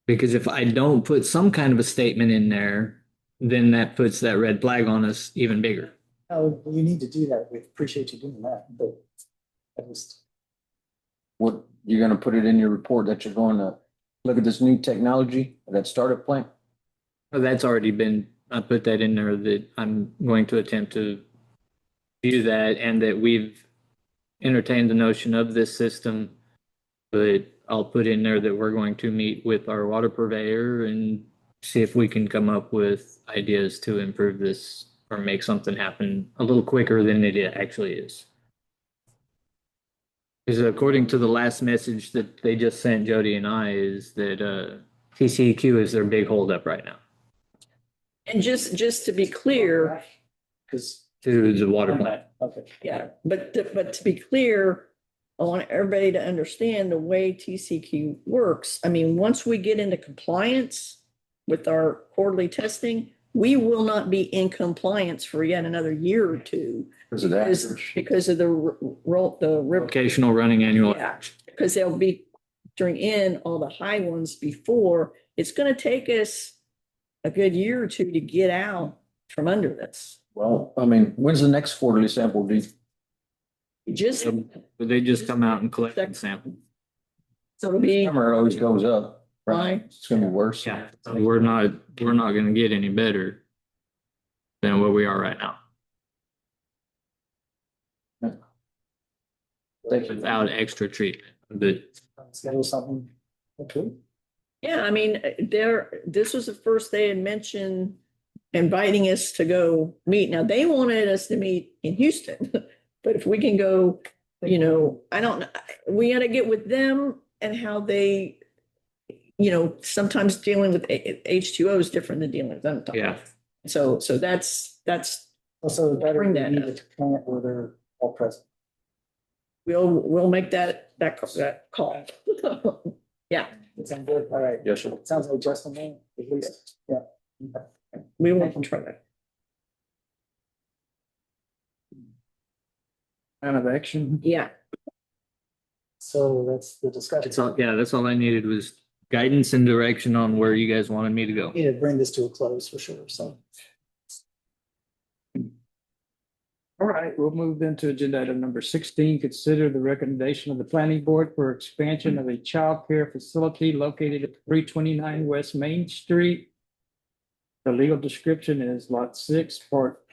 Because if I don't put some kind of a statement in there, then that puts that red flag on us even bigger. Oh, you need to do that. We appreciate you doing that, but I just. What, you're going to put it in your report that you're going to look at this new technology, that startup plant? Well, that's already been, I put that in there that I'm going to attempt to view that and that we've entertained the notion of this system, but I'll put in there that we're going to meet with our water purveyor and see if we can come up with ideas to improve this or make something happen a little quicker than it actually is. Because according to the last message that they just sent Jody and I is that TCEQ is their big holdup right now. And just to be clear, because to the water plant. Okay. yeah, but to be clear, I want everybody to understand the way TCQ works. I mean, once we get into compliance with our quarterly testing, we will not be in compliance for yet another year or two. Because of that. Because of the river. Vocational running annual. Yeah, because they'll be in all the high ones before. It's gonna take us a good year or two to get out from under this. Well, I mean, when's the next quarterly sample due? Just, But they just come out and collect the sample. so it'll be, Summer it always goes up, right? Right. It's gonna be worse. Yeah, we're not gonna get any better than where we are right now. Without extra treatment. Schedule something. Okay. yeah, I mean, this was the first they had mentioned inviting us to go meet. Now, they wanted us to meet in Houston, but if we can go, I don't know, we gotta get with them and how they, sometimes dealing with H2O is different than dealing with them. Yeah. So that's Also, better Bring to that meet up. at the plant where they're all present. we'll make that call. Yeah, It sounds good. All right. Yes, sir. It sounds like Justin, there, at least, yeah. we will try that. Kind of action. Yeah. So that's the discussion. That's all I needed was guidance and direction on where you guys wanted me to go. Need to bring this to a close for sure, so. All right, we'll move into agenda item number 16. Consider the recommendation of the planning board for expansion of a child care facility located at 329 West Main Street. The legal description is lot 6, part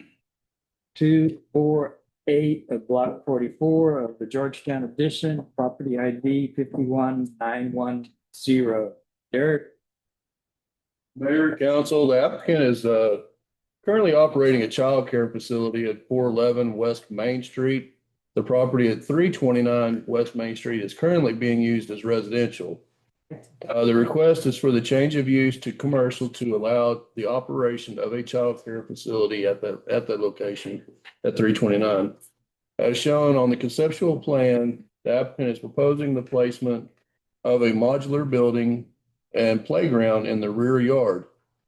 248 of block 44 of the Georgetown Edition, property ID 51910. Derek? Mayor, council, the applicant is currently operating a child care facility at 411 West Main Street. The property at 329 West Main Street is currently being used as residential. The request is for the change of use to commercial to allow the operation of a child care facility at that location at 329. As shown on the conceptual plan, the applicant is proposing the placement of a modular building and playground in the rear yard.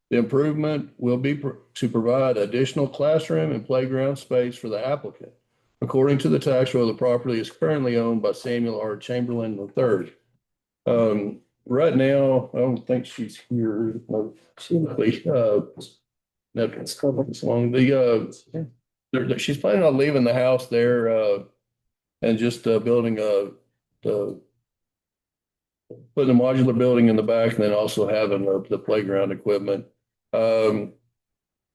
The improvement will be to provide additional classroom and playground space for the applicant. According to the tax roll, the property is currently owned by Samuel R. Chamberlain III. Right now, I don't think she's here. That's covered this long. She's planning on leaving the house there and just building putting a modular building in the back and then also having the playground equipment.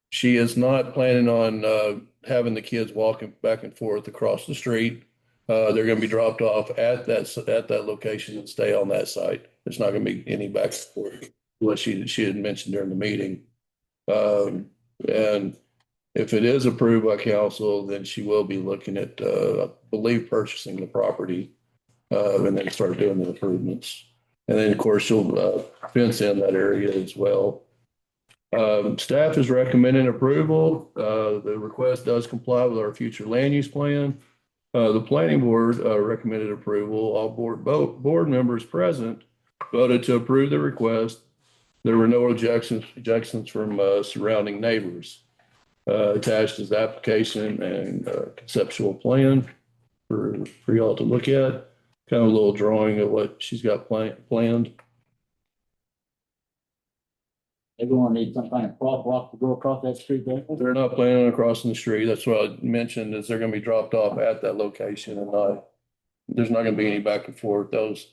She is not planning on having the kids walking back and forth across the street. They're going to be dropped off at that location and stay on that site. There's not going to be any back and forth, what she had mentioned during the meeting. And if it is approved by council, then she will be looking at, I believe, purchasing the property and then start doing the improvements. And then, of course, she'll fence in that area as well. Staff is recommending approval. The request does comply with our future land use plan. The planning board recommended approval. All board members present voted to approve the request. There were no objections from surrounding neighbors. Attached is the application and conceptual plan for y'all to look at. Kind of a little drawing of what she's got planned. Everyone needs some kind of crosswalk to go across that street there. They're not planning on crossing the street. That's what I mentioned, is they're going to be dropped off at that location and there's not going to be any back and forth. That was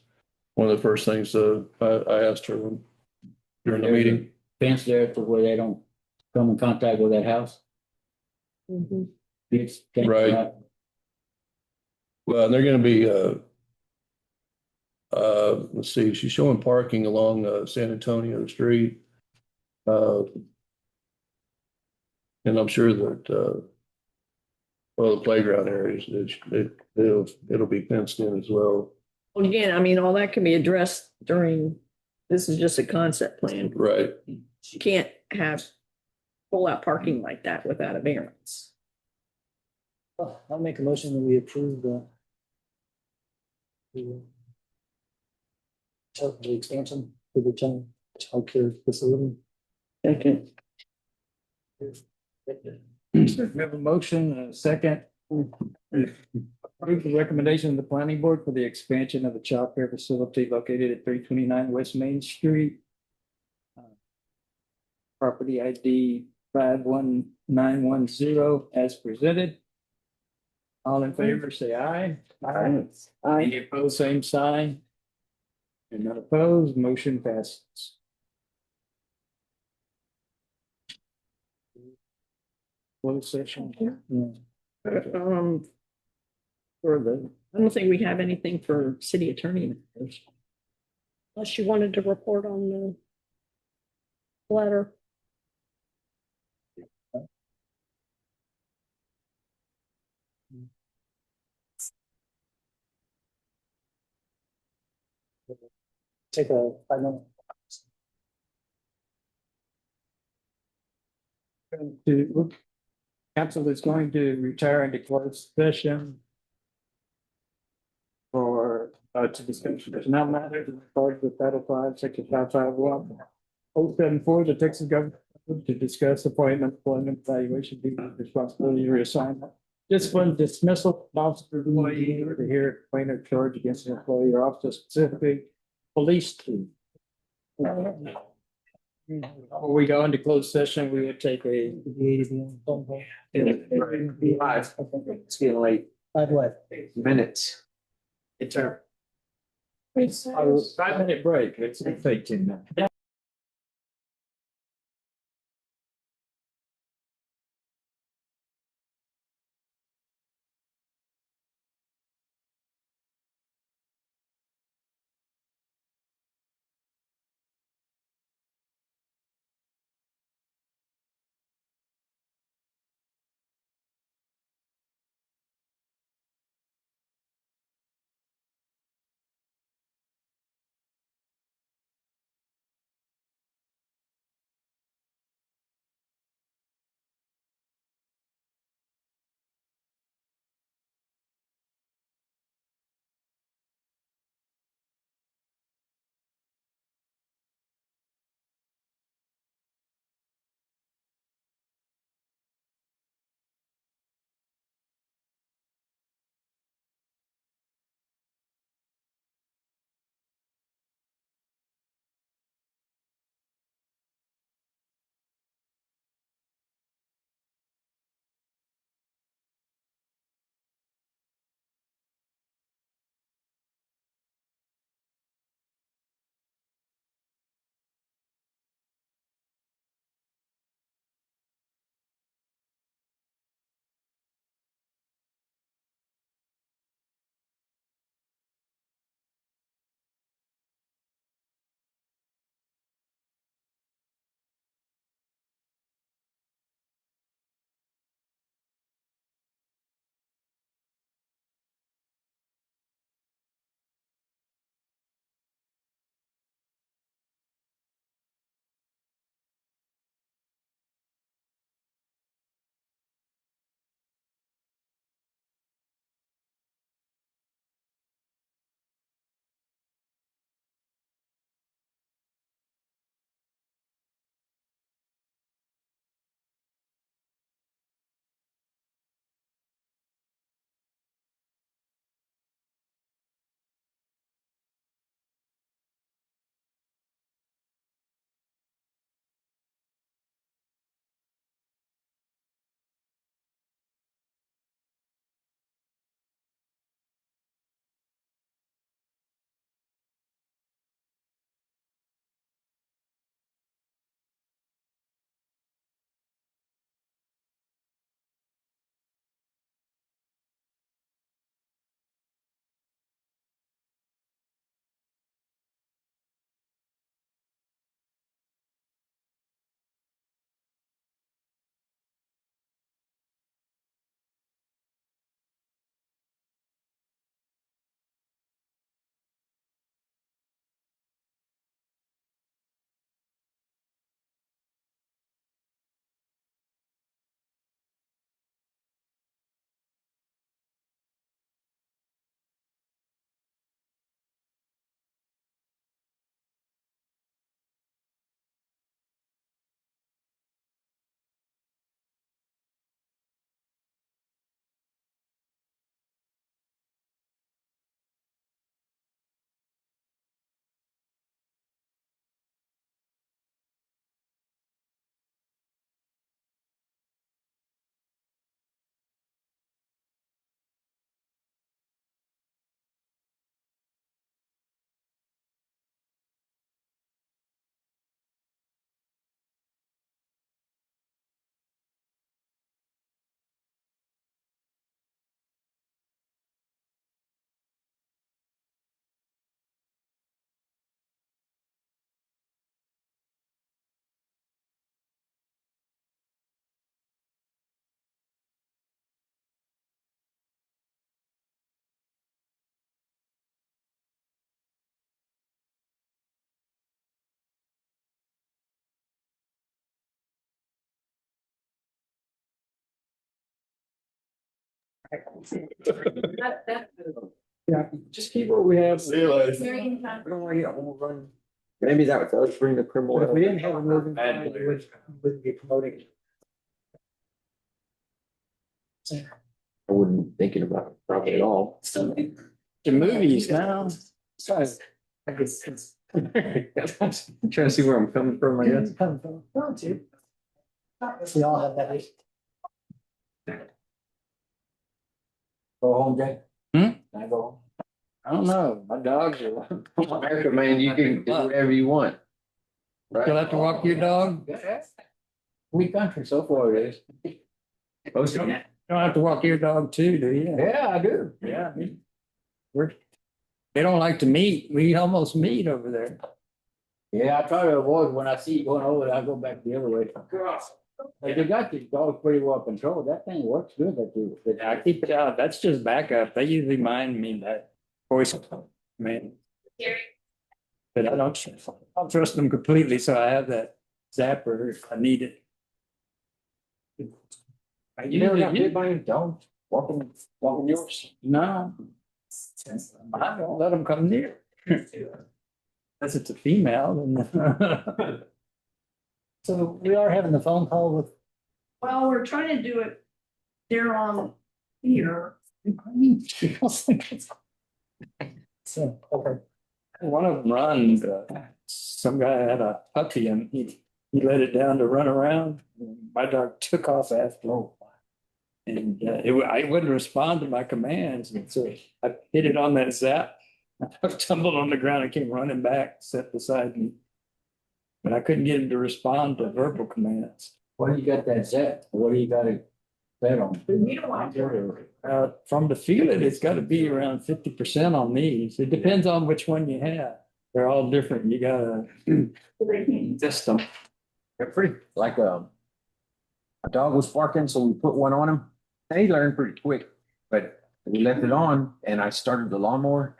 one of the first things I asked her during the meeting. Fence there to where they don't come in contact with that house. Right. Well, they're going to be, let's see, she's showing parking along San Antonio Street. And I'm sure that, well, the playground areas, it'll be fenced in as well. Well, again, I mean, all that can be addressed this is just a concept plan. Right. You can't have pull out parking like that without a variance. I'll make a motion that we approve the expansion for the child care facility. Okay. We have a motion, and a second. Approve the recommendation of the planning board for the expansion of the child care facility located at 329 West Main Street. Property ID 51910 as presented. All in favor, say aye. Aye. Any opposed, same sign. And none opposed, motion passes. Closed session. For the, I don't think we have anything for city attorney. Unless you wanted to report on the letter. Take a 5 minute. Council is going to retire into closed session for, to discuss personnel matters in accordance with Title 5, Section 551. 074, the Texas government to discuss appointment, employment, evaluation, duty, responsibility, reassignment, discipline, dismissal, officer, employee, or to hear complaint or charge against an employee or officer specifically, police. Before we go into closed session, we would take a. Five. It's getting late. 5 what? Minutes. It's our. 5 minute break. It's gonna take 10 minutes. Yeah, just keep what we have. See you later. Maybe that does bring the criminal. If we didn't have a moving, we wouldn't be promoting. I wouldn't be thinking about it probably at all. The movies now. So, I guess it's. I'm trying to see where I'm coming from, I guess. We all have that issue. Go home, Jay. Hmm? Can I go home? I don't know, my dogs are. America, man, you can do whatever you want. You'll have to walk your dog? We country so far it is. Most of You them. don't have to walk your dog too, do you? Yeah, I do. Yeah. They don't like to meet. We almost meet over there. Yeah, I try to avoid when I see you going over, I go back the other way. But they got these dogs pretty well controlled. That thing works good, that do. I keep it out. That's just backup. They usually mind me that voice, man. But I don't trust them completely, so I have that zapper if I need it. You never got bit by any dog walking yours? No. I don't let them come near. Unless it's a female, then. So we are having the phone call with. Well, we're trying to do it here on here. So, okay. One of them run, some guy had a puppy and he let it down to run around. My dog took off after. And I wouldn't respond to my commands. And so I hit it on that zap. I tumbled on the ground and came running back, sat beside me. But I couldn't get him to respond to verbal commands. What do you got that set? What do you got it set on? We don't want to. From the feeling, it's got to be around 50% on these. It depends on which one you have. They're all different. You gotta test them. They're pretty, like, a dog was barking, so we put one on him. And he learned pretty quick, but we left it on and I started the lawnmower.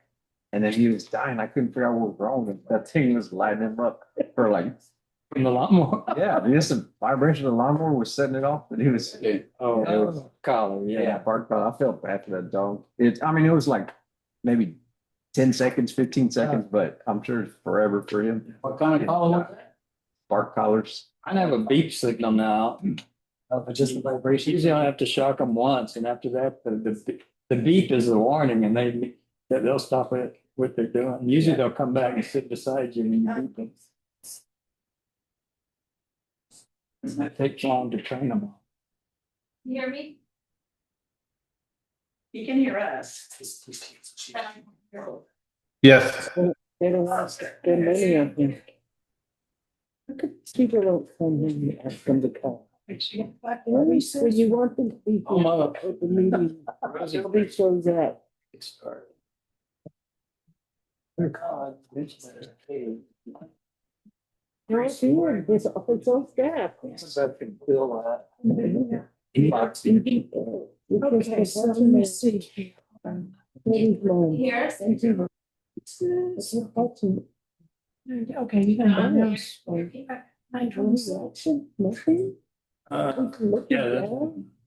And then he was dying. I couldn't figure out what was wrong. And that thing was lighting him up for like. In the lawnmower? Yeah, just the vibration of the lawnmower was setting it off. And he was. Collar, Yeah, bark collar. I felt bad for that dog. It was like maybe 10 seconds, 15 seconds, but I'm sure it's forever for him. What kind of collar was that? Bark collars. I have a beep signal now. But just the vibration. Usually I have to shock them once, and after that, the beep is the warning, and they'll stop what they're doing. Usually they'll come back and sit beside you when you beep them. It takes long to train them. You hear me? You can hear us. Yes. They don't want to spend money on him. Look at people don't come in and ask them to come. When you want them to be here at the meeting, nobody shows up. God, No, it's here, it's on staff. I can feel that. Okay, so let me see. Here. Okay, you can. Nothing? Yeah.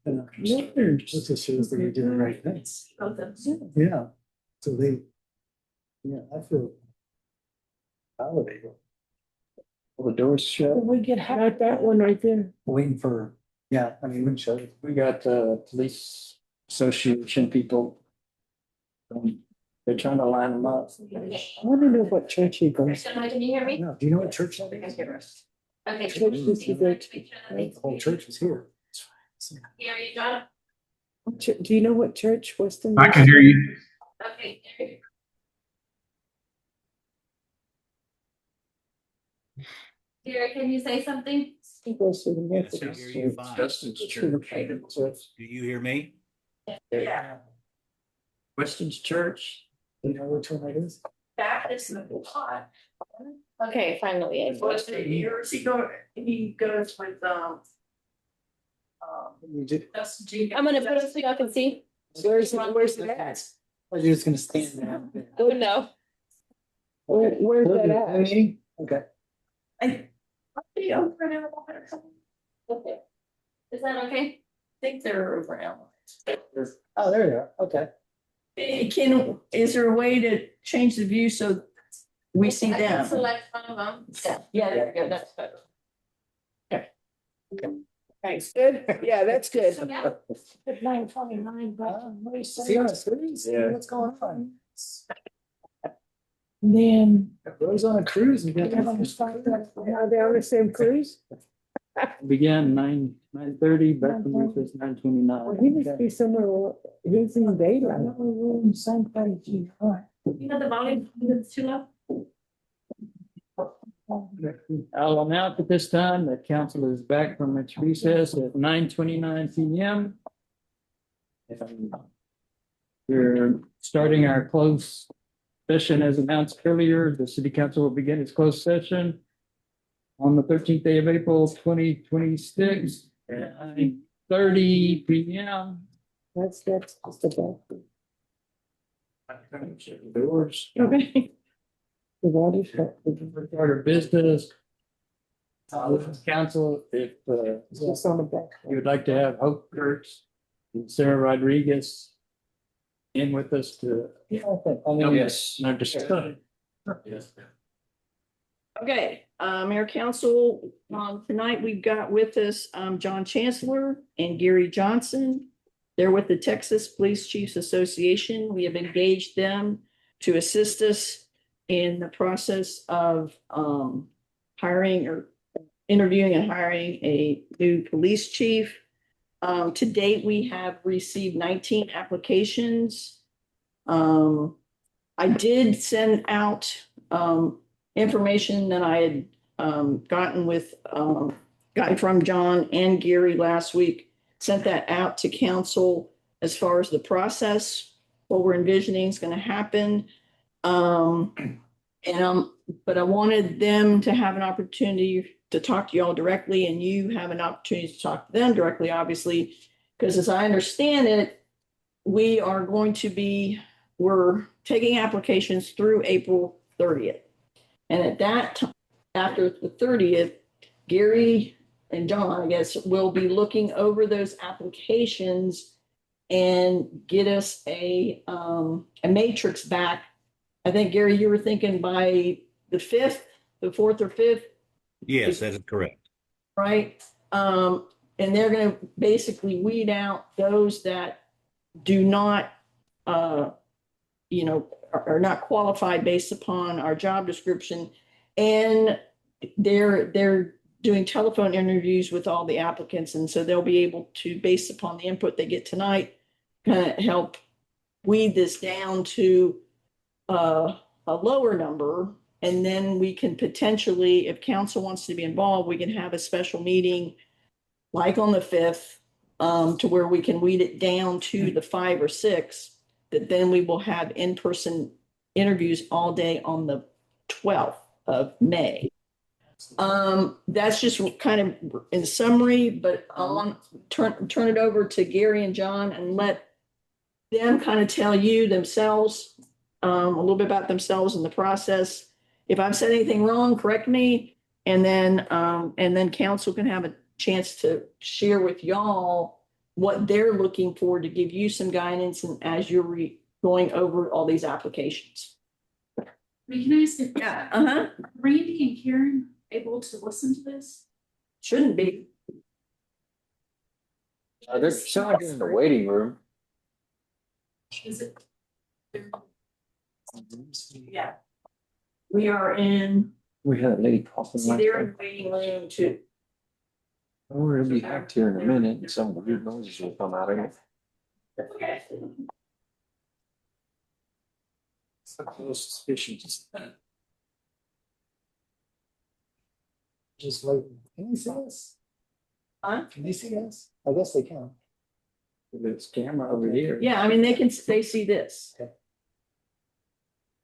Let's just show us that you're doing the right things. Yeah. So I feel validated. Well, the door's shut. We get not that one right there. Waiting for, we can show you. We got police association people. They're trying to line them up. I want to know what church he goes. Can you hear me? No, do you know what church that is? Okay. Church does he go to? The whole church is here. Hear you, John? Do you know what church Weston? I can hear you. Okay. Gary, can you say something? He goes to the Methodist hear you church. fine. Justin's church. Do you hear me? Yeah. Weston's church. You know which one that is? Baptist in the pot. Okay, finally. I- What's the years he goes with, Dustin Jenkins. I'm gonna put it so y'all can see. Where's it at? Or you're just gonna stand there? Oh, no. Where's that at? Meeting? Okay. I Okay. Is that okay? think they're around. Oh, there you are. Okay. Is there a way to change the view so we see I can them? select one of them. Yeah, there you go, that's better. Thanks. Good. Yeah, that's good. At 9:29, but what do you say? See on the screens? Yeah. What's going on? And then. Goes on a cruise and they're get. gonna start that- Are they on the same cruise? Began 9:30, back to work is Well, 9:29. he must be somewhere, he's in daylight. Another room, same page, all right. You know the volume, it's too low? I'll announce at this time that council is back from its recess at 9:29 PM. We're starting our closed session as announced earlier. The city council will begin its closed session on the 13th day of April, 2026 at 9:30 PM. That's just about. Doors. Okay. The water shut. Order business. Council, if It's just on the back. you would like to have Hope Kurtz and Sarah Rodriguez in with us to. Yes. Understood. Yes. Okay, Mayor Council, tonight we've got with us, John Chancellor and Gary Johnson. They're with the Texas Police Chiefs Association. We have engaged them to assist us in the process of, hiring or interviewing and hiring a new police chief. To date, we have received 19 applications. I did send out, information that I had gotten from John and Gary last week, sent that out to council as far as the process, what we're envisioning is going to happen. But I wanted them to have an opportunity to talk to y'all directly, and you have an opportunity to talk to them directly, obviously, because as I understand it, we're taking applications through April 30th. And at that time, after the 30th, Gary and John, I guess, will be looking over those applications and get us a matrix back. I think, Gary, you were thinking by the 4th or 5th, Yes, that is correct. right? And they're going to basically weed out those that do not, are not qualified based upon our job description. And they're doing telephone interviews with all the applicants. And so they'll be able to, based upon the input they get tonight, kind of help weed this down to a lower number. And then we can potentially, if council wants to be involved, we can have a special meeting like on the 5th, to where we can weed it down to the 5 or 6, that then we will have in-person interviews all day on the 12th of May. That's just kind of in summary, but I want to turn it over to Gary and John and let them kind of tell you themselves, a little bit about themselves in the process. If I've said anything wrong, correct me. And then council can have a chance to share with y'all what they're looking for to give you some guidance and as you're going over all these applications. Can I ask if Yeah, Randy and Karen able to listen to this? Shouldn't be. They're sound like in the waiting room. Is it? Yeah. We are in, We had a lady coughing. see, they're in the waiting room too. We're gonna be hacked here in a minute and some weird noises will come out of it. Okay. Suspicions. Just like, can you see us? Huh? Can they see us? I guess they can. This camera over here. Yeah, I mean, they see this.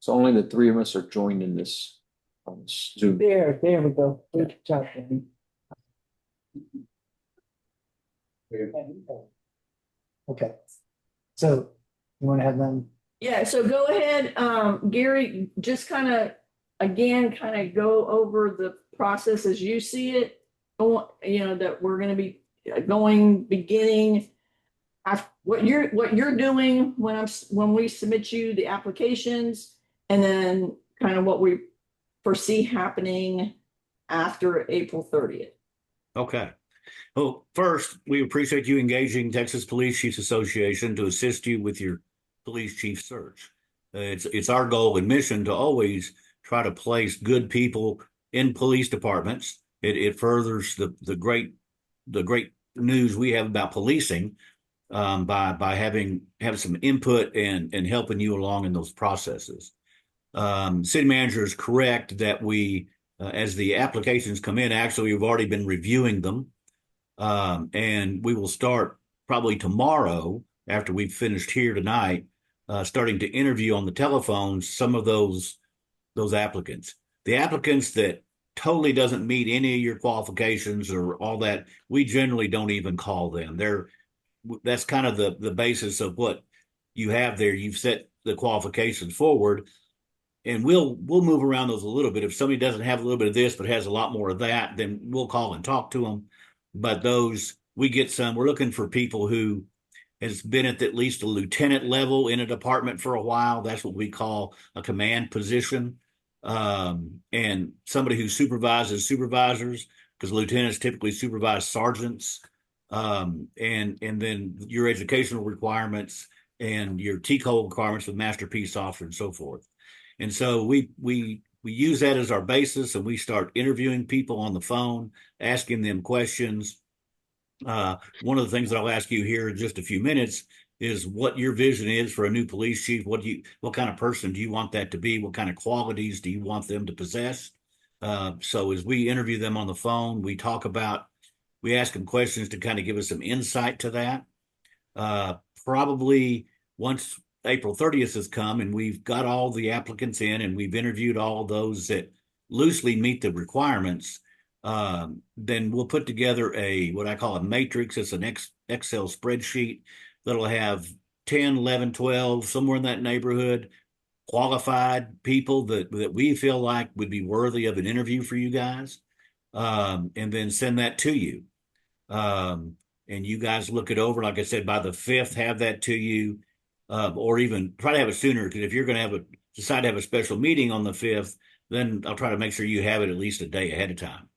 So only the three of us are joined in this on Zoom. There we go. Good job, Danny. Okay. So you want to have them? Yeah, so go ahead, Gary, just kind of go over the process as you see it. That we're going to be beginning what you're doing when we submit you the applications, and then kind of what we foresee happening after April 30th. Okay. Well, first, we appreciate you engaging Texas Police Chiefs Association to assist you with your police chief search. It's our goal and mission to always try to place good people in police departments. It furthers the great news we have about policing by having some input and helping you along in those processes. City manager is correct that we, as the applications come in, actually we've already been reviewing them. And we will start probably tomorrow after we've finished here tonight, starting to interview on the telephone some of those applicants. The applicants that totally doesn't meet any of your qualifications or all that, we generally don't even call them. That's kind of the basis of what you have there. You've set the qualifications forward, and we'll move around those a little bit. If somebody doesn't have a little bit of this but has a lot more of that, then we'll call and talk to them. But those, we're looking for people who has been at least a lieutenant level in a department for a while. That's what we call a command position. And somebody who supervises supervisors, because lieutenants typically supervise sergeants. And then your educational requirements and your TCO requirements with master peace officer and so forth. And so we use that as our basis, and we start interviewing people on the phone, asking them questions. One of the things that I'll ask you here in just a few minutes is what your vision is for a new police chief. What kind of person do you want that to be? What kind of qualities do you want them to possess? So as we interview them on the phone, we ask them questions to kind of give us some insight to that. Probably once April 30th has come and we've got all the applicants in and we've interviewed all those that loosely meet the requirements, then we'll put together what I call a matrix. It's an Excel spreadsheet that'll have 10, 11, 12, somewhere in that neighborhood, qualified people that we feel like would be worthy of an interview for you guys, and then send that to you. And you guys look it over. Like I said, by the 5th, have that to you. Or even try to have it sooner, because if you're going to decide to have a special meeting on the 5th, then I'll try to make sure you have it at least a day ahead of time.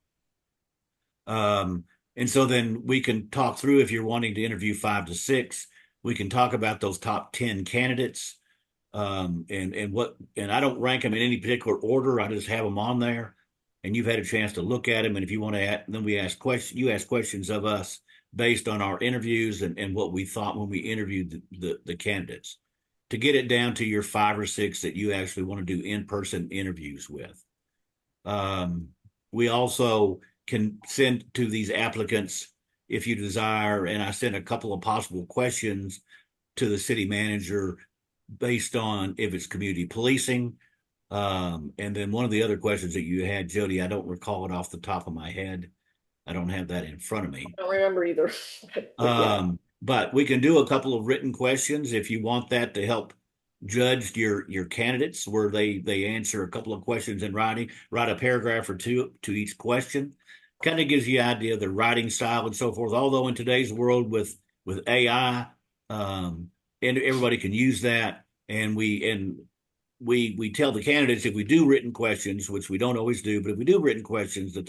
And so then we can talk through, if you're wanting to interview 5 to 6, we can talk about those top 10 candidates. And I don't rank them in any particular order. I just have them on there, and you've had a chance to look at them. And if you want to, then you ask questions of us based on our interviews and what we thought when we interviewed the candidates, to get it down to your 5 or 6 that you actually want to do in-person interviews with. We also can send to these applicants, if you desire, and I sent a couple of possible questions to the city manager based on if it's community policing. And then one of the other questions that you had, Jody, I don't recall it off the top of my head. I don't have that in front of me. I don't remember either. But we can do a couple of written questions if you want that to help judge your candidates, where they answer a couple of questions in writing, write a paragraph or two to each question. Kind of gives you an idea of their writing style and so forth. Although in today's world with AI, and everybody can use that, and we tell the candidates, if we do written questions, which we don't always do, but if we do written questions, that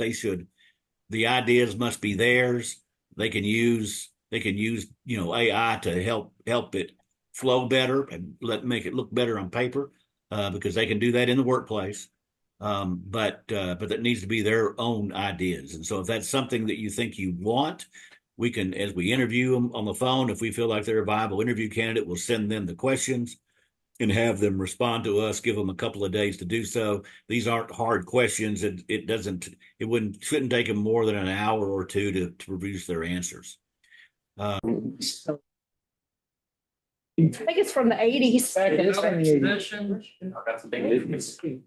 the ideas must be theirs. They can use AI to help it flow better and make it look better on paper, because they can do that in the workplace. But that needs to be their own ideas. And so if that's something that you think you want, we can, as we interview them on the phone, if we feel like they're a viable interview candidate, we'll send them the questions and have them respond to us, give them a couple of days to do so. These aren't hard questions. Shouldn't take them more than an hour or two to produce their answers. I think it's from the 80s. It is from the 80s. That's a big difference. We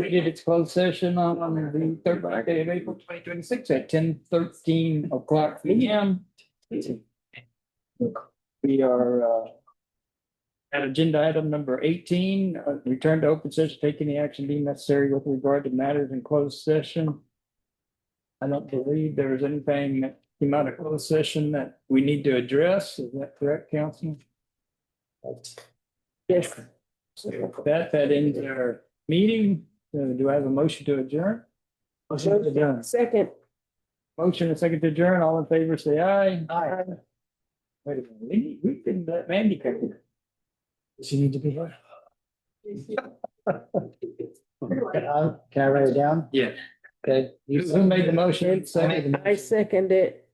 did its closed session on the third day of April 2026 at 10:13 o'clock p.m. We are at agenda item number 18, return to open session, take any action deemed necessary with regard to matters in closed session. I don't believe there is anything came out of closed session that we need to address. Is that correct, council? Yes. So that ends our meeting. Do I have a motion to adjourn? Motion to adjourn. Second. Motion and second to adjourn. All in favor, say aye. Aye. Wait a minute, we didn't let Mandy come here. Does she need to be here? Can I write it down? Yeah. Okay. Who made the motion? I second it.